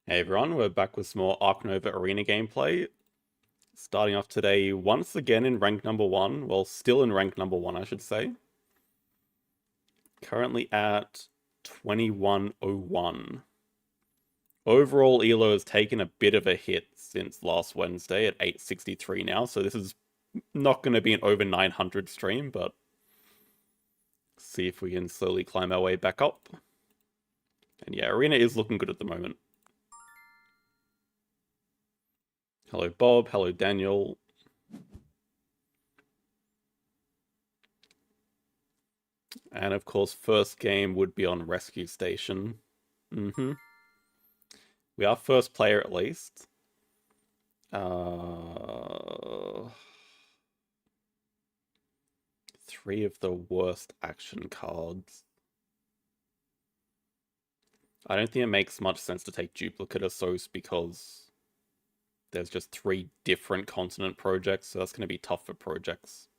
Hey everyone, we're back with some more Ark Nova Arena gameplay. Starting off today once again in rank number 1. Well, still in rank number 1, I should say. Currently at 2101. Overall, ELO has taken a bit of a hit since last Wednesday at 863 now, so this is not going to be an over 900 stream, but see if we can slowly climb our way back up. And yeah, Arena is looking good at the moment. Hello Bob, hello Daniel. And of course, first game would be on Rescue Station. We are first player at least. Three of the worst action cards. I don't think it makes much sense to take Duplicate Assos because there's just 3 different continent projects, so that's going to be tough for projects.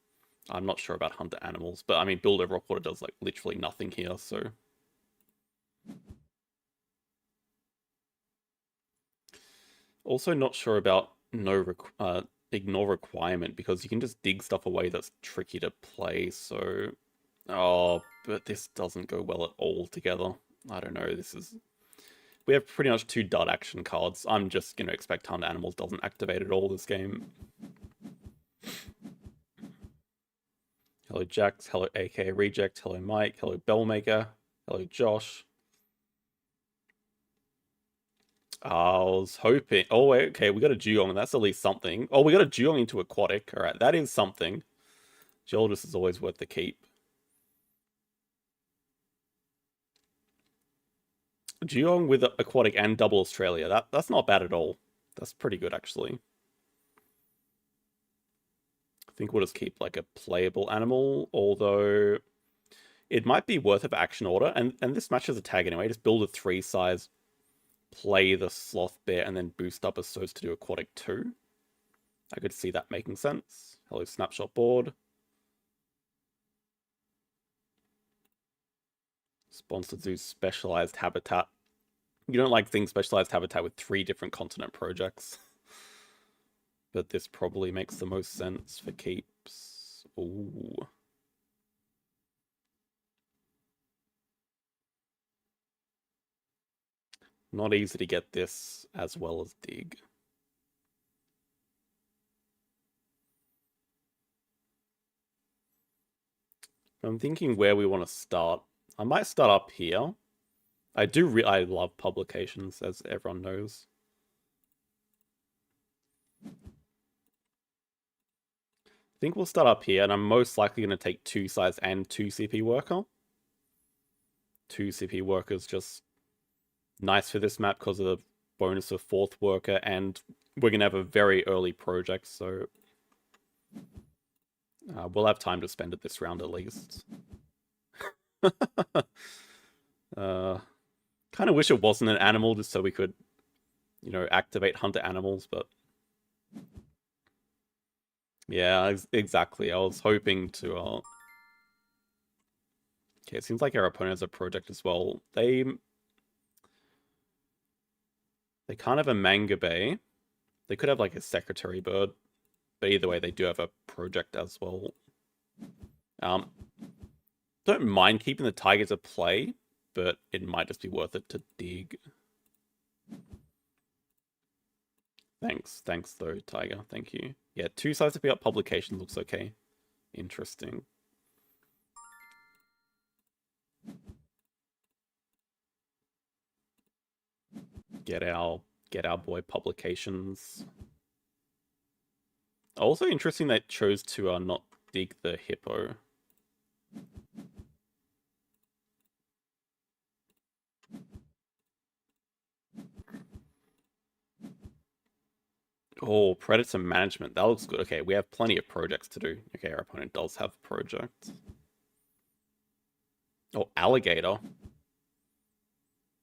I'm not sure about Hunter Animals, but I mean, Builder Rockwater does like literally nothing here, so. Also not sure about ignore requirement because you can just dig stuff away that's tricky to play, so. Oh, but this doesn't go well at all together. I don't know, we have pretty much 2 dud action cards. I'm just going to expect Hunter Animals doesn't activate at all this game. Hello Jax, hello AK Reject, hello Mike, hello Bellmaker, hello Josh. I was hoping... Oh, okay, we got a Dugong, that's at least something. Oh, we got a Dugong into Aquatic. Alright, that is something. Geologist is always worth the keep. Dugong with Aquatic and double Australia. That's not bad at all. That's pretty good, actually. I think we'll just keep, like, a playable animal, although... It might be worth of action order, and this matches a tag anyway. Just build a 3-size... play the Sloth Bear and then boost up Assos to do Aquatic 2. I could see that making sense. Hello, Snapshot Board. Sponsored Zoo Specialized Habitat. You don't like things Specialized Habitat with 3 different continent projects. But this probably makes the most sense for keeps. Ooh. Not easy to get this as well as dig. I'm thinking where we want to start. I might start up here. I love publications, as everyone knows. I think we'll start up here, and I'm most likely going to take 2 size and 2 CP worker. 2 CP workers just nice for this map because of the bonus of 4th worker, and we're going to have a very early project, so we'll have time to spend it this round at least. Kind of wish it wasn't an animal just so we could, activate Hunter Animals, but yeah, exactly. I was hoping to... Okay, it seems like our opponent has a project as well. They can't have a Manga Bay. They could have like a Secretary Bird, but either way, they do have a project as well. Don't mind keeping the Tiger to play, but it might just be worth it to dig. Thanks though, Tiger. Thank you. Yeah, 2 sides to pick up publication looks okay. Interesting. Get our boy publications. Also interesting they chose to not dig the hippo. Oh, Predator Management. That looks good. Okay, we have plenty of projects to do. Okay, our opponent does have projects. Oh, Alligator.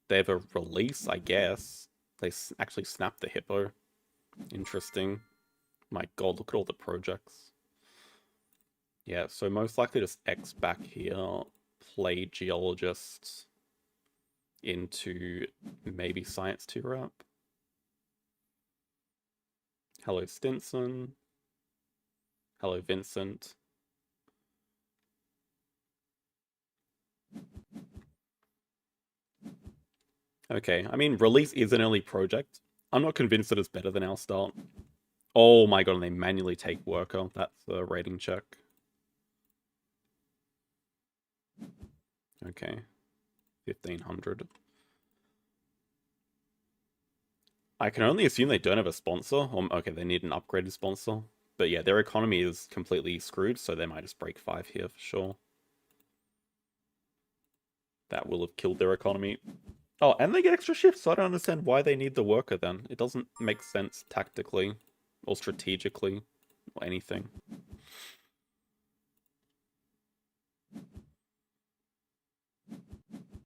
They have a release, I guess. They actually snapped the hippo. Interesting. My god, look at all the projects. Yeah, so most likely just X back here. Play Geologists into maybe Science 2 wrap. Hello, Stinson. Hello, Vincent. Okay, I mean, release is an early project. I'm not convinced that it's better than our start. Oh my god, and they manually take worker. That's a rating check. Okay, 1500. I can only assume they don't have a sponsor. Okay, they need an upgraded sponsor. But yeah, their economy is completely screwed, so they might just break 5 here for sure. That will have killed their economy. Oh, and they get extra shifts, so I don't understand why they need the worker then. It doesn't make sense tactically or strategically or anything.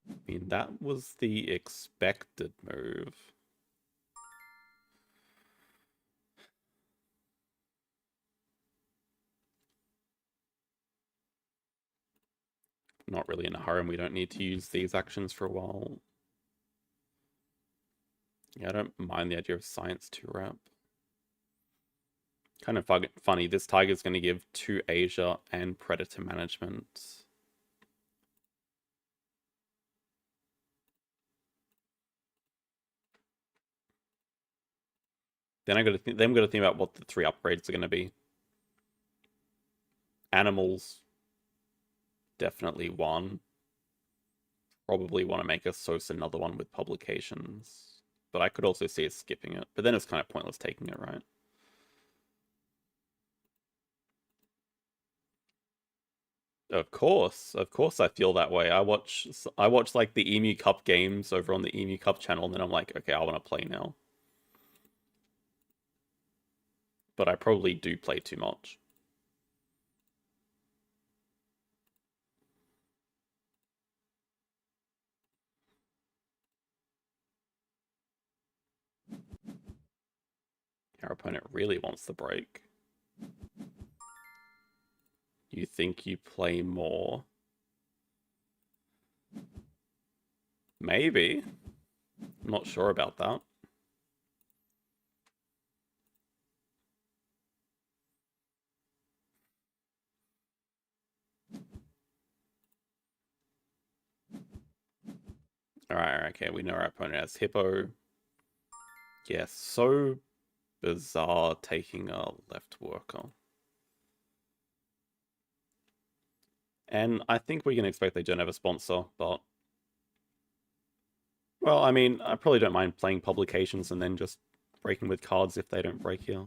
I mean, that was the expected move. Not really in a hurry, and we don't need to use these actions for a while. Yeah, I don't mind the idea of science 2 rep. Kind of funny, this tiger's going to give 2 Asia and predator management. Then I'm got to think about what the 3 upgrades are going to be. Animals, definitely one. Probably want to make a source another one with publications. But I could also see us skipping it. But then it's kind of pointless taking it, right? Of course I feel that way. I watch like the Emu Cup games over on the Emu Cup channel, and then I'm like, okay, I want to play now. But I probably do play too much. Our opponent really wants the break. You think you play more? Maybe. I'm not sure about that. Alright, okay, we know our opponent has Hippo. Yeah, so bizarre taking a left worker. And I think we can expect they don't have a sponsor, but... Well, I mean, I probably don't mind playing publications and then just breaking with cards if they don't break here.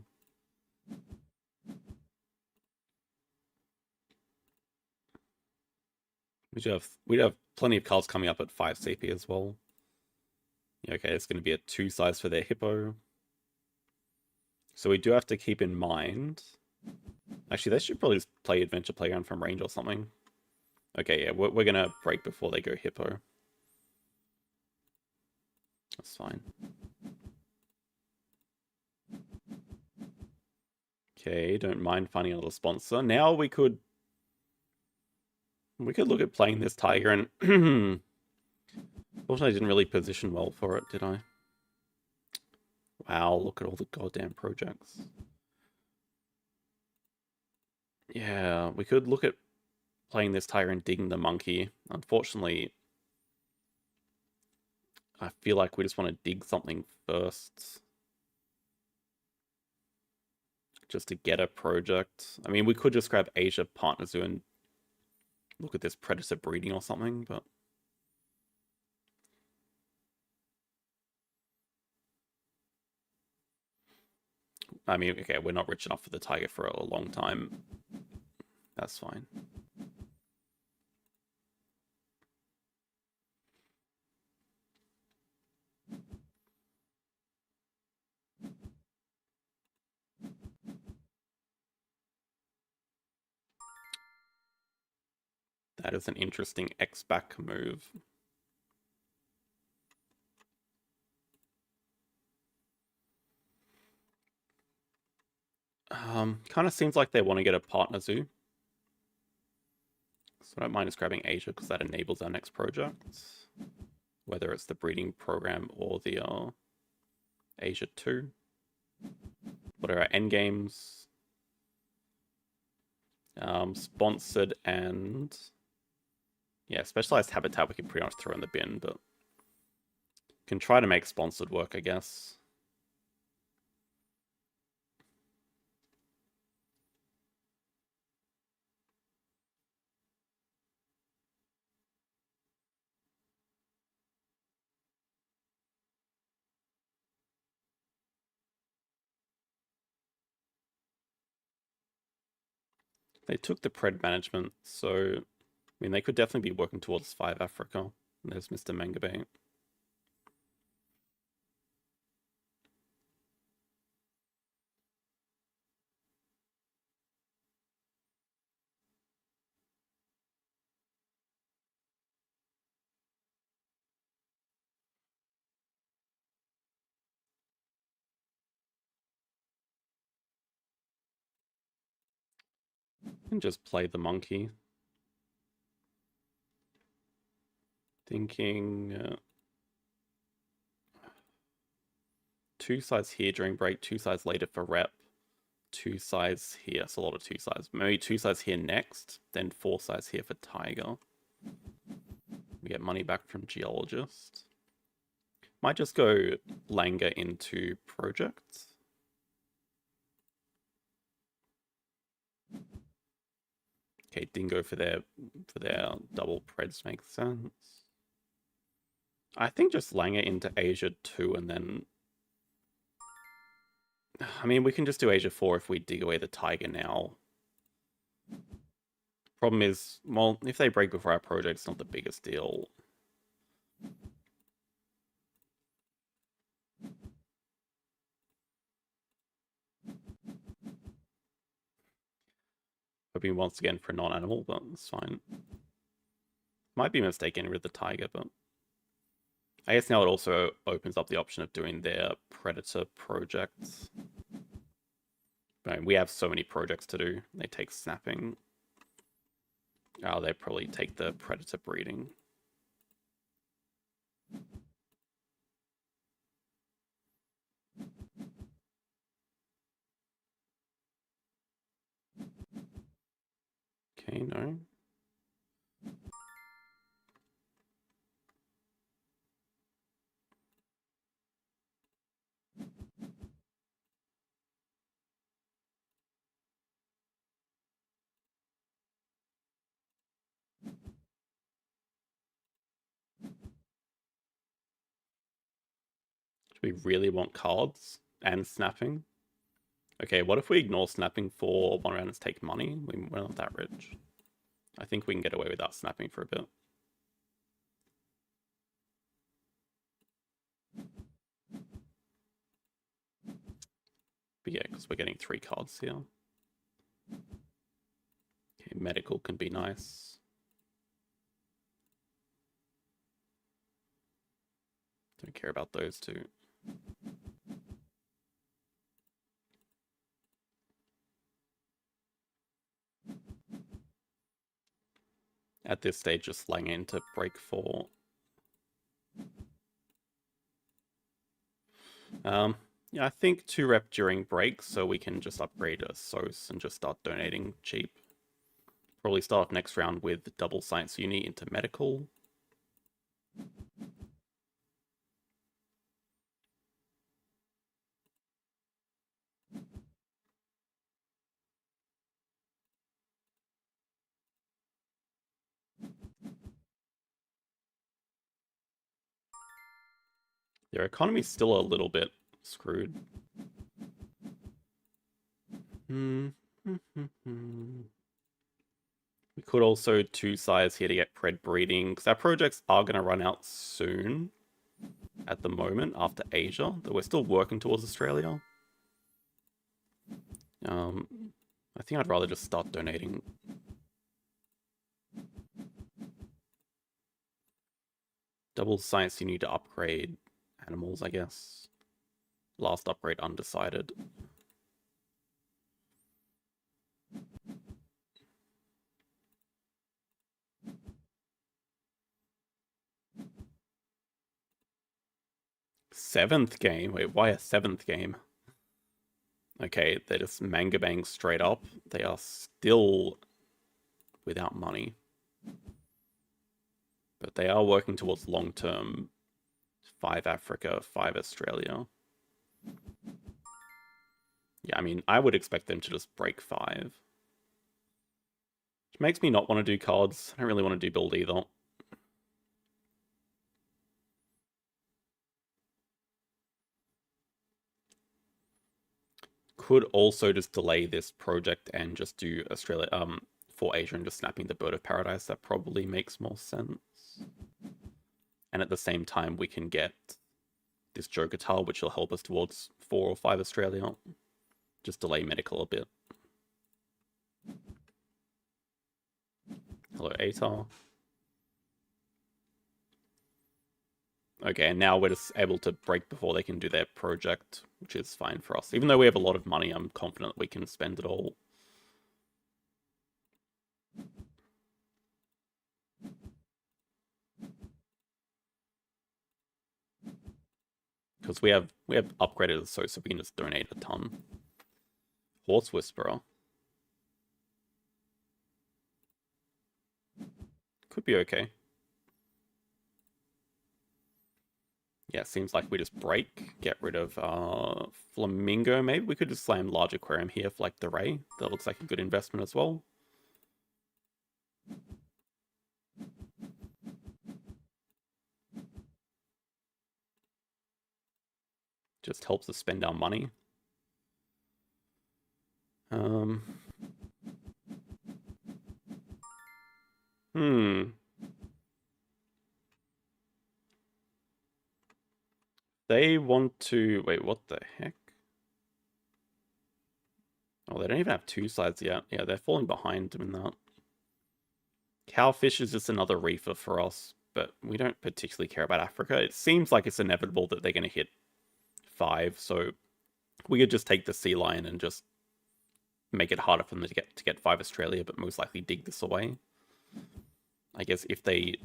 We'd have plenty of cards coming up at 5 CP as well. Yeah, okay, it's going to be a 2 size for their Hippo. So we do have to keep in mind... Actually, they should probably just play Adventure Playground from range or something. Okay, yeah, we're going to break before they go Hippo. That's fine. Okay, don't mind finding another sponsor. Now we could look at playing this tiger, and unfortunately I didn't really position well for it, did I? Wow, look at all the goddamn projects. Yeah, we could look at playing this tiger and digging the monkey. Unfortunately, I feel like we just want to dig something first. Just to get a project. I mean, we could just grab Asia Partner Zoo and look at this predator breeding or something, but... I mean, okay, we're not rich enough for the tiger for a long time. That's fine. That is an interesting X-back move. Kind of seems like they want to get a partner zoo. So I don't mind us grabbing Asia because that enables our next project. Whether it's the breeding program or the Asia 2. What are our end games? Sponsored and yeah, specialized habitat we can pretty much throw in the bin, but can try to make sponsored work, I guess. They took the pred management, so I mean they could definitely be working towards 5 Africa. There's Mr. Mangabate. And just play the monkey. Thinking 2 sides here during break, 2 sides later for rep, 2 sides here. That's a lot of 2 sides. Maybe 2 sides here next, then 4 sides here for tiger. We get money back from geologist. Might just go Langer into projects. Okay, Dingo for their double preds makes sense. I think just Langer into Asia 2 and then... I mean, we can just do Asia 4 if we dig away the tiger now. Problem is, well, if they break before our project, it's not the biggest deal. Hoping once again for a non-animal, but it's fine. Might be a mistake getting rid of the tiger, but... I guess now it also opens up the option of doing their predator projects. But we have so many projects to do. They take snapping. Oh, they probably take the predator breeding. Okay, no. Do we really want cards and snapping? Okay, what if we ignore snapping for 1 round and take money? We're not that rich. I think we can get away without snapping for a bit. But yeah, because we're getting 3 cards here. Okay, medical can be nice. Don't care about those two. At this stage, just slang into break 4. Yeah, I think 2 rep during break, so we can just upgrade a SOS and just start donating cheap. Probably start off next round with double science uni into medical. Their economy's still a little bit screwed. We could also 2 sides here to get pred breeding, because our projects are going to run out soon at the moment after Asia, though we're still working towards Australia. I think I'd rather just start donating. Double science, you need to upgrade animals, I guess. Last upgrade undecided. Seventh game? Wait, why a 7th game? Okay, they're just manga bang straight up. They are still without money. But they are working towards long-term 5 Africa, 5 Australia. Yeah, I mean, I would expect them to just break 5. Which makes me not want to do cards. I don't really want to do build either. Could also just delay this project and just do Australia, for Asia and just snapping the Bird of Paradise. That probably makes more sense. And at the same time, we can get this Joker tile, which will help us towards 4 or 5 Australia. Just delay medical a bit. Hello, Atar. Okay, and now we're just able to break before they can do their project, which is fine for us. Even though we have a lot of money, I'm confident we can spend it all. Because we have upgraded it so we can just donate a ton. Horse Whisperer. Could be okay. Yeah, seems like we just break, get rid of Flamingo. Maybe we could just slam large aquarium here for like the Ray. That looks like a good investment as well. Just helps us spend our money. They want to... Wait, what the heck? Oh, they don't even have 2 sides yet. Yeah, they're falling behind in that. Cowfish is just another reefer for us, but we don't particularly care about Africa. It seems like it's inevitable that they're going to hit 5, so we could just take the sea lion and just make it harder for them to get 5 Australia, but most likely dig this away. I guess if they...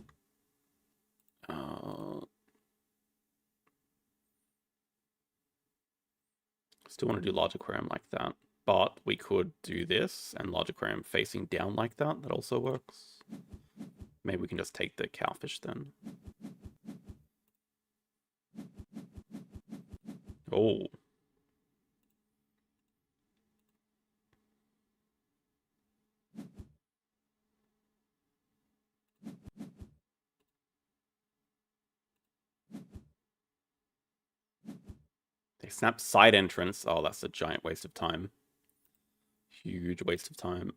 still want to do large aquarium like that. But we could do this and large aquarium facing down like that. That also works. Maybe we can just take the cowfish then. Oh. They snap side entrance. Oh, that's a giant waste of time. Huge waste of time.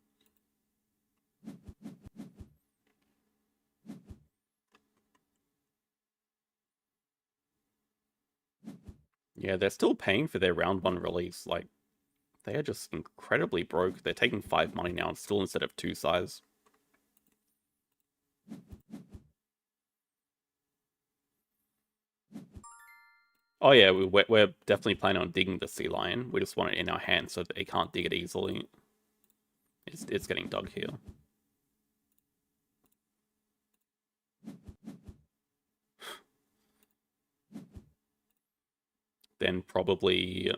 Yeah, they're still paying for their round 1 release. Like, they are just incredibly broke. They're taking 5 money now and still instead of 2 size. Oh yeah, we're definitely planning on digging the sea lion. We just want it in our hand so that they can't dig it easily. It's getting dug here. Then probably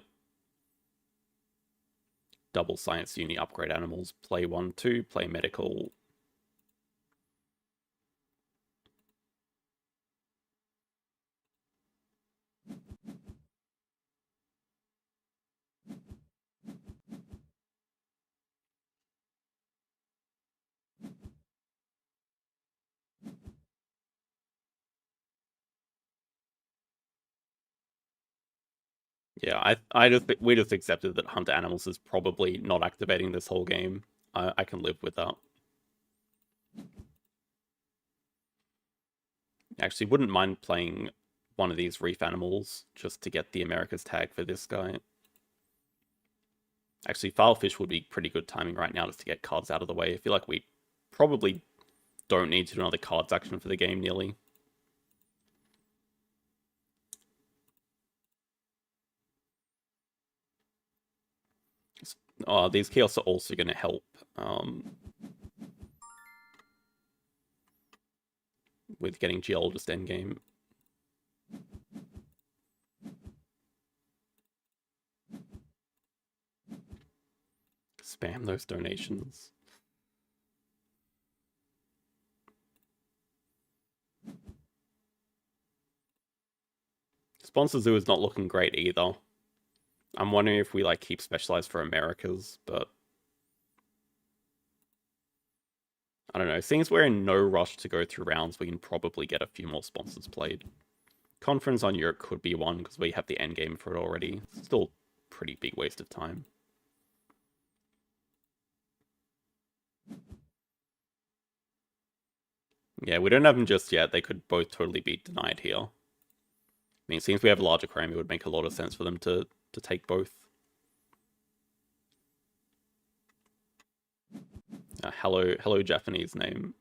double science uni upgrade animals, play 1, 2, play medical. Yeah, we just accepted that Hunter Animals is probably not activating this whole game. I can live with that. Actually, wouldn't mind playing one of these reef animals just to get the Americas tag for this guy. Actually, Filefish would be pretty good timing right now just to get cards out of the way. I feel like we probably don't need to do another cards action for the game nearly. These chaos are also going to help with getting Geologist endgame. Spam those donations. Sponsor Zoo is not looking great either. I'm wondering if we like keep specialized for Americas, but I don't know. Seeing as we're in no rush to go through rounds, we can probably get a few more sponsors played. Conference on Europe could be one because we have the end game for it already. Still pretty big waste of time. Yeah, we don't have them just yet. They could both totally be denied here. I mean, since we have a large aquarium, it would make a lot of sense for them to take both. Hello Japanese name.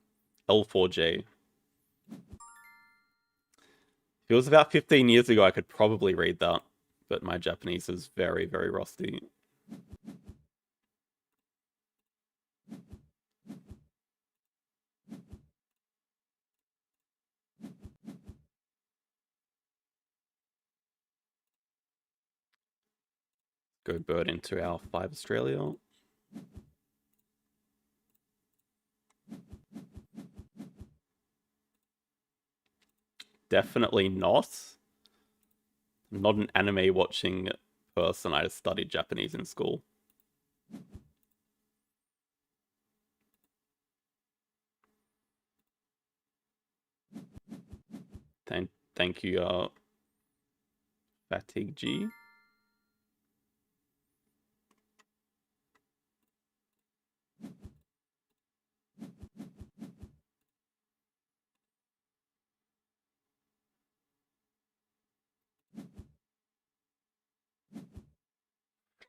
L4J. If it was about 15 years ago, I could probably read that. But my Japanese is very, very rusty. Go bird into our 5 Australia. Definitely not. I'm not an anime watching person. I just studied Japanese in school. Thank you, Fatigue G.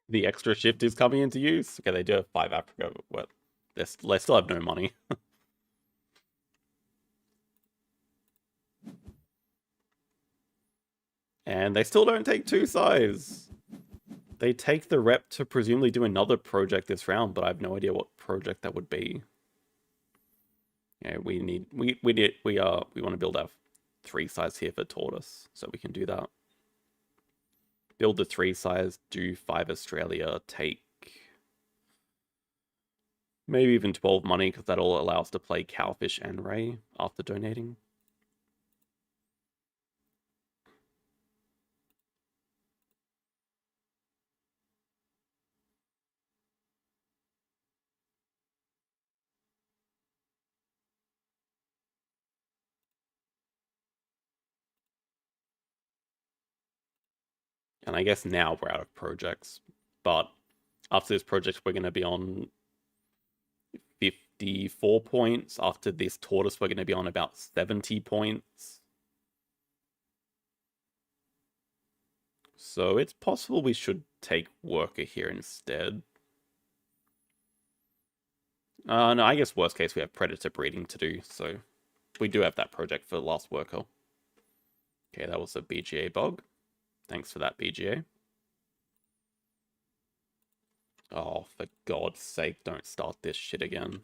The extra shift is coming into use. Okay, they do have 5 Africa, but they still have no money. And they still don't take 2 size. They take the rep to presumably do another project this round, but I have no idea what project that would be. Yeah, we want to build our 3 size here for tortoise, so we can do that. Build the 3 size, do 5 Australia, take maybe even 12 money, because that'll allow us to play Cowfish and Ray after donating. And I guess now we're out of projects, but after this project, we're going to be on 54 points. After this tortoise, we're going to be on about 70 points. So it's possible we should take worker here instead. No, I guess worst case we have predator breeding to do, so we do have that project for the last worker. Okay, that was a BGA bug. Thanks for that, BGA. Oh, for God's sake, don't start this shit again.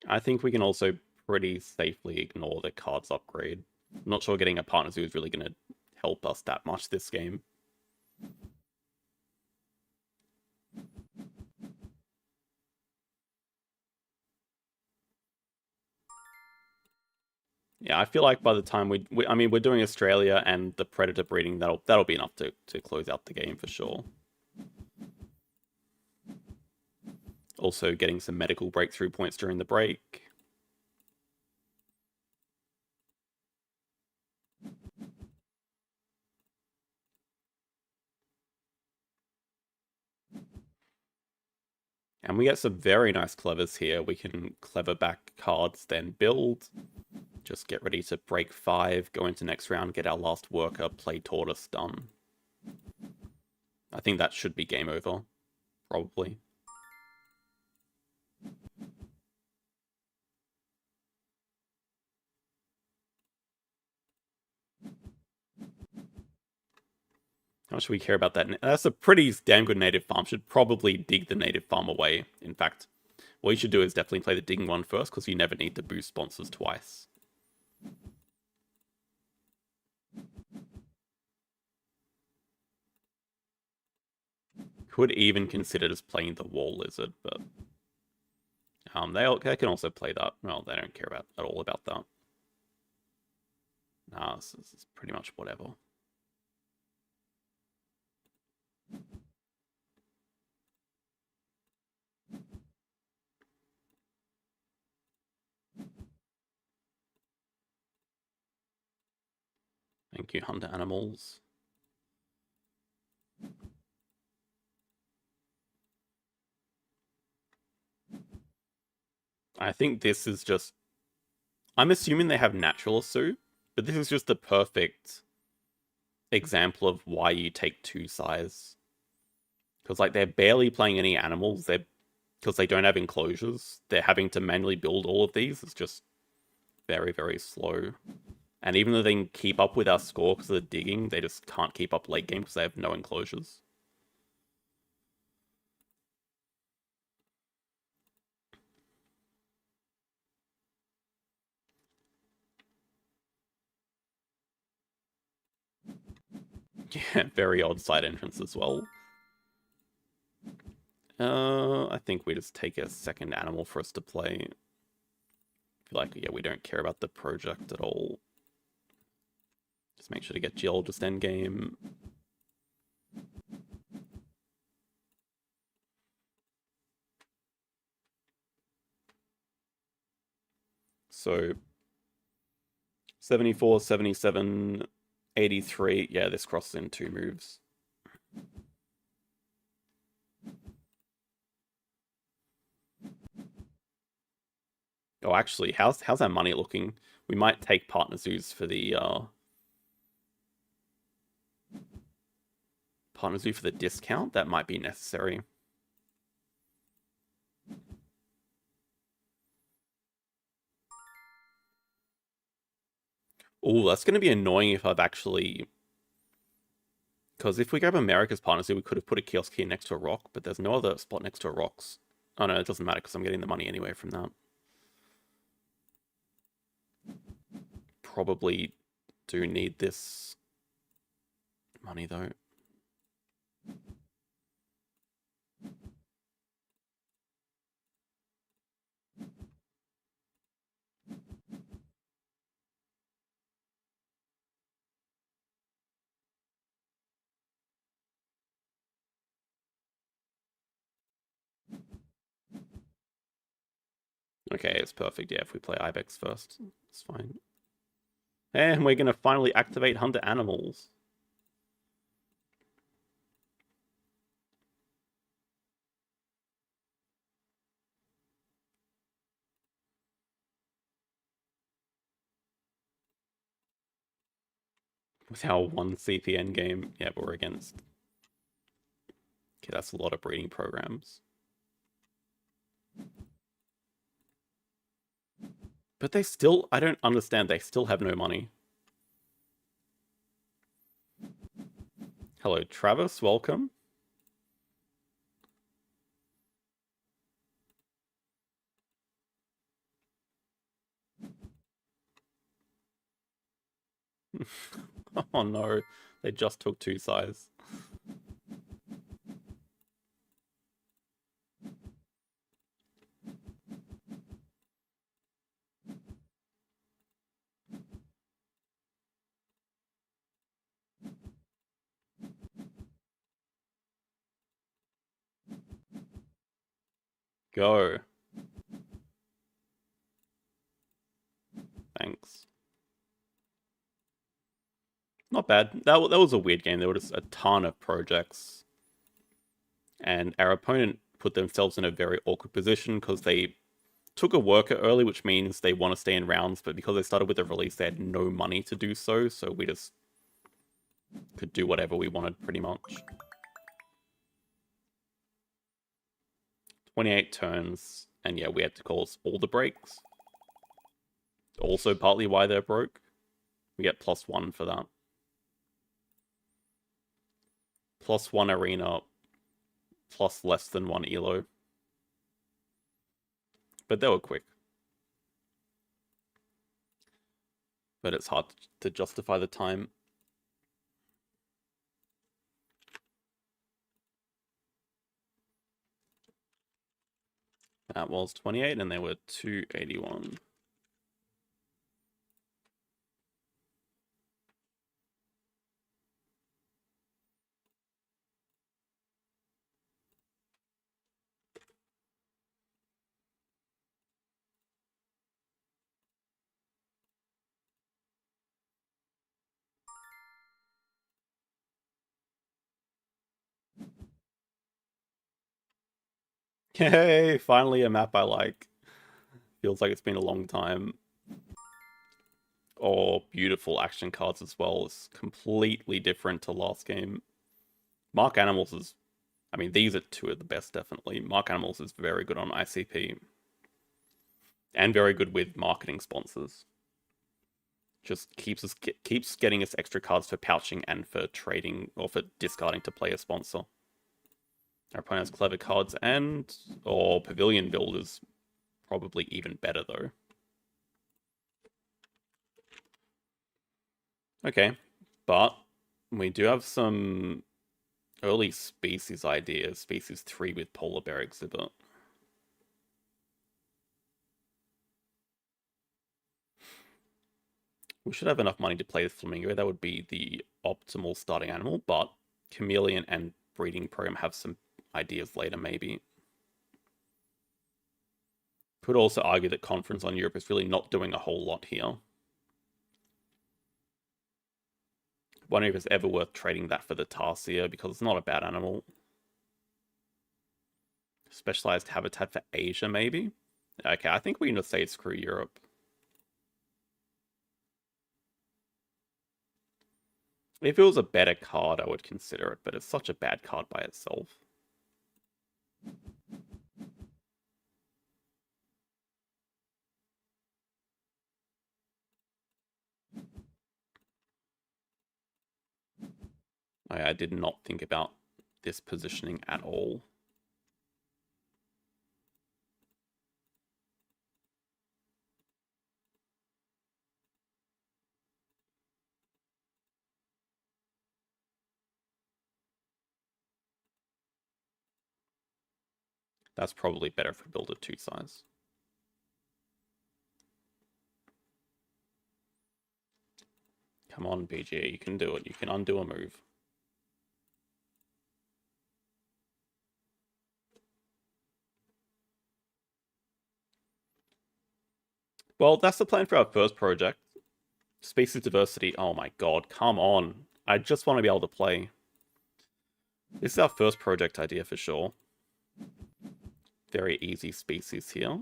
I think we can also pretty safely ignore the cards upgrade. I'm not sure getting a partner zoo is really going to help us that much this game. Yeah, I feel like by the time I mean, we're doing Australia and the predator breeding, that'll be enough to close out the game for sure. Also getting some medical breakthrough points during the break. And we get some very nice clevers here. We can clever back cards, then build. Just get ready to break 5, go into next round, get our last worker, play tortoise, done. I think that should be game over, probably. How much do we care about that? That's a pretty damn good native farm. Should probably dig the native farm away. In fact, what you should do is definitely play the digging one first, because you never need to boost sponsors twice. Could even consider just playing the wall lizard, but they can also play that. Well, they don't care about at all about that. Nah, this is pretty much whatever. Thank you, hunter animals. I think this is just... I'm assuming they have natural Sue, but this is just the perfect example of why you take two size. Because, like, they're barely playing any animals. Because they don't have enclosures. They're having to manually build all of these. It's just very, very slow. And even though they can keep up with our score because of the digging, they just can't keep up late game because they have no enclosures. Yeah, very odd side entrance as well. I think we just take a second animal for us to play. I feel like, yeah, we don't care about the project at all. Just make sure to get Geologist endgame. So 74, 77, 83. Yeah, this crosses in 2 moves. Oh, actually, how's our money looking? We might take partner zoos for the partner zoo for the discount. That might be necessary. Oh, that's going to be annoying if I've actually... Because if we grab America's partner zoo, we could have put a kiosk here next to a rock, but there's no other spot next to a rocks. Oh no, it doesn't matter because I'm getting the money anyway from that. Probably do need this money though. Okay, it's perfect. Yeah, if we play Ibex first, it's fine. And we're going to finally activate Hunter Animals. With our 1 CPN game. Yeah, but we're against... Okay, that's a lot of breeding programs. But they still... I don't understand. They still have no money. Hello, Travis. Welcome. Oh no. They just took 2 size. Go. Thanks. Not bad. That was a weird game. There were just a ton of projects. And our opponent put themselves in a very awkward position because they took a worker early, which means they want to stay in rounds, but because they started with the release, they had no money to do so, so we just could do whatever we wanted, pretty much. 28 turns, and yeah, we had to cause all the breaks. Also partly why they're broke. We get +1 for that. +1 arena, plus less than 1 elo. But they were quick. But it's hard to justify the time. That was 28 and they were 281. Yay, finally a map I like. Feels like it's been a long time. Oh, beautiful action cards as well. It's completely different to last game. Mark Animals is... I mean, these are two of the best, definitely. Mark Animals is very good on ICP. And very good with marketing sponsors. Just keeps getting us extra cards for pouching and for trading, or for discarding to play a sponsor. Our opponent has clever cards and... or Pavilion Builders. Probably even better, though. Okay, but we do have some early species ideas. Species 3 with Polar Bear Exhibit. We should have enough money to play the Flamingo. That would be the optimal starting animal, but Chameleon and Breeding Program have some ideas later, maybe. Could also argue that Conference on Europe is really not doing a whole lot here. Wondering if it's ever worth trading that for the Tarsier, because it's not a bad animal. Specialized habitat for Asia, maybe? Okay, I think we can just say screw Europe. If it was a better card, I would consider it, but it's such a bad card by itself. I did not think about this positioning at all. That's probably better for Builder 2 size. Come on, BGA, you can do it. You can undo a move. Well, that's the plan for our first project. Species diversity. Oh my god, come on. I just want to be able to play. This is our first project idea for sure. Very easy species here.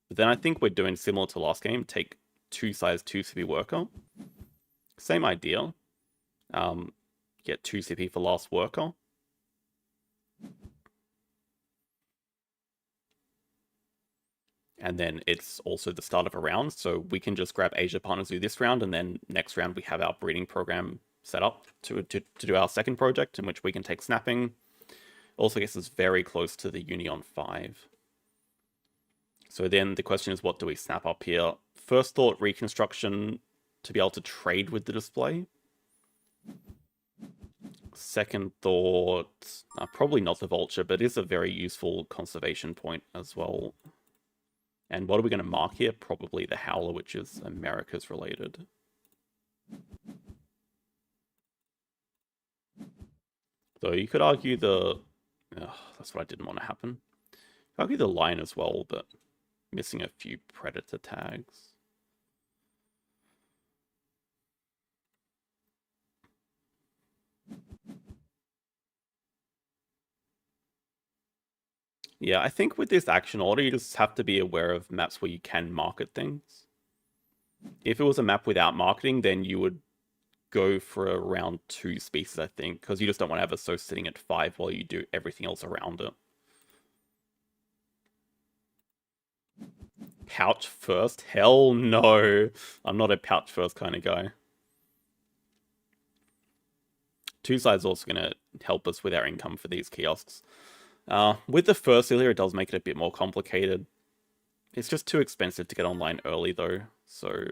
But then I think we're doing similar to last game. Take 2 size 2 CP worker. Same idea. Get 2 CP for last worker. And then it's also the start of a round, so we can just grab Asia Partners do this round, and then next round we have our breeding program set up to do our second project, in which we can take snapping. Also gets us very close to the Union 5. So then the question is, what do we snap up here? First thought, reconstruction to be able to trade with the display. Second thought, probably not the vulture, but it is a very useful conservation point as well. And what are we going to mark here? Probably the Howler, which is Americas related. So you could argue the... that's what I didn't want to happen. Argue the Lion as well, but missing a few Predator tags. Yeah, I think with this action order, you just have to be aware of maps where you can market things. If it was a map without marketing, then you would go for around 2 species, I think, because you just don't want to have a so sitting at 5 while you do everything else around it. Pouch first? Hell no. I'm not a pouch first kind of guy. Two sides also going to help us with our income for these kiosks. With the first earlier, it does make it a bit more complicated. It's just too expensive to get online early, though. So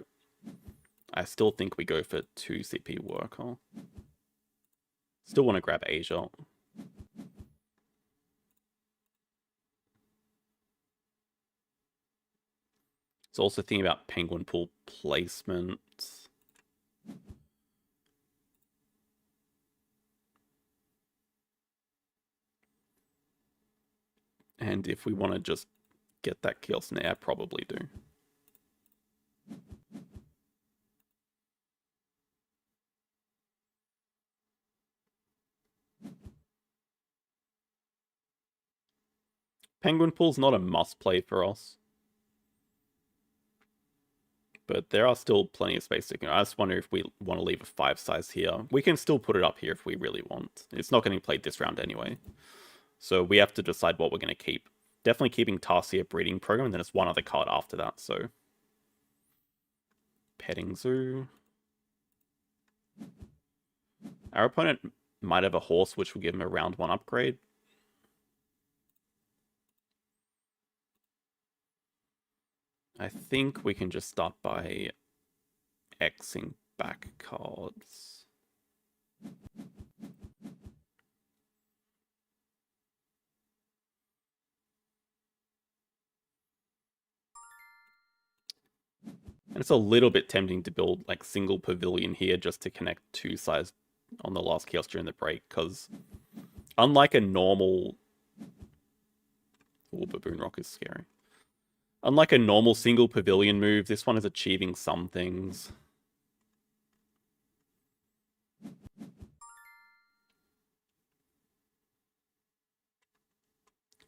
I still think we go for 2 CP worker. Still want to grab Asia. It's also thinking about penguin pool placement. And if we want to just get that kiosk now, probably do. Penguin pool's not a must play for us. But there are still plenty of space to go. I just wonder if we want to leave a 5 size here. We can still put it up here if we really want. It's not getting played this round anyway. So we have to decide what we're going to keep. Definitely keeping Tarsier breeding program, and then it's one other card after that, so. Petting Zoo. Our opponent might have a horse, which will give him a round 1 upgrade. I think we can just start by Xing back cards. And it's a little bit tempting to build like single pavilion here just to connect 2 sides on the last kiosk during the break, because unlike a normal... Oh, Baboon Rock is scary. Unlike a normal single pavilion move, this one is achieving some things.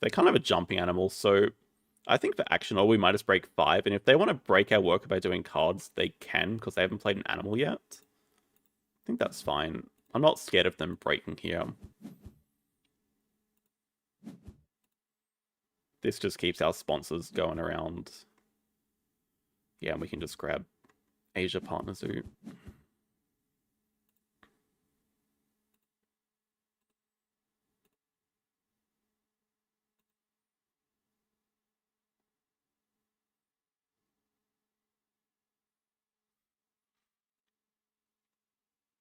They're kind of a jumping animal, so I think for action, we might just break 5, and if they want to break our worker by doing cards, they can, because they haven't played an animal yet. I think that's fine. I'm not scared of them breaking here. This just keeps our sponsors going around. Yeah, and we can just grab Asia Partner Zoo.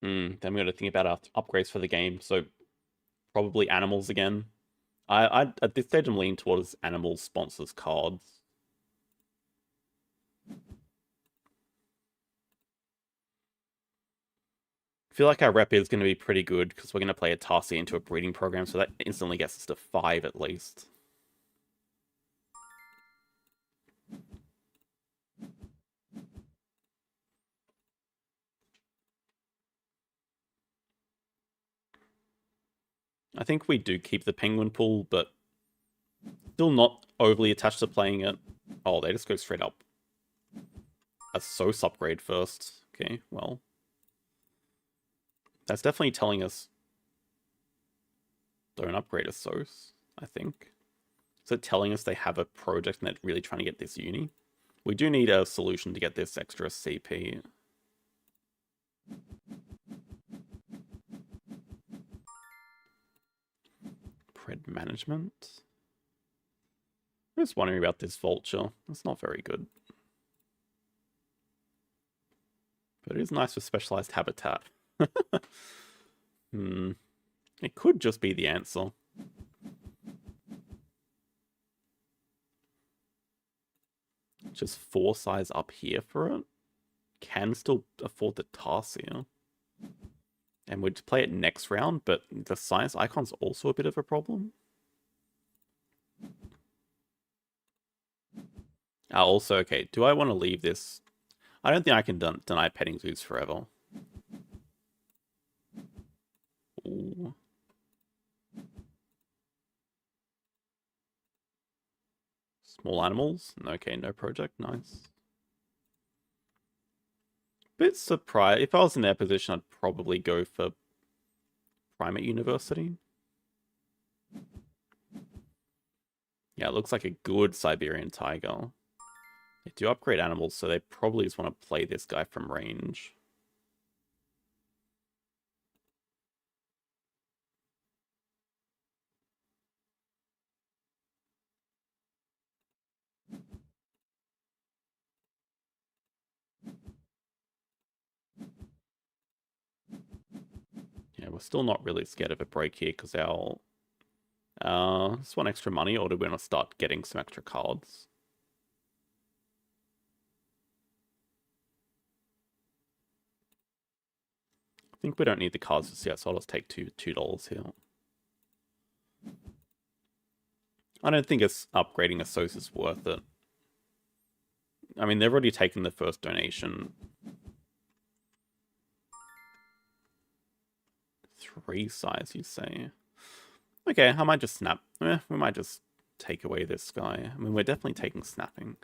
Then we got to think about our upgrades for the game. So probably animals again. I at this stage I'm leaning towards animal sponsors cards. I feel like our rep is going to be pretty good because we're going to play a Tarsi into a breeding program, so that instantly gets us to 5 at least. I think we do keep the penguin pool, but still not overly attached to playing it. Oh, they just go straight up. A Sos upgrade first. Okay, well. That's definitely telling us don't upgrade a Sos, I think. Is it telling us they have a project and they're really trying to get this uni? We do need a solution to get this extra CP. Pred management. I'm just wondering about this vulture. It's not very good. But it is nice for specialized habitat. It could just be the answer. Just 4 size up here for it. Can still afford the Tarsier. And we'd play it next round, but the science icon's also a bit of a problem. Also, okay, do I want to leave this? I don't think I can deny petting zoos forever. Ooh. Small animals? Okay, no project, nice. Bit surprised. If I was in their position, I'd probably go for Primate University. Yeah, it looks like a good Siberian tiger. They do upgrade animals, so they probably just want to play this guy from range. we're still not really scared of a break here because our... just want extra money, or do we want to start getting some extra cards? I think we don't need the cards just yet, so I'll just take $2 here. I don't think it's upgrading a Sos is worth it. I mean, they've already taken the first donation. 3 size, you say? Okay, I might just snap. We might just take away this guy. I mean, we're definitely taking snapping.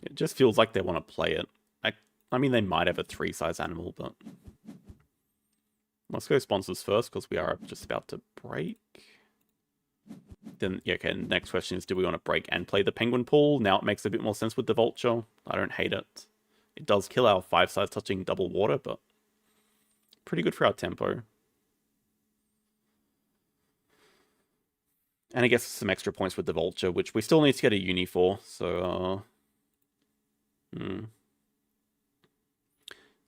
It just feels like they want to play it. I mean, they might have a 3 size animal, but... Let's go sponsors first, because we are just about to break. Then, yeah, okay, next question is, do we want to break and play the penguin pool? Now it makes a bit more sense with the vulture. I don't hate it. It does kill our 5 size touching double water, but... pretty good for our tempo. And I guess some extra points with the vulture, which we still need to get a uni for, so...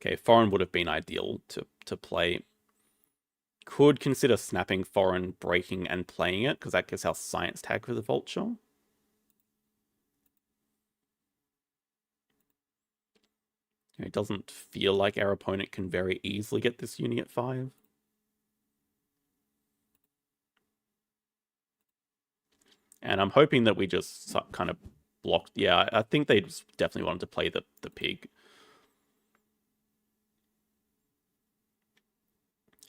Okay, foreign would have been ideal to play. Could consider snapping foreign, breaking, and playing it, because that gets our science tag for the vulture. It doesn't feel like our opponent can very easily get this uni at 5. And I'm hoping that we just kind of blocked... Yeah, I think they definitely wanted to play the pig.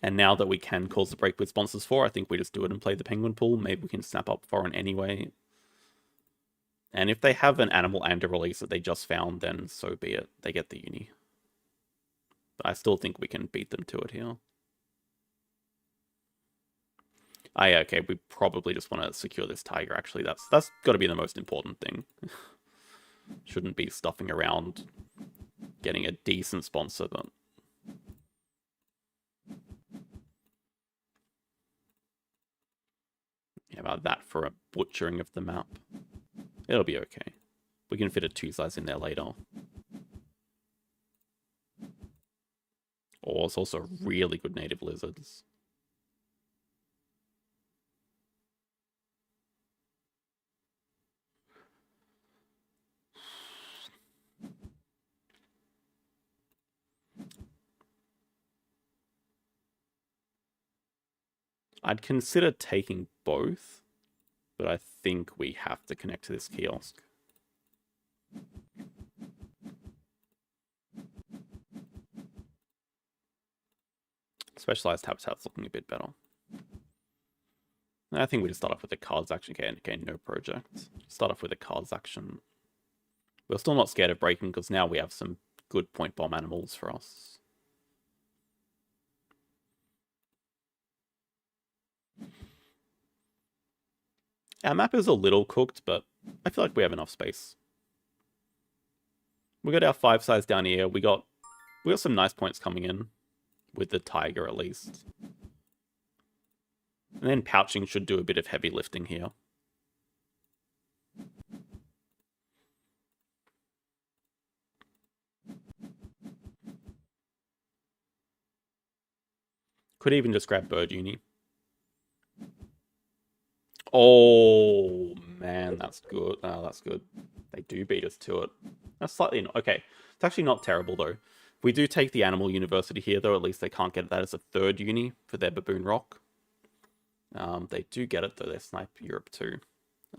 And now that we can cause the break with sponsors 4, I think we just do it and play the penguin pool. Maybe we can snap up foreign anyway. And if they have an animal and a release that they just found, then so be it. They get the uni. But I still think we can beat them to it here. Ah, yeah, okay, we probably just want to secure this tiger, actually. That's got to be the most important thing. Shouldn't be stuffing around getting a decent sponsor, but... Yeah, about that for a butchering of the map. It'll be okay. We can fit a 2 size in there later. Oh, it's also really good native lizards. I'd consider taking both, but I think we have to connect to this kiosk. Specialized habitat's looking a bit better. I think we just start off with the cards action. Okay, no project. Start off with the cards action. We're still not scared of breaking because now we have some good point bomb animals for us. Our map is a little cooked, but I feel like we have enough space. We got our 5 size down here. We got some nice points coming in with the tiger at least. And then pouching should do a bit of heavy lifting here. Could even just grab bird uni. Oh, man, that's good. Oh, that's good. They do beat us to it. That's slightly... Okay, it's actually not terrible, though. If we do take the Animal University here, though, at least they can't get that as a 3rd uni for their Baboon Rock. They do get it, though. They snipe Europe, too.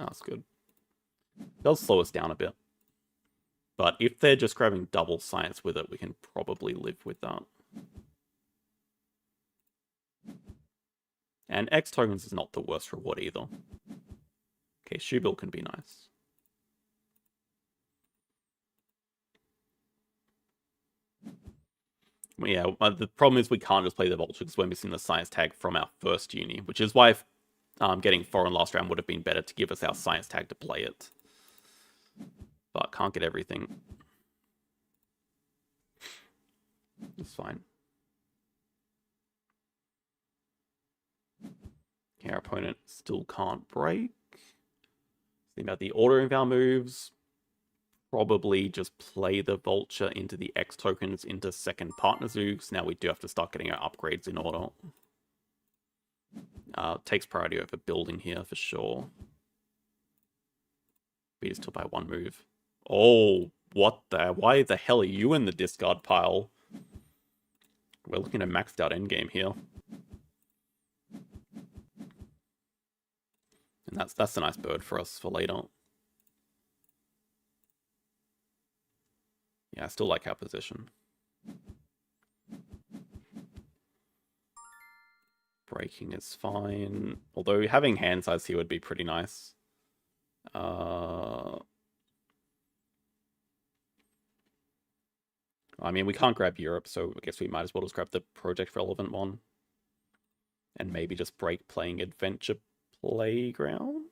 Oh, that's good. They'll slow us down a bit. But if they're just grabbing double science with it, we can probably live with that. And X tokens is not the worst reward either. Okay, Shoebill can be nice. Yeah, the problem is we can't just play the Vulture because we're missing the science tag from our first uni, which is why getting foreign last round would have been better to give us our science tag to play it. But can't get everything. It's fine. Okay, our opponent still can't break. Think about the ordering of our moves. probably just play the Vulture into the X tokens into second Partner Zoo, because now we do have to start getting our upgrades in order. Takes priority over building here for sure. Beat us to by one move. Oh, what the? Why the hell are you in the discard pile? We're looking at a maxed out endgame here. And that's a nice bird for us for later. Yeah, I still like our position. Breaking is fine. Although having hand size here would be pretty nice. I mean, we can't grab Europe, so I guess we might as well just grab the project relevant one. And maybe just break playing Adventure Playground?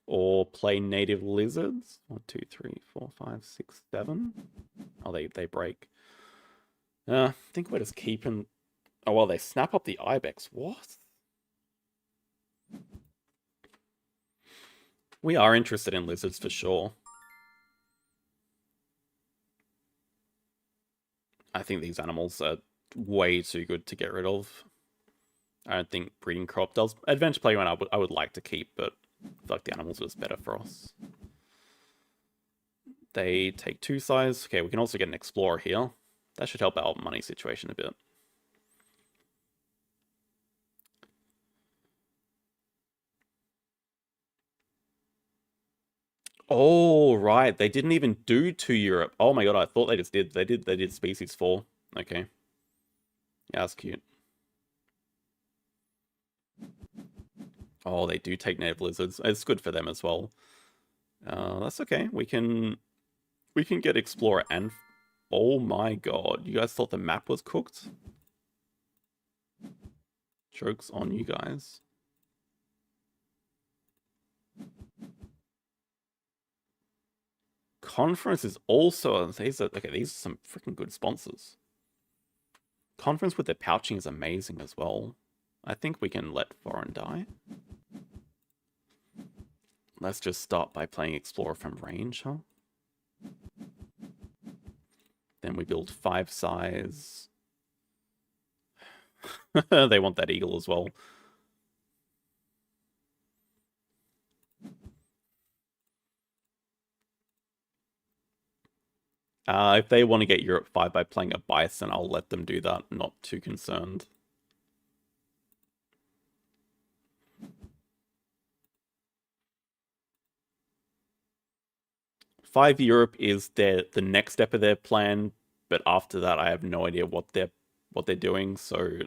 Or play Native Lizards? 1, 2, 3, 4, 5, 6, 7. Oh, they break. I think we're just keeping... Oh, well, they snap up the Ibex. What? We are interested in lizards for sure. I think these animals are way too good to get rid of. I don't think breeding crop does. Adventure Playground I would like to keep, but I feel like the animals are just better for us. They take 2 size. Okay, we can also get an Explorer here. That should help our money situation a bit. Oh, right. They didn't even do 2 Europe. Oh my god, I thought they just did. They did species 4. Okay. Yeah, that's cute. Oh, they do take native lizards. It's good for them as well. That's okay. We can get Explorer and... Oh my god. You guys thought the map was cooked? Joke's on you guys. Conference is also... These are some freaking good sponsors. Conference with their pouching is amazing as well. I think we can let foreign die. Let's just start by playing Explorer from range, huh? Then we build 5 size. They want that eagle as well. If they want to get Europe 5 by playing a bison, I'll let them do that. Not too concerned. Five Europe is the next step of their plan, but after that, I have no idea what they're doing. So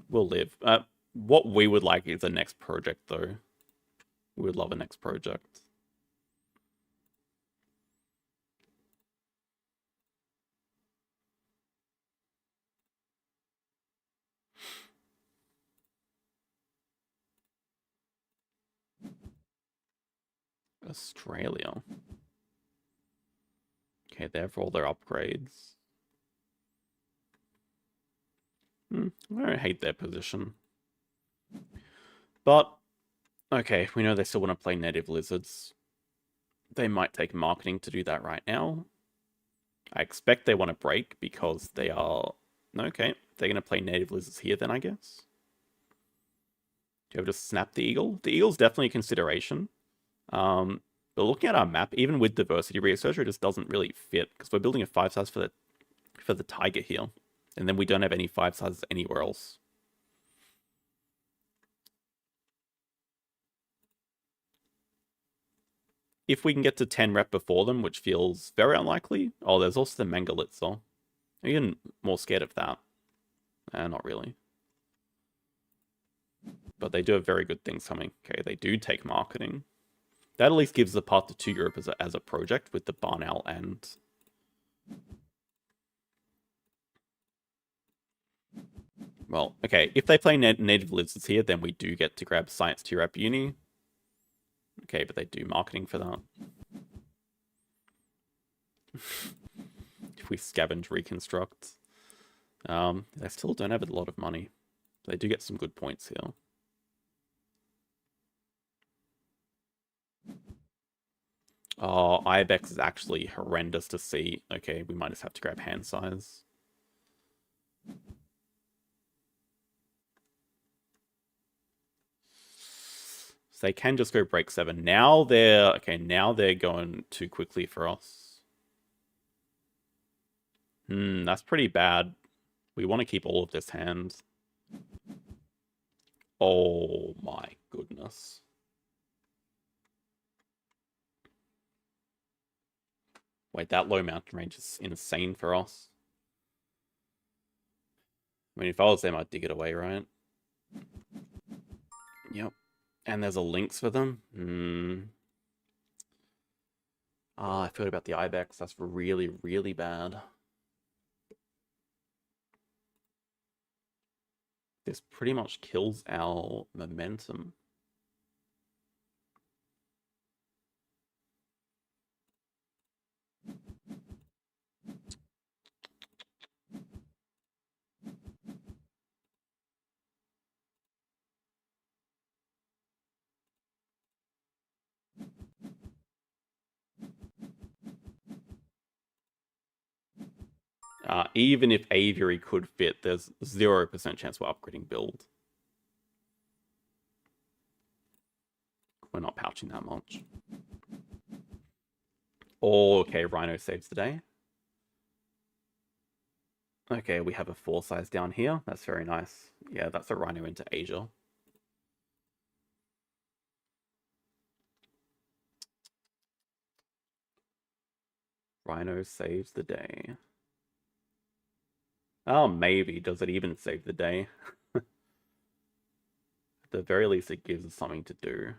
we'll live. What we would like is a next project, though. We would love a next project. Australia. Okay, they have all their upgrades. I don't hate their position. But, okay, we know they still want to play native lizards. They might take marketing to do that right now. I expect they want to break because they are... Okay, they're going to play native lizards here then, I guess. Do you ever just snap the eagle? The eagle's definitely a consideration. But looking at our map, even with diversity researcher, it just doesn't really fit because we're building a 5 size for the tiger here, and then we don't have any 5 sizes anywhere else. If we can get to 10 rep before them, which feels very unlikely. Oh, there's also the Mangalitza. I'm even more scared of that. Not really. But they do have very good things coming. Okay, they do take marketing. That at least gives the path to 2 Europe as a project with the Barn Owl and... Well, okay, if they play native lizards here, then we do get to grab Science 2 Rep Uni. Okay, but they do marketing for that. If we scavenge reconstruct. They still don't have a lot of money. They do get some good points here. Oh, Ibex is actually horrendous to see. Okay, we might just have to grab hand size. So they can just go break 7. Now they're... Okay, now they're going too quickly for us. That's pretty bad. We want to keep all of this hand. Oh my goodness. Wait, that low mountain range is insane for us. I mean, if I was them, I'd dig it away, right? Yep. And there's a Lynx for them. Ah, I forgot about the Ibex. That's really, really bad. This pretty much kills our momentum. Even if Aviary could fit, there's 0% chance we're upgrading build. We're not pouching that much. Oh, okay, Rhino saves the day. Okay, we have a 4 size down here. That's very nice. Yeah, that's a Rhino into Asia. Rhino saves the day. Oh, maybe. Does it even save the day? At the very least, it gives us something to do.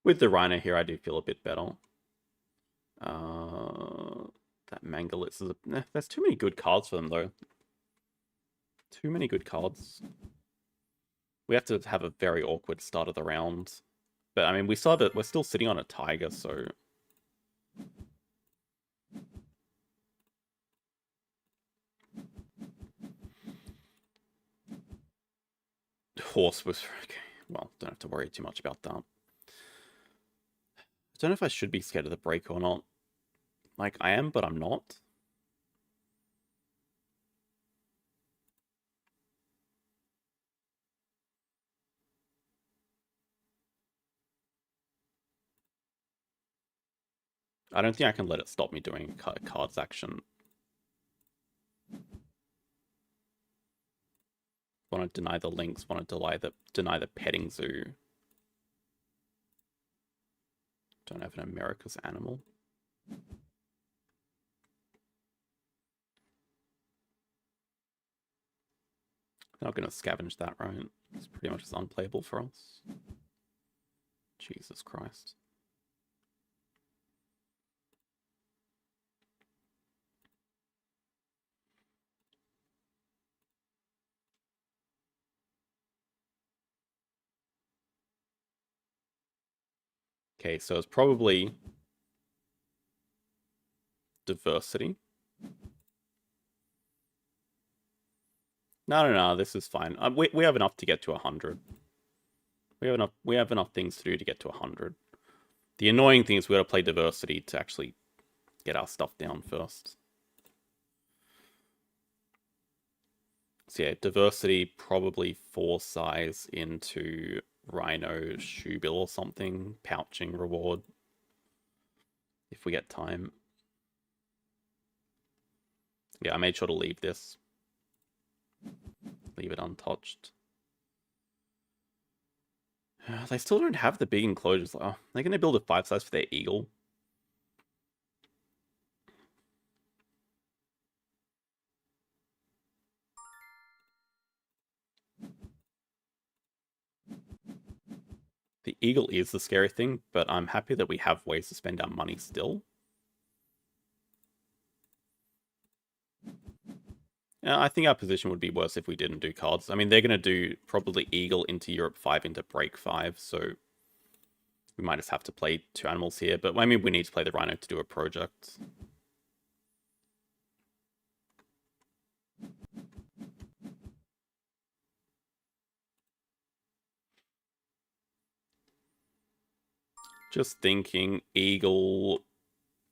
With the Rhino here, I do feel a bit better. That Mangalitz is... There's too many good cards for them, though. Too many good cards. We have to have a very awkward start of the round. But, I mean, we saw that we're still sitting on a Tiger, so... Horse was... Okay, well, don't have to worry too much about that. I don't know if I should be scared of the break or not. Like, I am, but I'm not. I don't think I can let it stop me doing a cards action. Want to deny the links, want to deny the petting zoo. Don't have an America's animal. They're not going to scavenge that, right? It's pretty much just unplayable for us. Jesus Christ. Okay, so it's probably diversity. No, this is fine. We have enough to get to 100. We have enough things to do to get to 100. The annoying thing is we got to play diversity to actually get our stuff down first. So yeah, diversity, probably 4 size into Rhino, Shoebill or something. Pouching reward. If we get time. Yeah, I made sure to leave this. Leave it untouched. They still don't have the big enclosures. Oh, they're going to build a 5 size for their eagle. The eagle is the scary thing, but I'm happy that we have ways to spend our money still. Yeah, I think our position would be worse if we didn't do cards. I mean, they're going to do probably Eagle into Europe 5 into Break 5, so we might just have to play 2 animals here. But I mean, we need to play the Rhino to do a project. Just thinking, Eagle,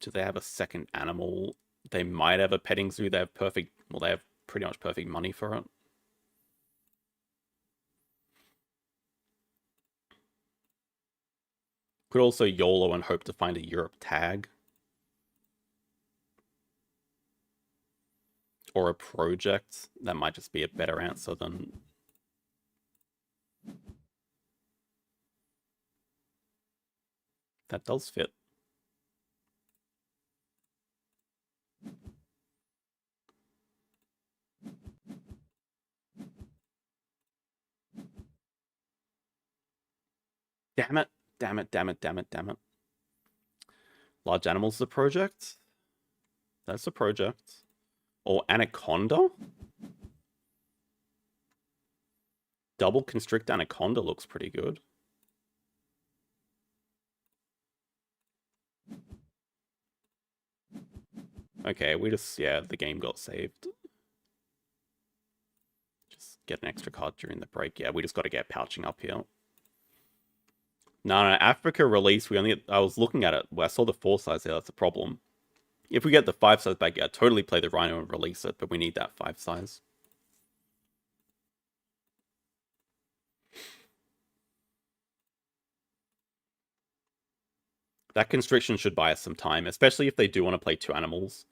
do they have a second animal? They might have a petting zoo. They have perfect, well, they have pretty much perfect money for it. Could also YOLO and hope to find a Europe tag. Or a project. That might just be a better answer than... That does fit. Damn it. Damn it, damn it, damn it, damn it. Large animals is a project? That's a project. Or Anaconda? Double Constrict Anaconda looks pretty good. Okay, we just, yeah, the game got saved. Just get an extra card during the break. Yeah, we just got to get pouching up here. No, Africa release, I was looking at it, I saw the 4 size there, that's a problem. If we get the 5 size back, yeah, totally play the Rhino and release it, but we need that 5 size. That constriction should buy us some time, especially if they do want to play 2 animals.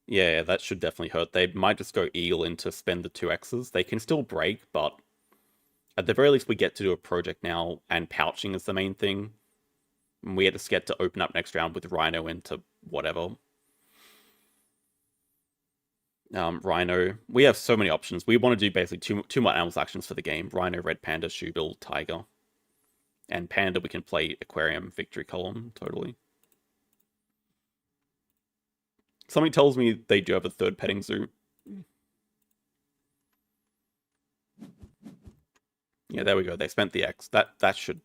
Yeah, that should definitely hurt. They might just go Eagle in to spend the 2 X's. They can still break, but at the very least we get to do a project now, and pouching is the main thing. And we just get to open up next round with Rhino into whatever. Rhino. We have so many options. We want to do basically two more animals actions for the game. Rhino, Red Panda, Shoebill, Tiger. And Panda, we can play Aquarium, Victory Column, totally. Something tells me they do have a 3rd petting zoo. Yeah, there we go. They spent the X. That should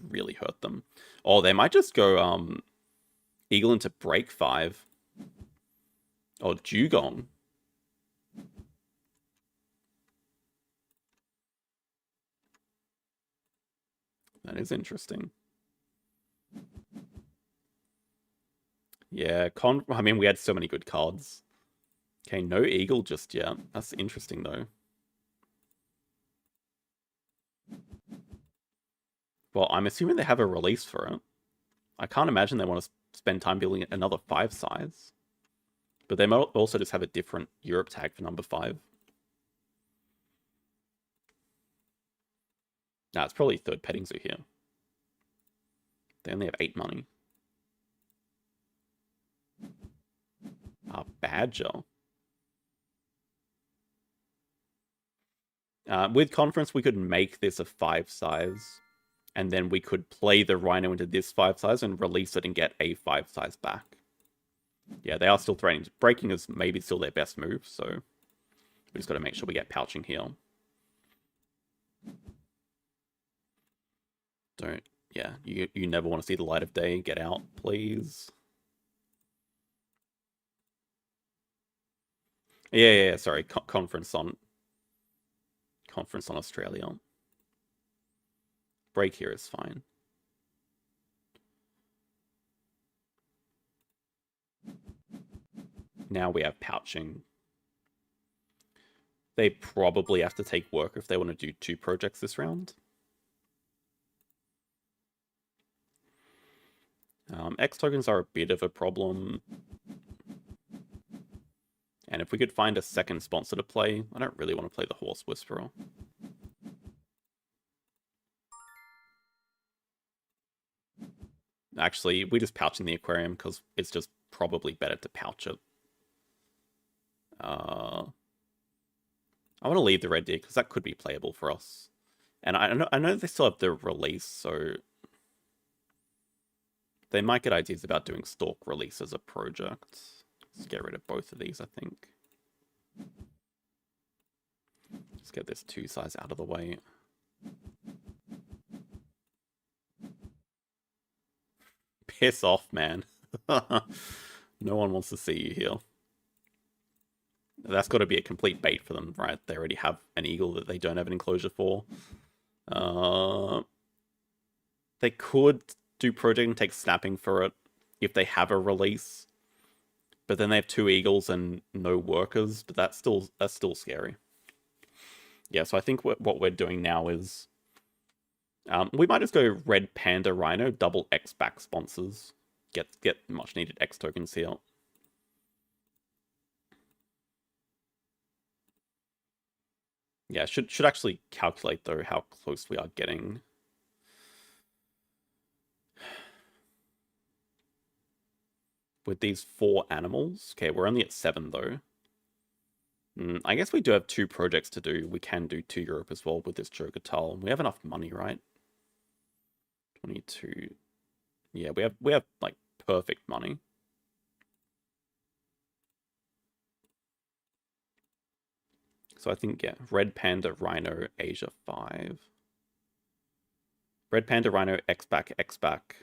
really hurt them. Oh, they might just go Eagle into Break 5. Oh, Dugong. That is interesting. Yeah, I mean, we had so many good cards. Okay, no Eagle just yet. That's interesting, though. Well, I'm assuming they have a release for it. I can't imagine they want to spend time building another 5 size. But they might also just have a different Europe tag for number 5. Nah, it's probably 3rd petting zoo here. They only have 8 money. Badger. With Conference, we could make this a 5 size. And then we could play the Rhino into this 5 size and release it and get a 5 size back. Yeah, they are still threatening. Breaking is maybe still their best move, so we just got to make sure we get pouching here. Don't, yeah, you never want to see the light of day. Get out, please. Yeah, sorry, conference on Australia. Break here is fine. Now we have pouching. They probably have to take work if they want to do 2 projects this round. X tokens are a bit of a problem. And if we could find a second sponsor to play, I don't really want to play the Horse Whisperer. Actually, we just pouch in the aquarium because it's just probably better to pouch it. I want to leave the red deer because that could be playable for us. And I know they still have the release, so they might get ideas about doing Stalk release as a project. Let's get rid of both of these, I think. Let's get this 2 size out of the way. Piss off, man. No one wants to see you here. That's got to be a complete bait for them, right? They already have an eagle that they don't have an enclosure for. They could do project and take snapping for it if they have a release. But then they have 2 eagles and no workers, but that's still scary. Yeah, so I think what we're doing now is we might just go red panda rhino, double X back sponsors. Get much needed X tokens here. Yeah, should actually calculate though how close we are getting. With these 4 animals. Okay, we're only at 7 though. I guess we do have 2 projects to do. We can do 2 Europe as well with this Jogatal. We have enough money, right? 22. Yeah, we have like perfect money. So I think, yeah, Red Panda, Rhino, Asia 5. Red Panda, Rhino, X back, X back.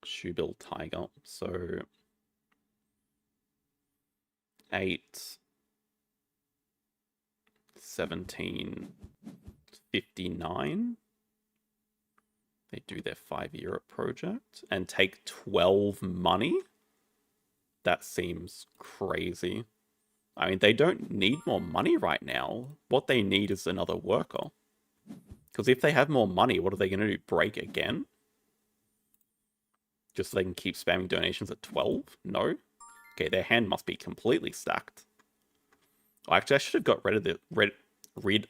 Shoebill Tiger. So 8, 17, 59. They do their 5 Europe project and take 12 money? That seems crazy. I mean, they don't need more money right now. What they need is another worker. Because if they have more money, what are they going to do? Break again? Just so they can keep spamming donations at 12? No? Okay, their hand must be completely stacked. Oh, actually, I should have got rid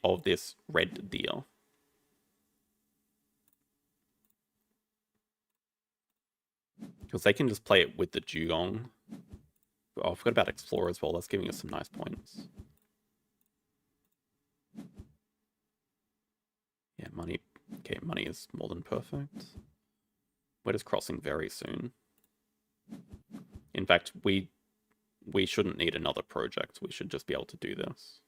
of this red deer. Because they can just play it with the dugong. Oh, I forgot about Explorer as well. That's giving us some nice points. Yeah, money. Okay, money is more than perfect. We're just crossing very soon. In fact, we shouldn't need another project. We should just be able to do this.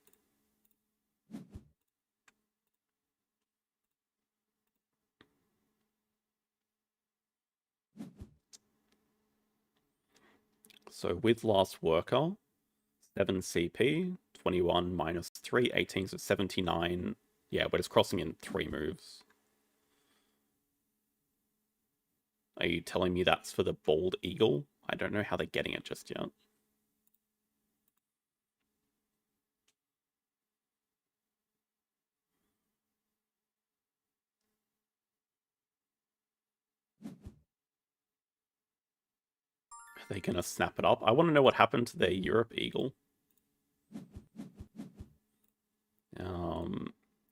So with last worker, 7 CP, 21 minus 3, 18, so 79. Yeah, we're just crossing in 3 moves. Are you telling me that's for the bald eagle? I don't know how they're getting it just yet. Are they going to snap it up? I want to know what happened to their Europe eagle.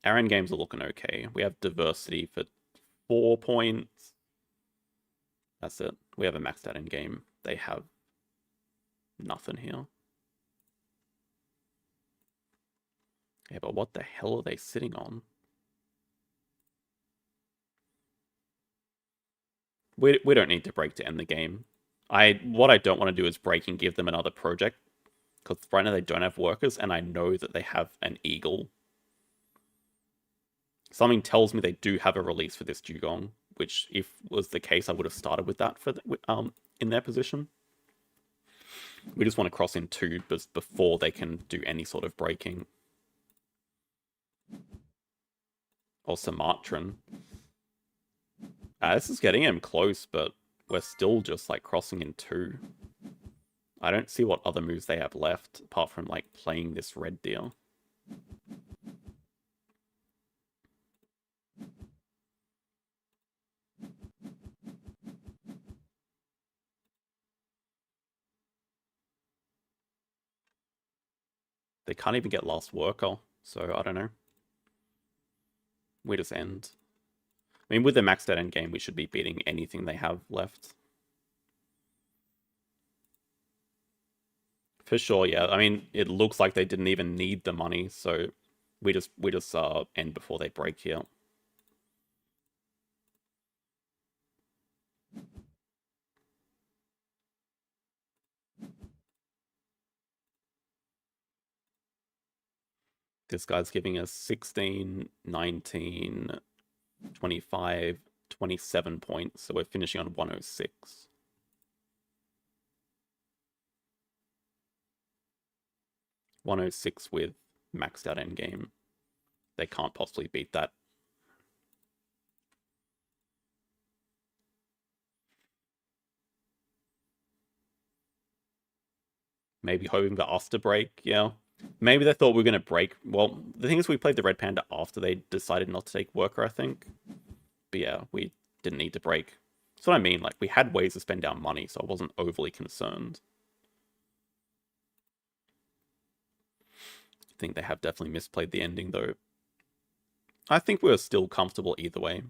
Our end games are looking okay. We have diversity for 4 points. That's it. We have a maxed out end game. They have nothing here. Yeah, but what the hell are they sitting on? We don't need to break to end the game. What I don't want to do is break and give them another project. Because right now they don't have workers, and I know that they have an eagle. Something tells me they do have a release for this dugong, which, if was the case, I would have started with that for in their position. We just want to cross in 2 before they can do any sort of breaking. Or Sumatran. This is getting him close, but we're still just like crossing in 2. I don't see what other moves they have left, apart from like playing this red deer. They can't even get last worker, so I don't know. We just end. I mean, with the maxed out end game, we should be beating anything they have left. For sure, yeah. I mean, it looks like they didn't even need the money, so we just end before they break here. This guy's giving us 16, 19, 25, 27 points. So we're finishing on 106. .106 with maxed out endgame. They can't possibly beat that. Maybe hoping for us to break, yeah. Maybe they thought we were going to break. Well, the thing is, we played the Red Panda after they decided not to take Worker, I think. But yeah, we didn't need to break. That's what I mean. Like, we had ways to spend our money, so I wasn't overly concerned. I think they have definitely misplayed the ending, though. I think we were still comfortable either way.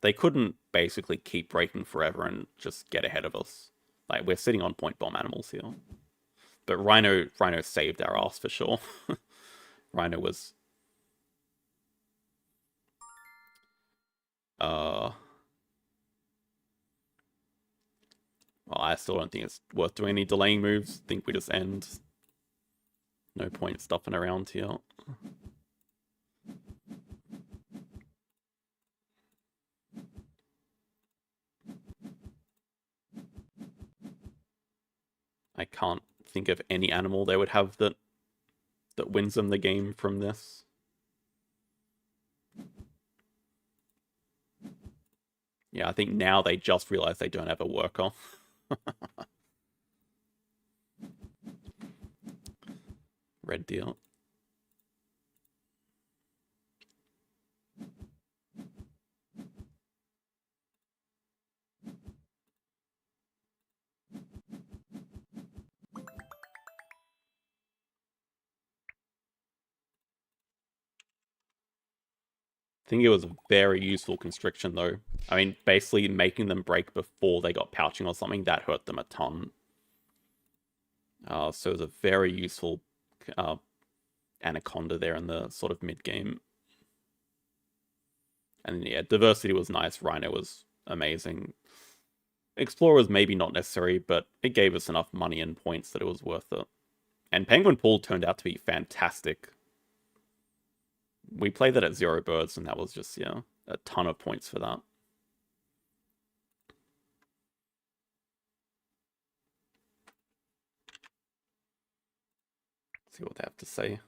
They couldn't basically keep breaking forever and just get ahead of us. Like, we're sitting on point bomb animals here. But Rhino saved our ass for sure. Rhino was... Well, I still don't think it's worth doing any delaying moves. I think we just end. No point stuffing around here. I can't think of any animal they would have that wins them the game from this. Yeah, I think now they just realize they don't have a worker. Red deal. I think it was a very useful constriction, though. I mean, basically making them break before they got pouching or something, that hurt them a ton. So it was a very useful Anaconda there in the sort of mid-game. And yeah, diversity was nice. Rhino was amazing. Explorer was maybe not necessary, but it gave us enough money and points that it was worth it. And Penguin Pool turned out to be fantastic. We played that at 0 birds, and that was just, yeah, a ton of points for that. Let's see what they have to say.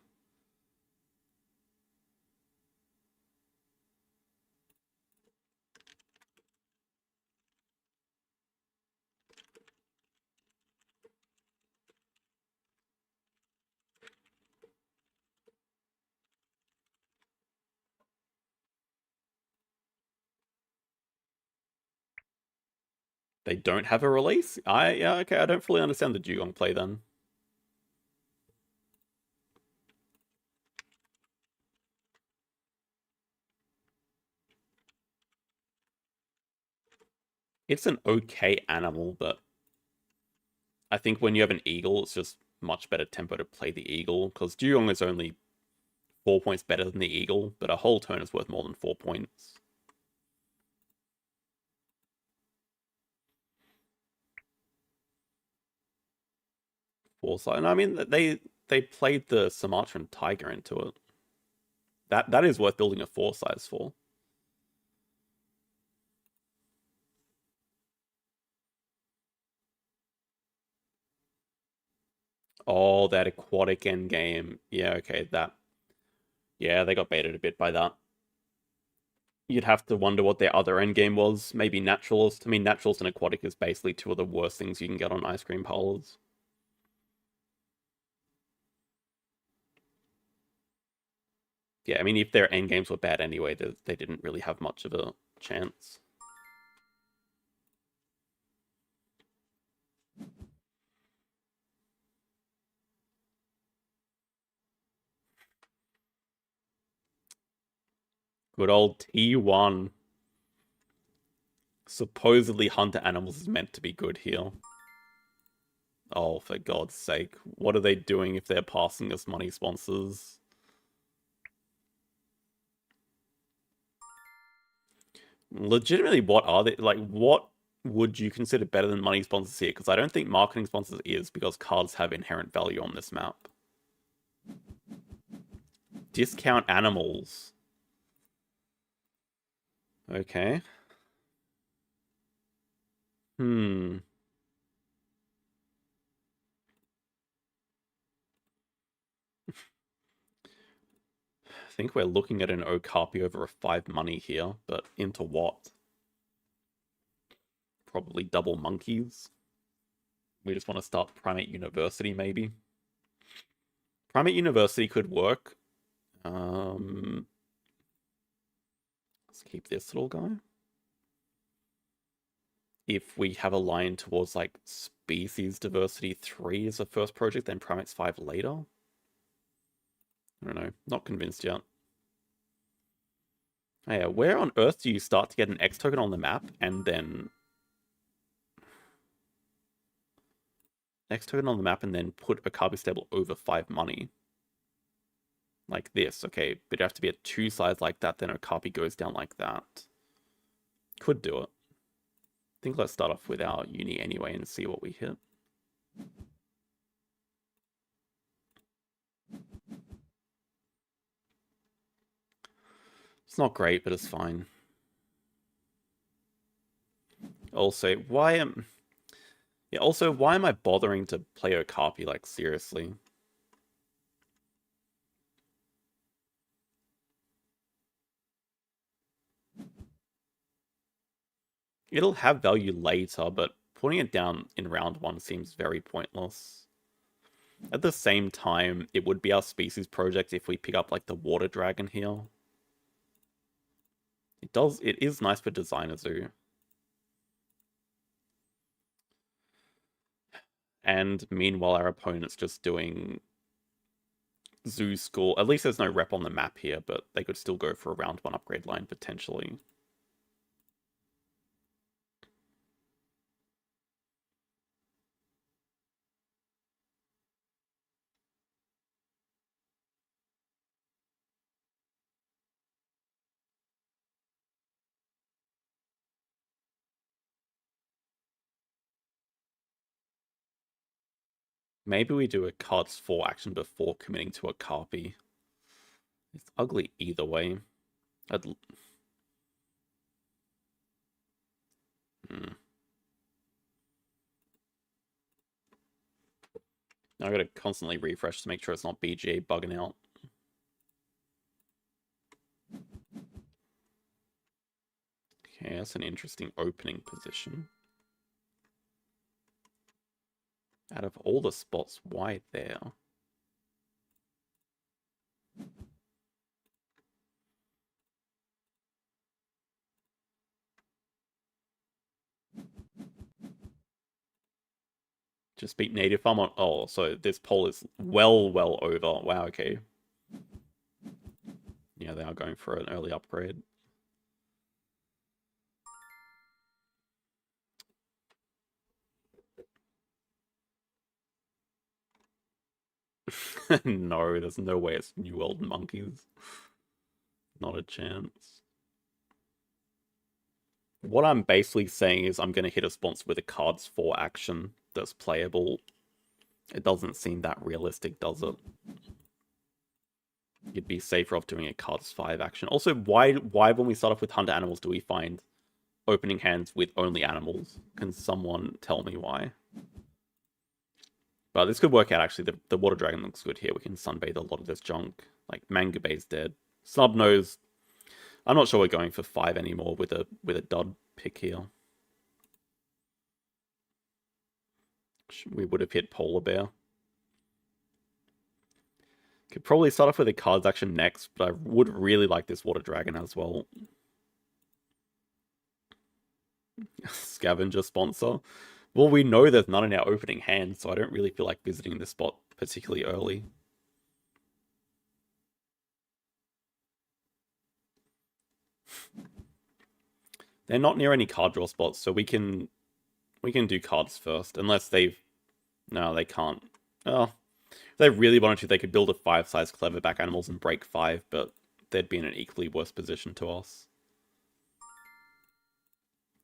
They don't have a release? Yeah, okay, I don't fully understand the Dugong play then. It's an okay animal, but I think when you have an eagle, it's just much better tempo to play the eagle, because Dugong is only 4 points better than the eagle, but a whole turn is worth more than 4 points. Foresight. And I mean, they played the Sumatran tiger into it. That is worth building a 4 size for. Oh, that aquatic endgame. Yeah, okay, that. Yeah, they got baited a bit by that. You'd have to wonder what their other endgame was. Maybe naturalist. I mean, naturalist and aquatic is basically two of the worst things you can get on ice cream parlors. Yeah, I mean, if their endgames were bad anyway, they didn't really have much of a chance. Good old T1. Supposedly Hunter Animals is meant to be good here. Oh, for God's sake. What are they doing if they're passing us money sponsors? Legitimately, what are they? Like, what would you consider better than money sponsors here? Because I don't think marketing sponsors is, because cards have inherent value on this map. discount animals. Okay. Hmm. I think we're looking at an Okapi over a 5 money here, but into what? Probably double monkeys. We just want to start Primate University, maybe. Primate University could work. Let's keep this little guy. If we have a line towards like Species Diversity 3 as a first project, then Primates 5 later. I don't know. Not convinced yet. Oh, yeah, where on earth do you start to get an X token on the map and then X token on the map and then put a Okapi stable over 5 money? Like this, okay, but it'd have to be a 2 size like that, then Okapi goes down like that. Could do it. I think let's start off with our uni anyway and see what we hit. It's not great, but it's fine. Also, why am I bothering to play Okapi, like, seriously? It'll have value later, but putting it down in round 1 seems very pointless. At the same time, it would be our species project if we pick up, like, the water dragon here. It is nice for Designer Zoo. And meanwhile, our opponent's just doing Zoo School. At least there's no rep on the map here, but they could still go for a round 1 upgrade line, potentially. Maybe we do a cards 4 action before committing to a Okapi. It's ugly either way. Hmm. I gotta constantly refresh to make sure it's not BGA bugging out. Okay, that's an interesting opening position. Out of all the spots, why there? Just beat native farm on... Oh, so this poll is well over. Wow, okay. Yeah, they are going for an early upgrade. No, there's no way it's New World Monkeys. Not a chance. What I'm basically saying is I'm going to hit a sponsor with a cards 4 action that's playable. It doesn't seem that realistic, does it? You'd be safer off doing a cards 5 action. Also, why when we start off with Hunter Animals do we find opening hands with only animals? Can someone tell me why? But this could work out, actually. The Water Dragon looks good here. We can sunbathe a lot of this junk. Like, Manga Bay's dead. Snubnose. I'm not sure we're going for 5 anymore with a dud pick here. We would have hit Polar Bear. Could probably start off with a cards action next, but I would really like this Water Dragon as well. Scavenger sponsor. Well, we know there's none in our opening hand, so I don't really feel like visiting this spot particularly early. They're not near any card draw spots, so we can do cards first, unless they've... No, they can't. Oh, if they really wanted to, they could build a 5-size Cleverback Animals and break 5, but they'd be in an equally worse position to us.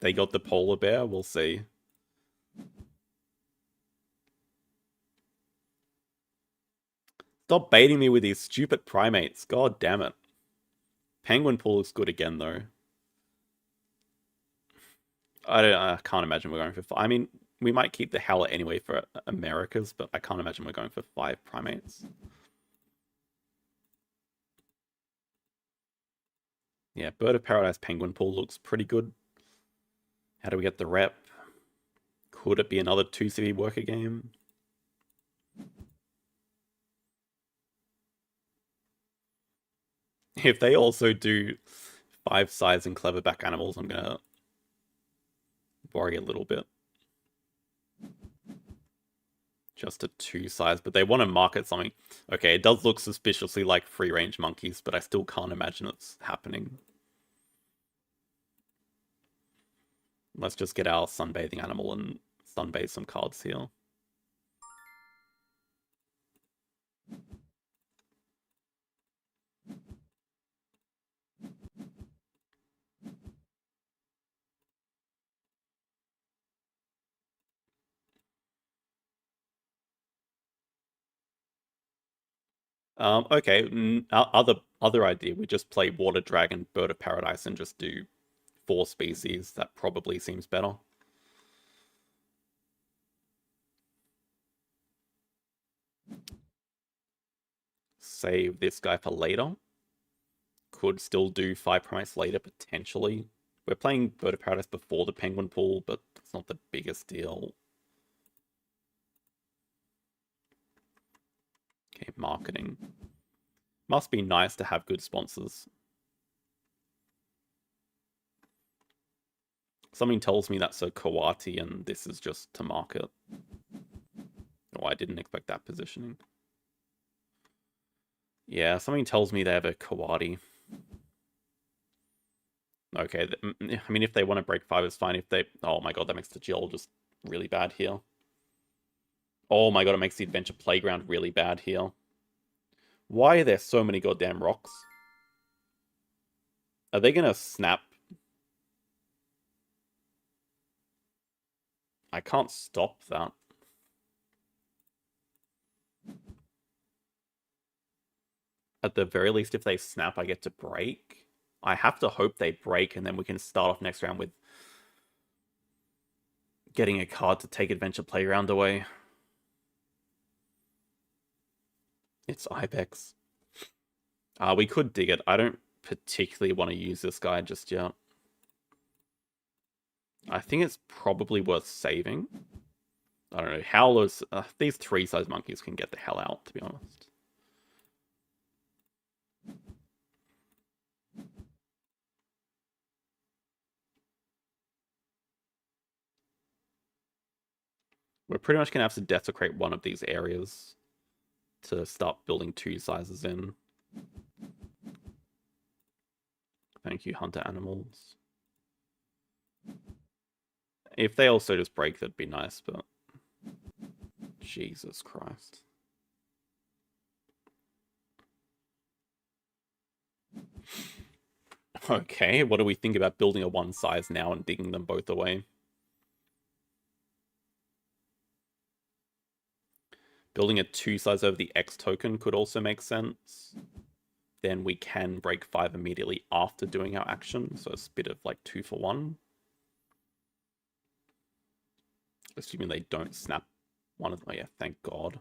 They got the Polar Bear, we'll see. Stop baiting me with these stupid primates. God damn it. Penguin pool looks good again, though. I can't imagine we're going for five. I mean, we might keep the Howler anyway for Americas, but I can't imagine we're going for 5 primates. Yeah, Bird of Paradise Penguin pool looks pretty good. How do we get the rep? Could it be another 2 city worker game? If they also do 5 size and clever back animals, I'm gonna worry a little bit. Just a 2 size, but they want to market something. Okay, it does look suspiciously like free range monkeys, but I still can't imagine it's happening. Let's just get our sunbathing animal and sunbathe some cards here. Okay. Other idea. We just play Water Dragon, Bird of Paradise, and just do 4 species. That probably seems better. Save this guy for later. Could still do 5 primates later, potentially. We're playing Bird of Paradise before the Penguin pool, but it's not the biggest deal. Okay, marketing. Must be nice to have good sponsors. Something tells me that's a Kawati and this is just to market. Oh, I didn't expect that positioning. Yeah, something tells me they have a Kawati. Okay, I mean, if they want to break 5, it's fine. If they... Oh my god, that makes the gel just really bad here. Oh my god, it makes the Adventure Playground really bad here. Why are there so many goddamn rocks? Are they gonna snap? I can't stop that. At the very least, if they snap, I get to break. I have to hope they break, and then we can start off next round with getting a card to take Adventure Playground away. It's Ibex. We could dig it. I don't particularly want to use this guy just yet. I think it's probably worth saving. I don't know. Howlers, these 3 size monkeys can get the hell out, to be honest. We're pretty much going to have to desecrate one of these areas to start building 2 sizes in. Thank you, Hunter Animals. If they also just break, that'd be nice, but... Jesus Christ. Okay, what do we think about building a 1 size now and digging them both away? Building a 2 size over the X token could also make sense. Then we can break 5 immediately after doing our action, so it's a bit of like 2 for 1. Assuming they don't snap one of them. Oh yeah, thank God.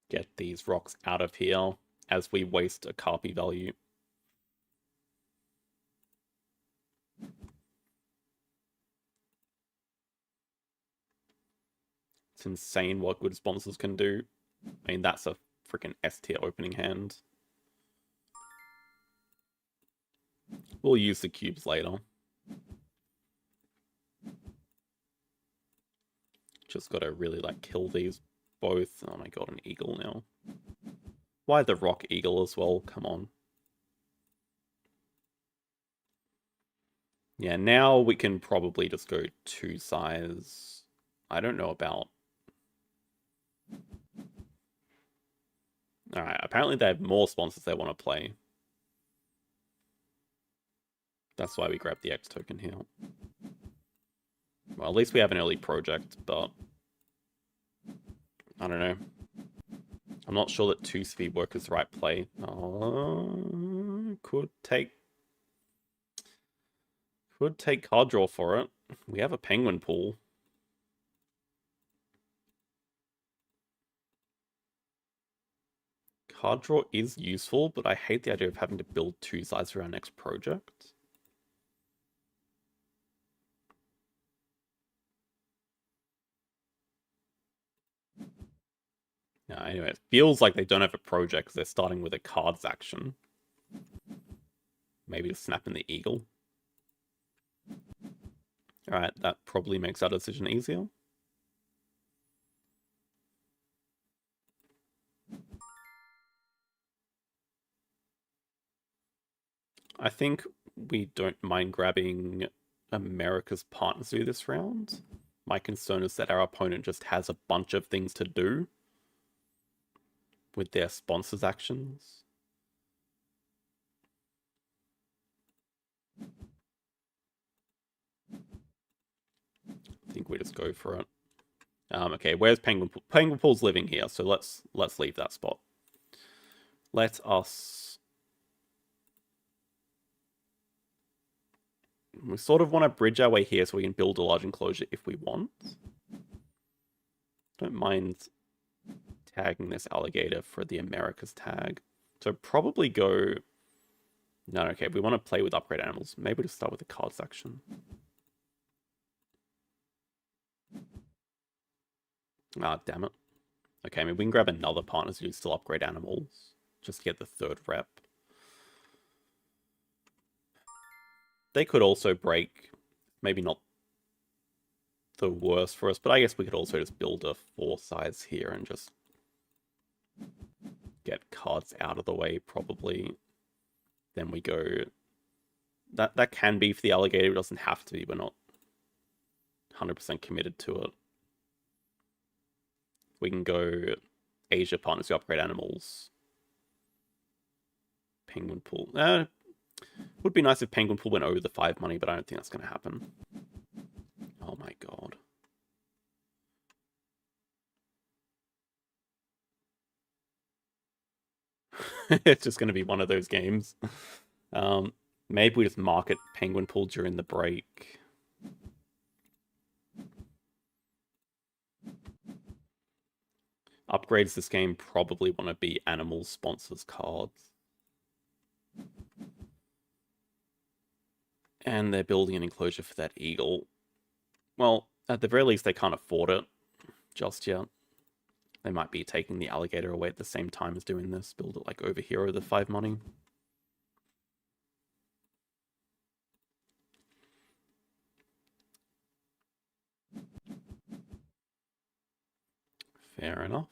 Get these rocks out of here as we waste a Carpy value. It's insane what good sponsors can do. I mean, that's a freaking S tier opening hand. We'll use the cubes later. Just gotta really like kill these both. Oh my god, an eagle now. Why the rock eagle as well? Come on. Yeah, now we can probably just go 2 size. I don't know about... Alright, apparently they have more sponsors they want to play. That's why we grabbed the X token here. Well, at least we have an early project, but I don't know. I'm not sure that 2 speed work is the right play. Could take card draw for it. We have a penguin pool. Card draw is useful, but I hate the idea of having to build 2 sides for our next project. Yeah, anyway, it feels like they don't have a project because they're starting with a cards action. Maybe just snapping the eagle. Alright, that probably makes our decision easier. I think we don't mind grabbing America's partners to do this round. My concern is that our opponent just has a bunch of things to do with their sponsors' actions. I think we just go for it. Okay, where's Penguin Pool? Penguin Pool's living here, so let's leave that spot. Let us... We sort of want to bridge our way here so we can build a large enclosure if we want. Don't mind tagging this alligator for the Americas tag. So probably go... No, okay, we want to play with upgrade animals. Maybe just start with the card section. Ah, damn it. Okay, I mean, we can grab another partner to still upgrade animals. Just to get the 3rd rep. They could also break, maybe not the worst for us, but I guess we could also just build a 4 size here and just get cards out of the way, probably. Then we go... That can be for the alligator, it doesn't have to be, we're not 100% committed to it. We can go Asia partners to upgrade animals. Penguin Pool. Would be nice if Penguin Pool went over the 5 money, but I don't think that's going to happen. Oh my god. It's just going to be one of those games. Maybe we just market Penguin Pool during the break. Upgrades this game probably want to be animal sponsors cards. And they're building an enclosure for that eagle. Well, at the very least, they can't afford it just yet. They might be taking the alligator away at the same time as doing this. Build it like over here over the 5 money. Fair enough.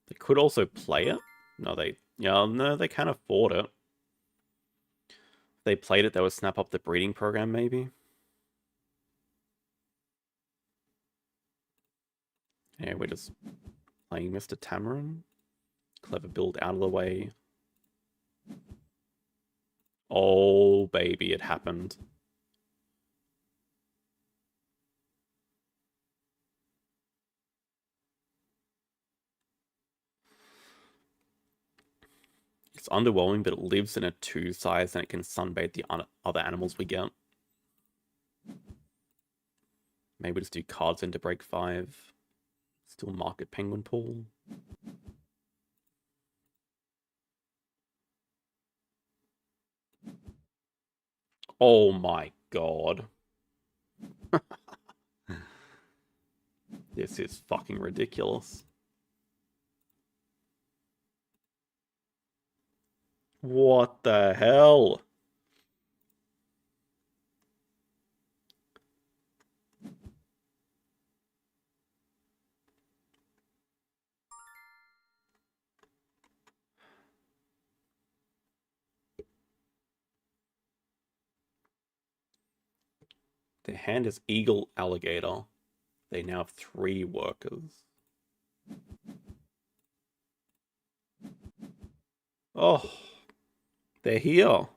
They could also play it. No, they can afford it. If they played it, they would snap up the breeding program, maybe. Yeah, we're just playing Mr. Tamarin. Clever build out of the way. Oh, baby, it happened. It's underwhelming, but it lives in a 2 size and it can sunbait the other animals we get. Maybe just do cards into break 5. Still market Penguin Pool. Oh my god. This is fucking ridiculous. What the hell? Their hand is eagle alligator. They now have 3 workers. Oh, they're here.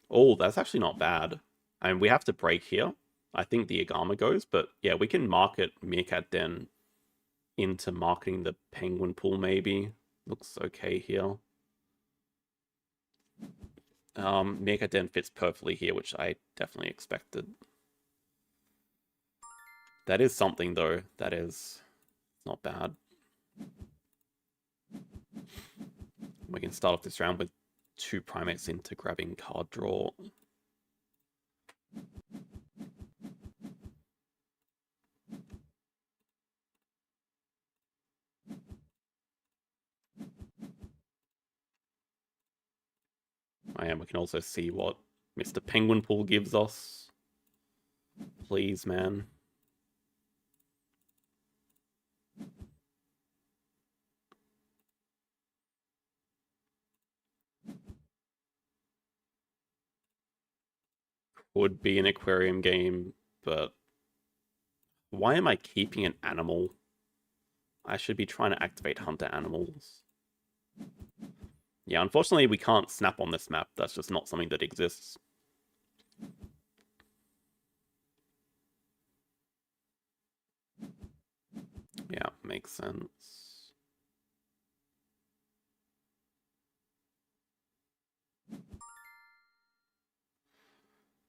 Oh, that's actually not bad. I mean, we have to break here. I think the Agama goes, but yeah, we can market Meerkat Den into marketing the Penguin pool, maybe. Looks okay here. Meerkat Den fits perfectly here, which I definitely expected. That is something, though. That is not bad. We can start off this round with 2 primates into grabbing card draw. And we can also see what Mr. Penguin Pool gives us. Please, man. Would be an aquarium game, but why am I keeping an animal? I should be trying to activate hunter animals. Yeah, unfortunately we can't snap on this map. That's just not something that exists. Yeah, makes sense.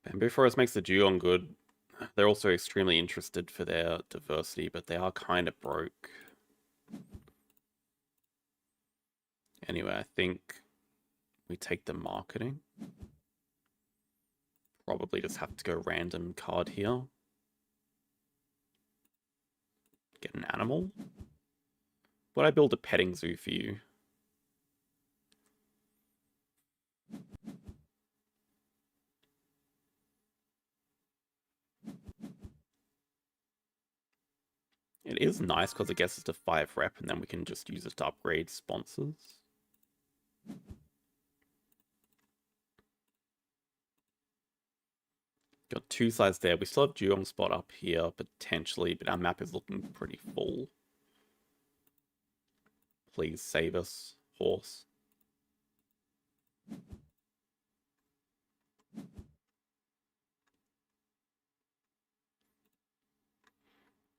Bamboo Forest makes the Dugong good. They're also extremely interested for their diversity, but they are kind of broke. Anyway, I think we take the marketing. Probably just have to go random card here. Get an animal. Would I build a petting zoo for you? It is nice because it gets us to 5 rep and then we can just use it to upgrade sponsors. Got 2 sides there. We still have Dugong spot up here, potentially, but our map is looking pretty full. Please save us, horse.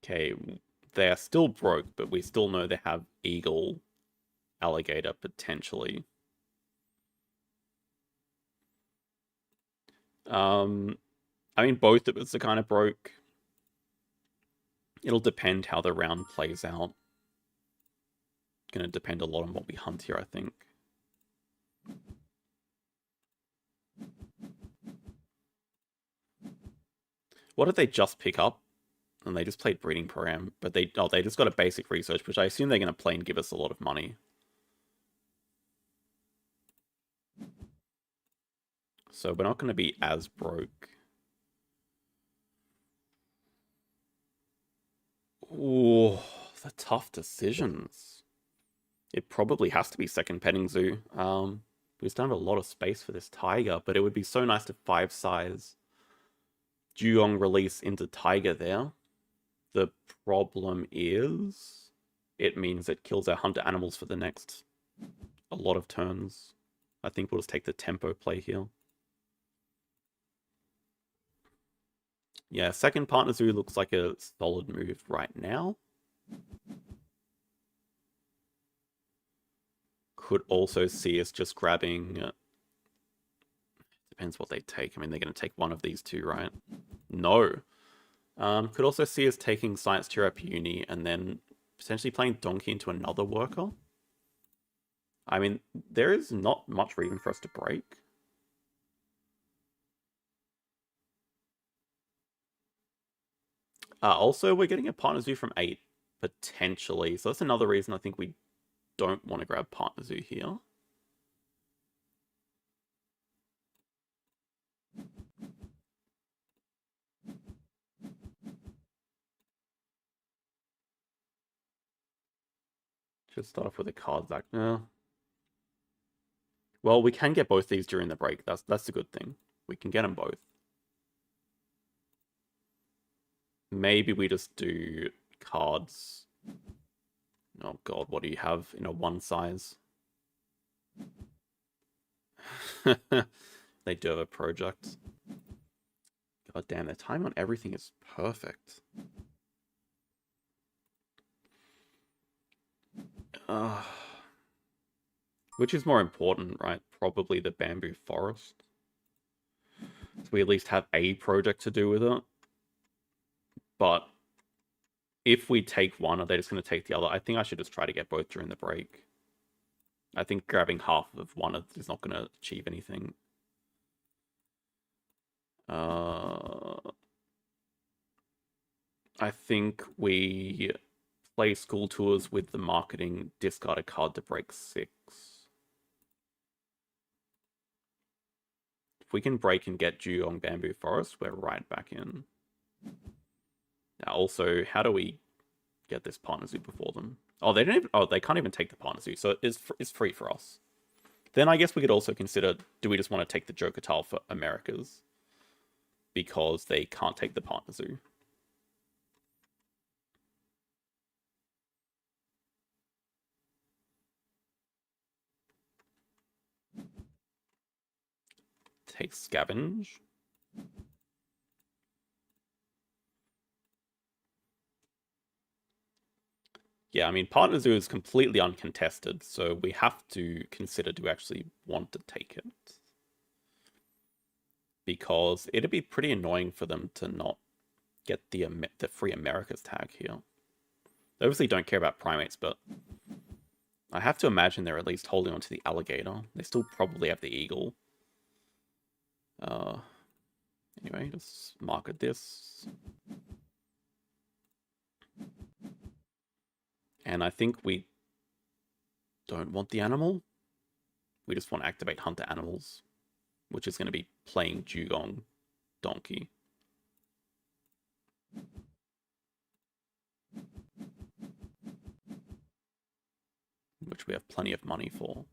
Okay, they are still broke, but we still know they have eagle, alligator, potentially. I mean, both of us are kind of broke. It'll depend how the round plays out. Gonna depend a lot on what we hunt here, I think. What did they just pick up? And they just played breeding program, but they just got a basic research, which I assume they're gonna play and give us a lot of money. So we're not gonna be as broke. Ooh, the tough decisions. It probably has to be second petting zoo. We still have a lot of space for this tiger, but it would be so nice to 5-size Dugong release into tiger there. The problem is it means it kills our hunter animals for the next a lot of turns. I think we'll just take the tempo play here. Yeah, second partner zoo looks like a solid move right now. Could also see us just grabbing... depends what they take. I mean, they're going to take one of these two, right? No. Could also see us taking Science Tier up Uni and then potentially playing Donkey into another worker. I mean, there is not much reason for us to break. Also, we're getting a Partner Zoo from 8, potentially. So that's another reason I think we don't want to grab Partner Zoo here. Should start off with a card that... Well, we can get both these during the break. That's a good thing. We can get them both. Maybe we just do cards. Oh god, what do you have in a 1 size? They do have a project. God damn, their time on everything is perfect. Which is more important, right? Probably the bamboo forest. So we at least have a project to do with it. But if we take one, are they just going to take the other? I think I should just try to get both during the break. I think grabbing half of one is not going to achieve anything. I think we play school tours with the marketing, discard a card to break 6. If we can break and get Dugong Bamboo Forest, we're right back in. Now, also, how do we get this partner zoo before them? Oh, they don't even. Oh, they can't even take the partner zoo, so it's free for us. Then I guess we could also consider: do we just want to take the Joker tile for Americas because they can't take the partner zoo? Take scavenge. Yeah, I mean, Partner Zoo is completely uncontested, so we have to consider do we actually want to take it. Because it'd be pretty annoying for them to not get the Free Americas tag here. They obviously don't care about primates, but I have to imagine they're at least holding on to the alligator. They still probably have the eagle. Anyway, just market this. And I think we don't want the animal. We just want to activate hunter animals, which is going to be playing Dugong Donkey. Which we have plenty of money for.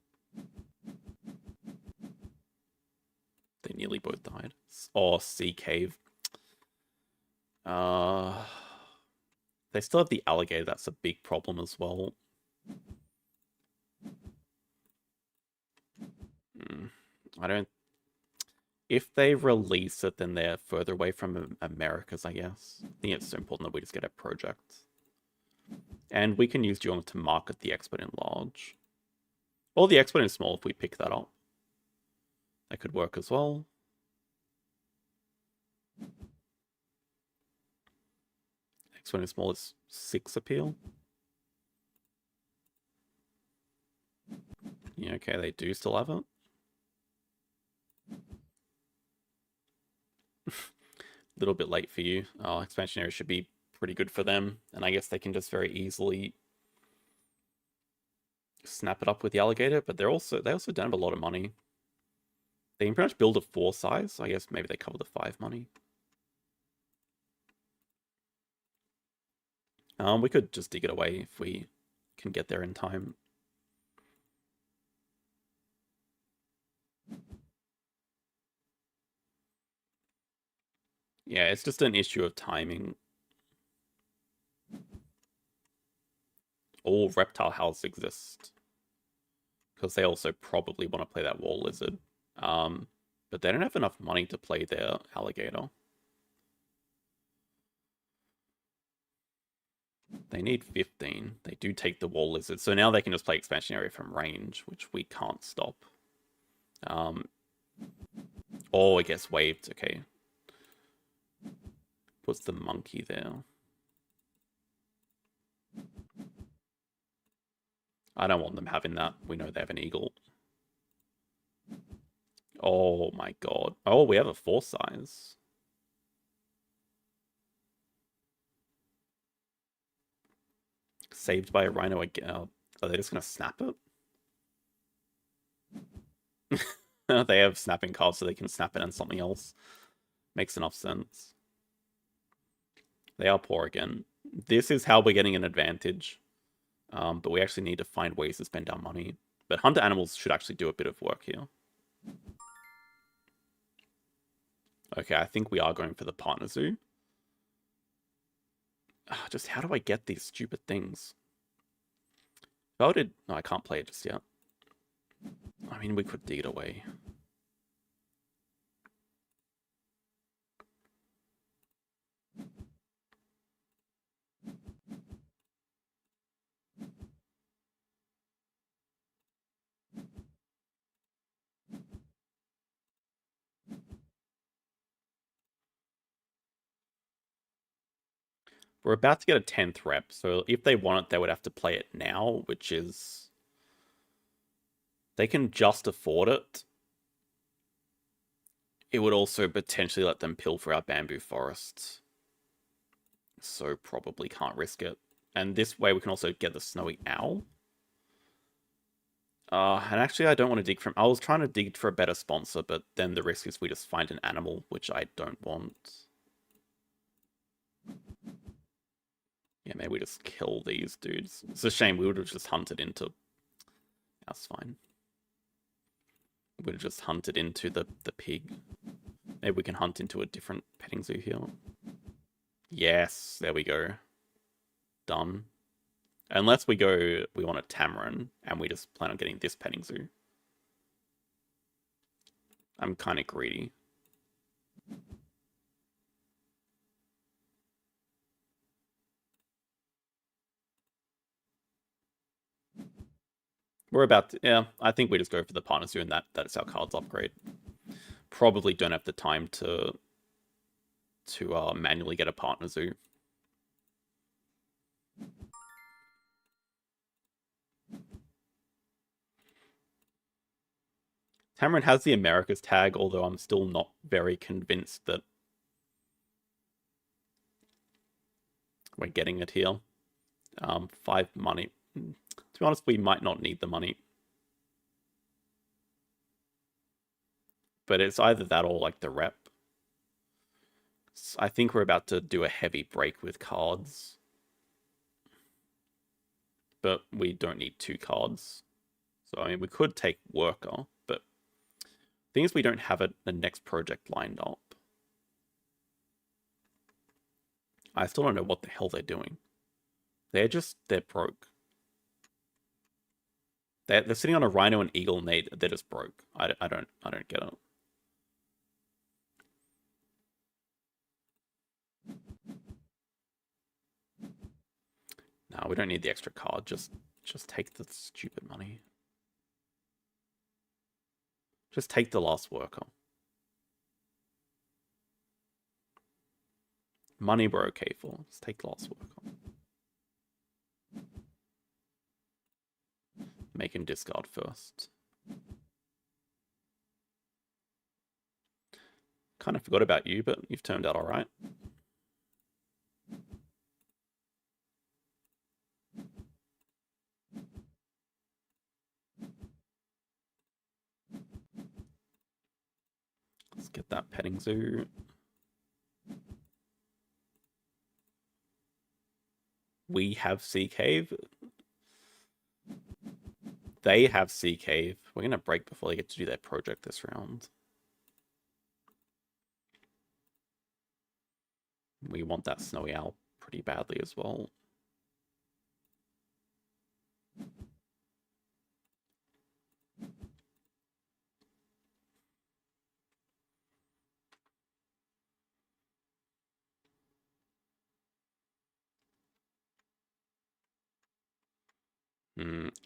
They nearly both died. Or Sea Cave. They still have the alligator. That's a big problem as well. I don't... If they release it, then they're further away from Americas, I guess. I think it's so important that we just get a project. And we can use Dugong to market the expert in large. Or the expert in small if we pick that up. That could work as well. Expert in small is 6 appeal. Yeah, okay, they do still have it. A little bit late for you. Oh, expansion area should be pretty good for them. And I guess they can just very easily snap it up with the alligator, but they also don't have a lot of money. They can pretty much build a 4 size. So I guess maybe they cover the 5 money. We could just dig it away if we can get there in time. Yeah, it's just an issue of timing. All reptile houses exist. Because they also probably want to play that wall lizard. But they don't have enough money to play their alligator. They need 15. They do take the wall lizard. So now they can just play expansion area from range, which we can't stop. Oh, it gets waived. Okay. Puts the monkey there. I don't want them having that. We know they have an eagle. Oh my god. Oh, we have a 4 size. Saved by a rhino again. Are they just going to snap it? They have snapping cards so they can snap it on something else. Makes enough sense. They are poor again. This is how we're getting an advantage. But we actually need to find ways to spend our money. But hunter animals should actually do a bit of work here. Okay, I think we are going for the partner zoo. Just how do I get these stupid things? No, I can't play it just yet. I mean, we could dig it away. We're about to get a 10th rep, so if they want it, they would have to play it now, which is... They can just afford it. It would also potentially let them pilfer our bamboo forests. So probably can't risk it. And this way we can also get the snowy owl. And actually I don't want to dig from... I was trying to dig for a better sponsor, but then the risk is we just find an animal, which I don't want. Yeah, maybe we just kill these dudes. It's a shame, we would have just hunted into... That's fine. We would have just hunted into the pig. Maybe we can hunt into a different petting zoo here. Yes, there we go. Done. Unless we want a tamarin, and we just plan on getting this petting zoo. I'm kind of greedy. We're about to, yeah, I think we just go for the partner zoo, and that's our cards upgrade. Probably don't have the time to manually get a partner zoo. Tamarin has the Americas tag, although I'm still not very convinced that we're getting it here. 5 money. To be honest, we might not need the money. But it's either that or like the rep. I think we're about to do a heavy break with cards. But we don't need 2 cards. So, I mean, we could take Worker, but the thing is we don't have the next project lined up. I still don't know what the hell they're doing. They're broke. They're sitting on a rhino and eagle and they're just broke. I don't get it. No, we don't need the extra card. Just take the stupid money. Just take the last worker. Money we're okay for. Let's take the last worker. Make him discard first. Kind of forgot about you, but you've turned out alright. Let's get that petting zoo. We have Sea Cave. They have Sea Cave. We're going to break before they get to do their project this round. We want that snowy owl pretty badly as well.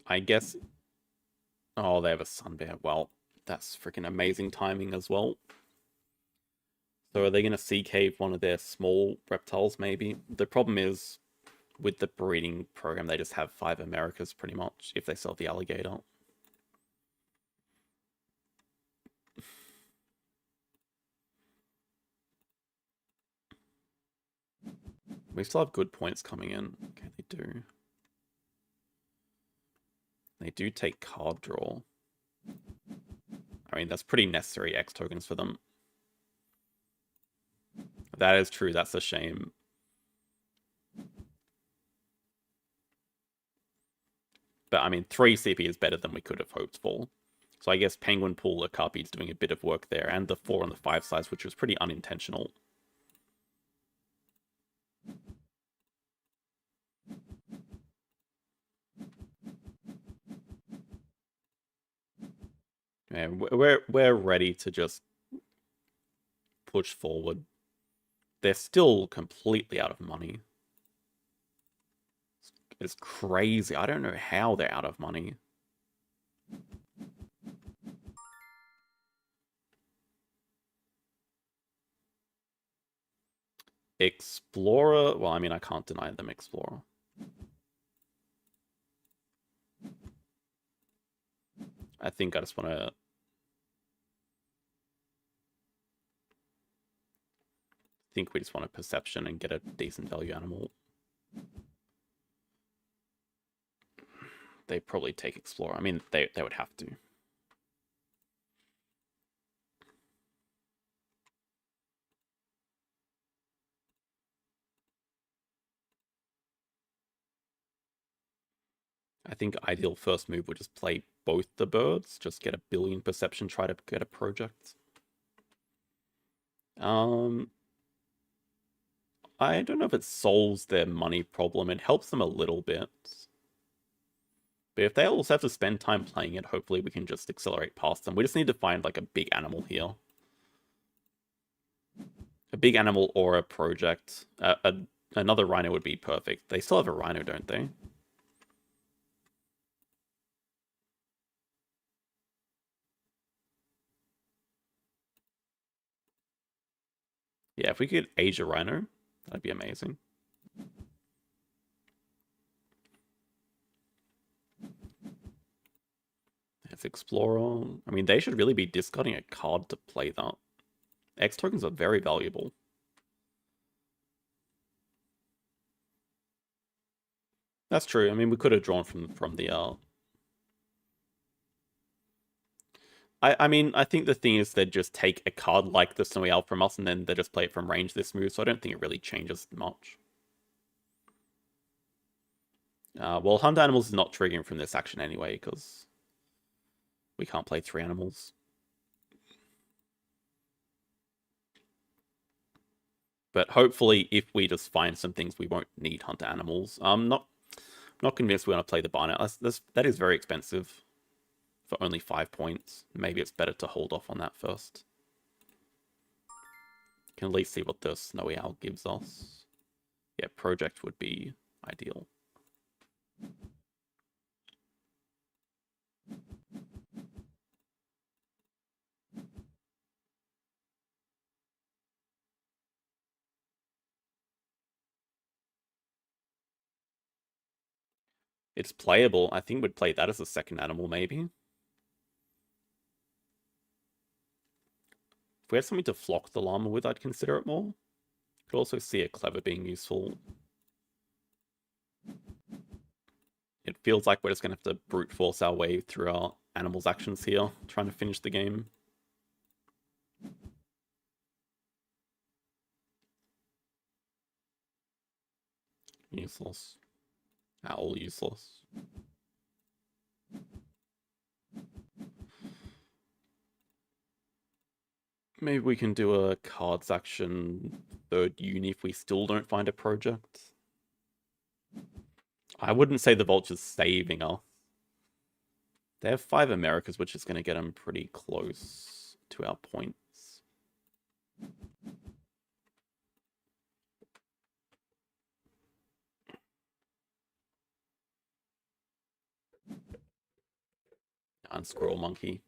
I guess... Oh, they have a sun bear. Well, that's freaking amazing timing as well. So are they going to sea cave one of their small reptiles, maybe? The problem is, with the breeding program, they just have 5 Americas, pretty much, if they sell the alligator. We still have good points coming in. Okay, they do. They do take card draw. I mean, that's pretty necessary X tokens for them. That is true, that's a shame. But, I mean, 3 CP is better than we could have hoped for. So I guess Penguin Pool Okapi's doing a bit of work there, and the 4 and the 5 size, which was pretty unintentional. And we're ready to just push forward. They're still completely out of money. It's crazy. I don't know how they're out of money. Explorer, well, I mean, I can't deny them Explorer. I think I just want to... I think we just want a Perception and get a decent value animal. They probably take Explorer. I mean, they would have to. I think ideal first move would just play both the birds, just get a billion Perception, try to get a project. I don't know if it solves their money problem. It helps them a little bit. But if they also have to spend time playing it, hopefully we can just accelerate past them. We just need to find like a big animal here. A big animal or a project. Another rhino would be perfect. They still have a rhino, don't they? Yeah, if we could age a rhino, that'd be amazing. It's Explorer. I mean, they should really be discarding a card to play that. X tokens are very valuable. That's true. I mean, we could have drawn from the I mean, I think the thing is they just take a card like the Snowy Owl from us and then they just play it from range this move, so I don't think it really changes much. Well, Hunt Animals is not triggering from this action anyway, because we can't play 3 animals. But hopefully, if we just find some things, we won't need Hunt Animals. I'm not convinced we want to play the Barnet. That is very expensive for only 5 points. Maybe it's better to hold off on that first. Can at least see what the Snowy Owl gives us. Yeah, project would be ideal. It's playable. I think we'd play that as a second animal, maybe. If we had something to flock the llama with, I'd consider it more. Could also see a clever being useful. It feels like we're just going to have to brute force our way through our animals' actions here, trying to finish the game. Useless. All useless. Maybe we can do a cards action 3rd uni if we still don't find a project. I wouldn't say the Vulture's saving us. They have 5 Americas, which is going to get them pretty close to our points. And Squirrel Monkey.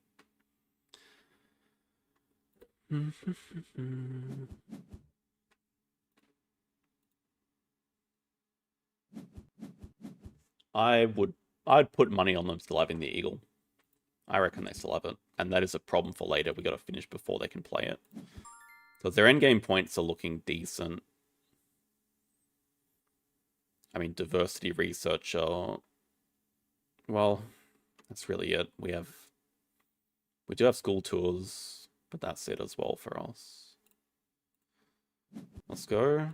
I'd put money on them still having the Eagle. I reckon they still have it. And that is a problem for later. We got to finish before they can play it. Because their endgame points are looking decent. I mean, diversity researcher. Well, that's really it. We do have school tours, but that's it as well for us. Let's go.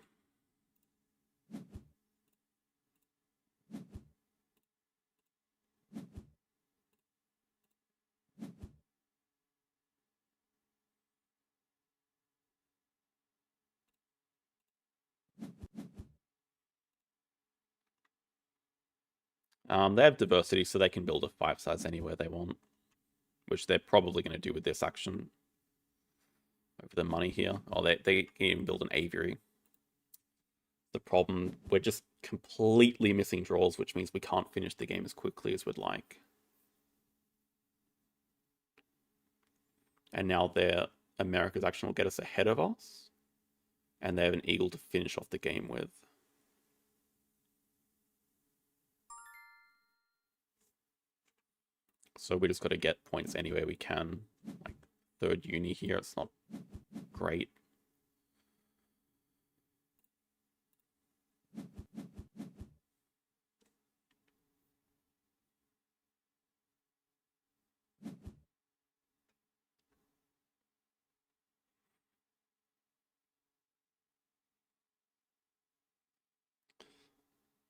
They have diversity, so they can build a 5 size anywhere they want, which they're probably going to do with this action over the money here. Oh, they can even build an aviary. The problem, we're just completely missing draws, which means we can't finish the game as quickly as we'd like. And now their America's action will get us ahead of us. And they have an eagle to finish off the game with. So we just got to get points anywhere we can. Like third uni here, it's not great.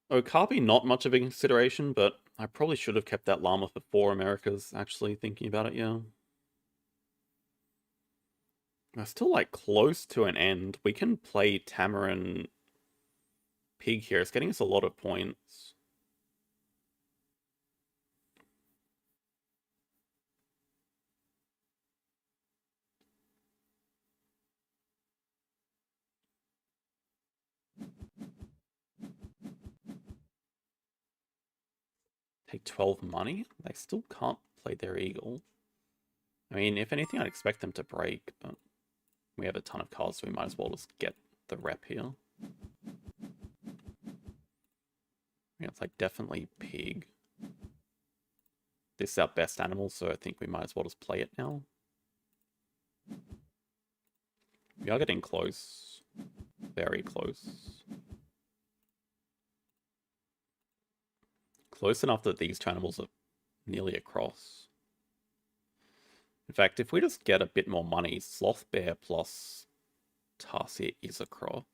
Okapi, not much of a consideration, but I probably should have kept that llama for 4 Americas, actually, thinking about it, yeah. We're still, like, close to an end. We can play Tamarin Pig here. It's getting us a lot of points. Take 12 money? They still can't play their eagle. I mean, if anything, I'd expect them to break, but we have a ton of cards, so we might as well just get the rep here. Yeah, it's like definitely pig. This is our best animal, so I think we might as well just play it now. We are getting close. Very close. Close enough that these two animals are nearly across. In fact, if we just get a bit more money, Sloth Bear plus Tarsier is across.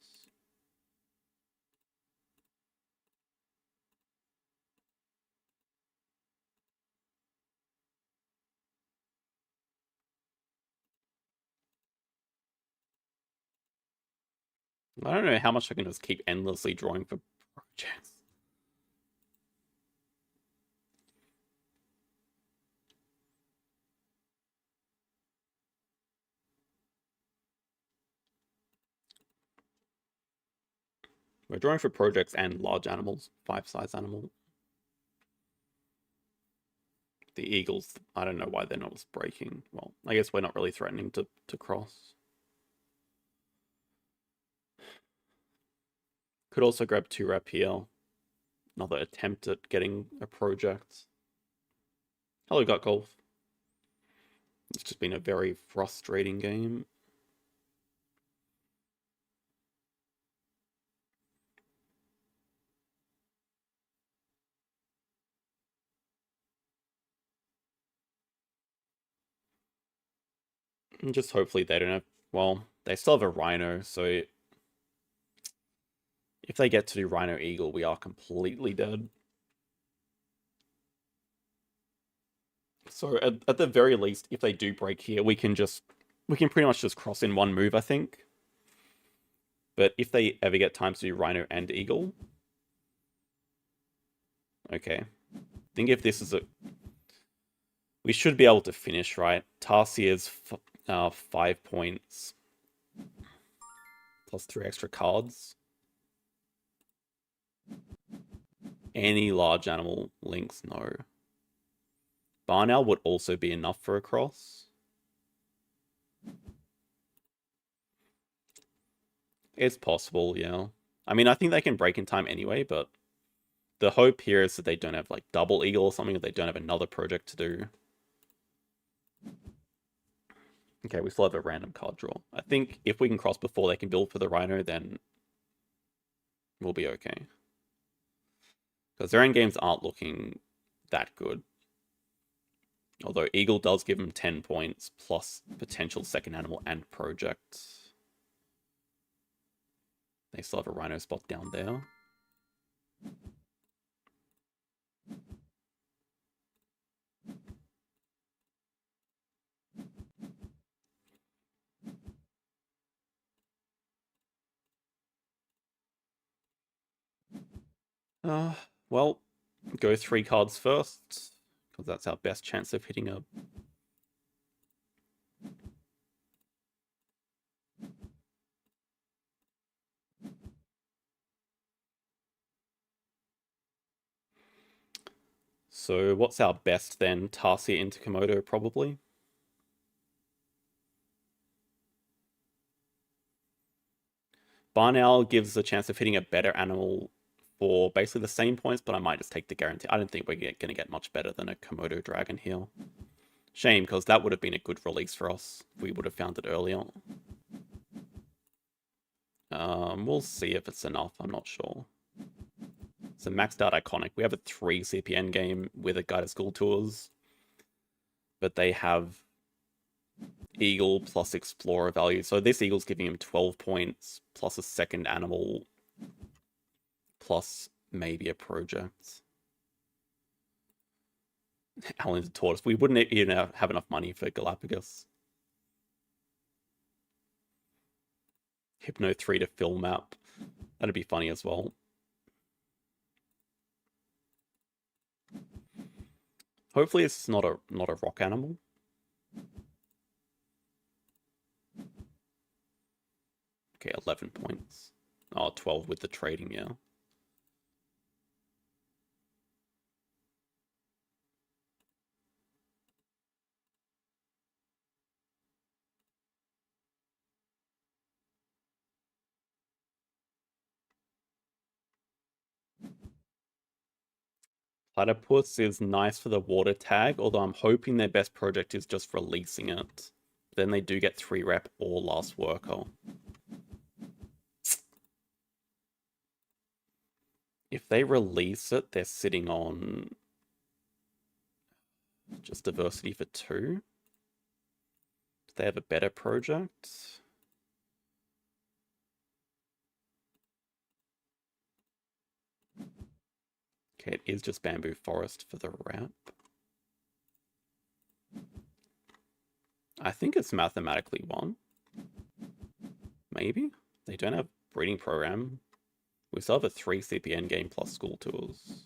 I don't know how much I can just keep endlessly drawing for projects. We're drawing for projects and large animals, 5-size animal. The eagles, I don't know why they're not just breaking. Well, I guess we're not really threatening to cross. Could also grab 2-rep here. Another attempt at getting a project. Hello, Gut Golf. It's just been a very frustrating game. And just hopefully they don't have... Well, they still have a Rhino, so... If they get to do Rhino Eagle, we are completely dead. So at the very least, if they do break here, we can pretty much just cross in one move, I think. But if they ever get time to do Rhino and Eagle... Okay. I think if this is a... We should be able to finish, right? Tarsier's 5 points. Plus 3 extra cards. Any large animal links, no. Barn Owl would also be enough for a cross. It's possible, yeah. I mean, I think they can break in time anyway, but the hope here is that they don't have like double eagle or something, or they don't have another project to do. Okay, we still have a random card draw. I think if we can cross before they can build for the Rhino, then we'll be okay. Because their end games aren't looking that good. Although Eagle does give them 10 points, plus potential second animal and project. They still have a Rhino spot down there. Well, go 3 cards first, because that's our best chance of hitting a... So what's our best then? Tarsier into Komodo, probably? Barn Owl gives a chance of hitting a better animal for basically the same points, but I might just take the guarantee. I don't think we're going to get much better than a Komodo dragon here. Shame, because that would have been a good release for us if we would have found it earlier. We'll see if it's enough. I'm not sure. So maxed out iconic. We have a 3 CPN game with a guided school tours, but they have Eagle plus Explorer value. So this Eagle's giving him 12 points plus a second animal plus maybe a project. Alan's a tortoise. We wouldn't even have enough money for Galapagos. Hypno 3 to fill map. That'd be funny as well. Hopefully it's not a rock animal. Okay, 11 points. Oh, 12 with the trading, yeah. Platypus is nice for the water tag, although I'm hoping their best project is just releasing it. Then they do get 3 rep or last worker. If they release it, they're sitting on just diversity for 2. Do they have a better project? Okay, it is just bamboo forest for the wrap. I think it's mathematically 1. Maybe? They don't have breeding program. We still have a 3 CPN game plus school tours.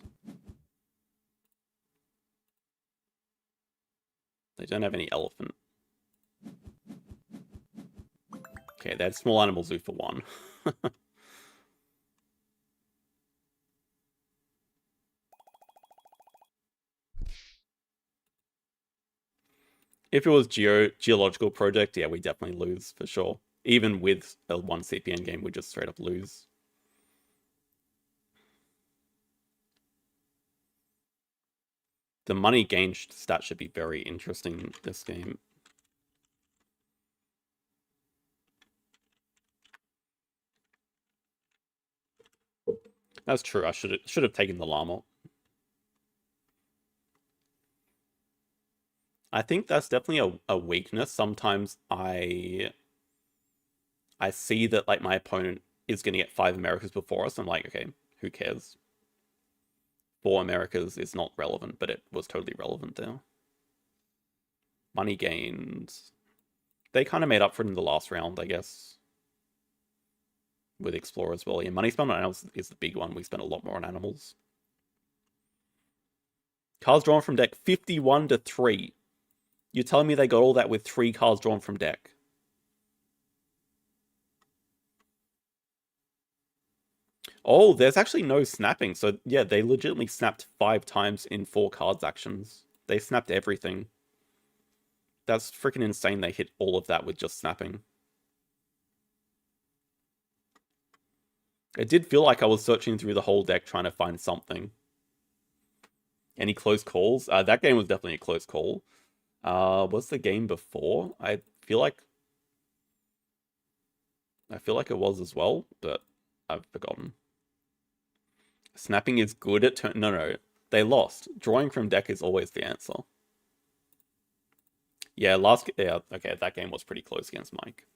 They don't have any elephant. Okay, they had small animal zoo for 1. If it was geological project, yeah, we definitely lose for sure. Even with a 1 CPN game, we just straight up lose. The money gain stat should be very interesting this game. That's true. I should have taken the llama. I think that's definitely a weakness. Sometimes I see that like my opponent is going to get 5 Americas before us. I'm like, okay, who cares? 4 Americas is not relevant, but it was totally relevant there. Money gains. They kind of made up for it in the last round, I guess. With Explorer as well. Yeah, money spent on animals is the big one. We spent a lot more on animals. Cards drawn from deck 51 to 3. You're telling me they got all that with 3 cards drawn from deck? Oh, there's actually no snapping. So yeah, they legitimately snapped 5 times in 4 cards actions. They snapped everything. That's freaking insane they hit all of that with just snapping. It did feel like I was searching through the whole deck trying to find something. Any close calls? That game was definitely a close call. What's the game before? I feel like it was as well, but I've forgotten. Snapping is good at turn. No, they lost. Drawing from deck is always the answer. Yeah, okay, that game was pretty close against Mike.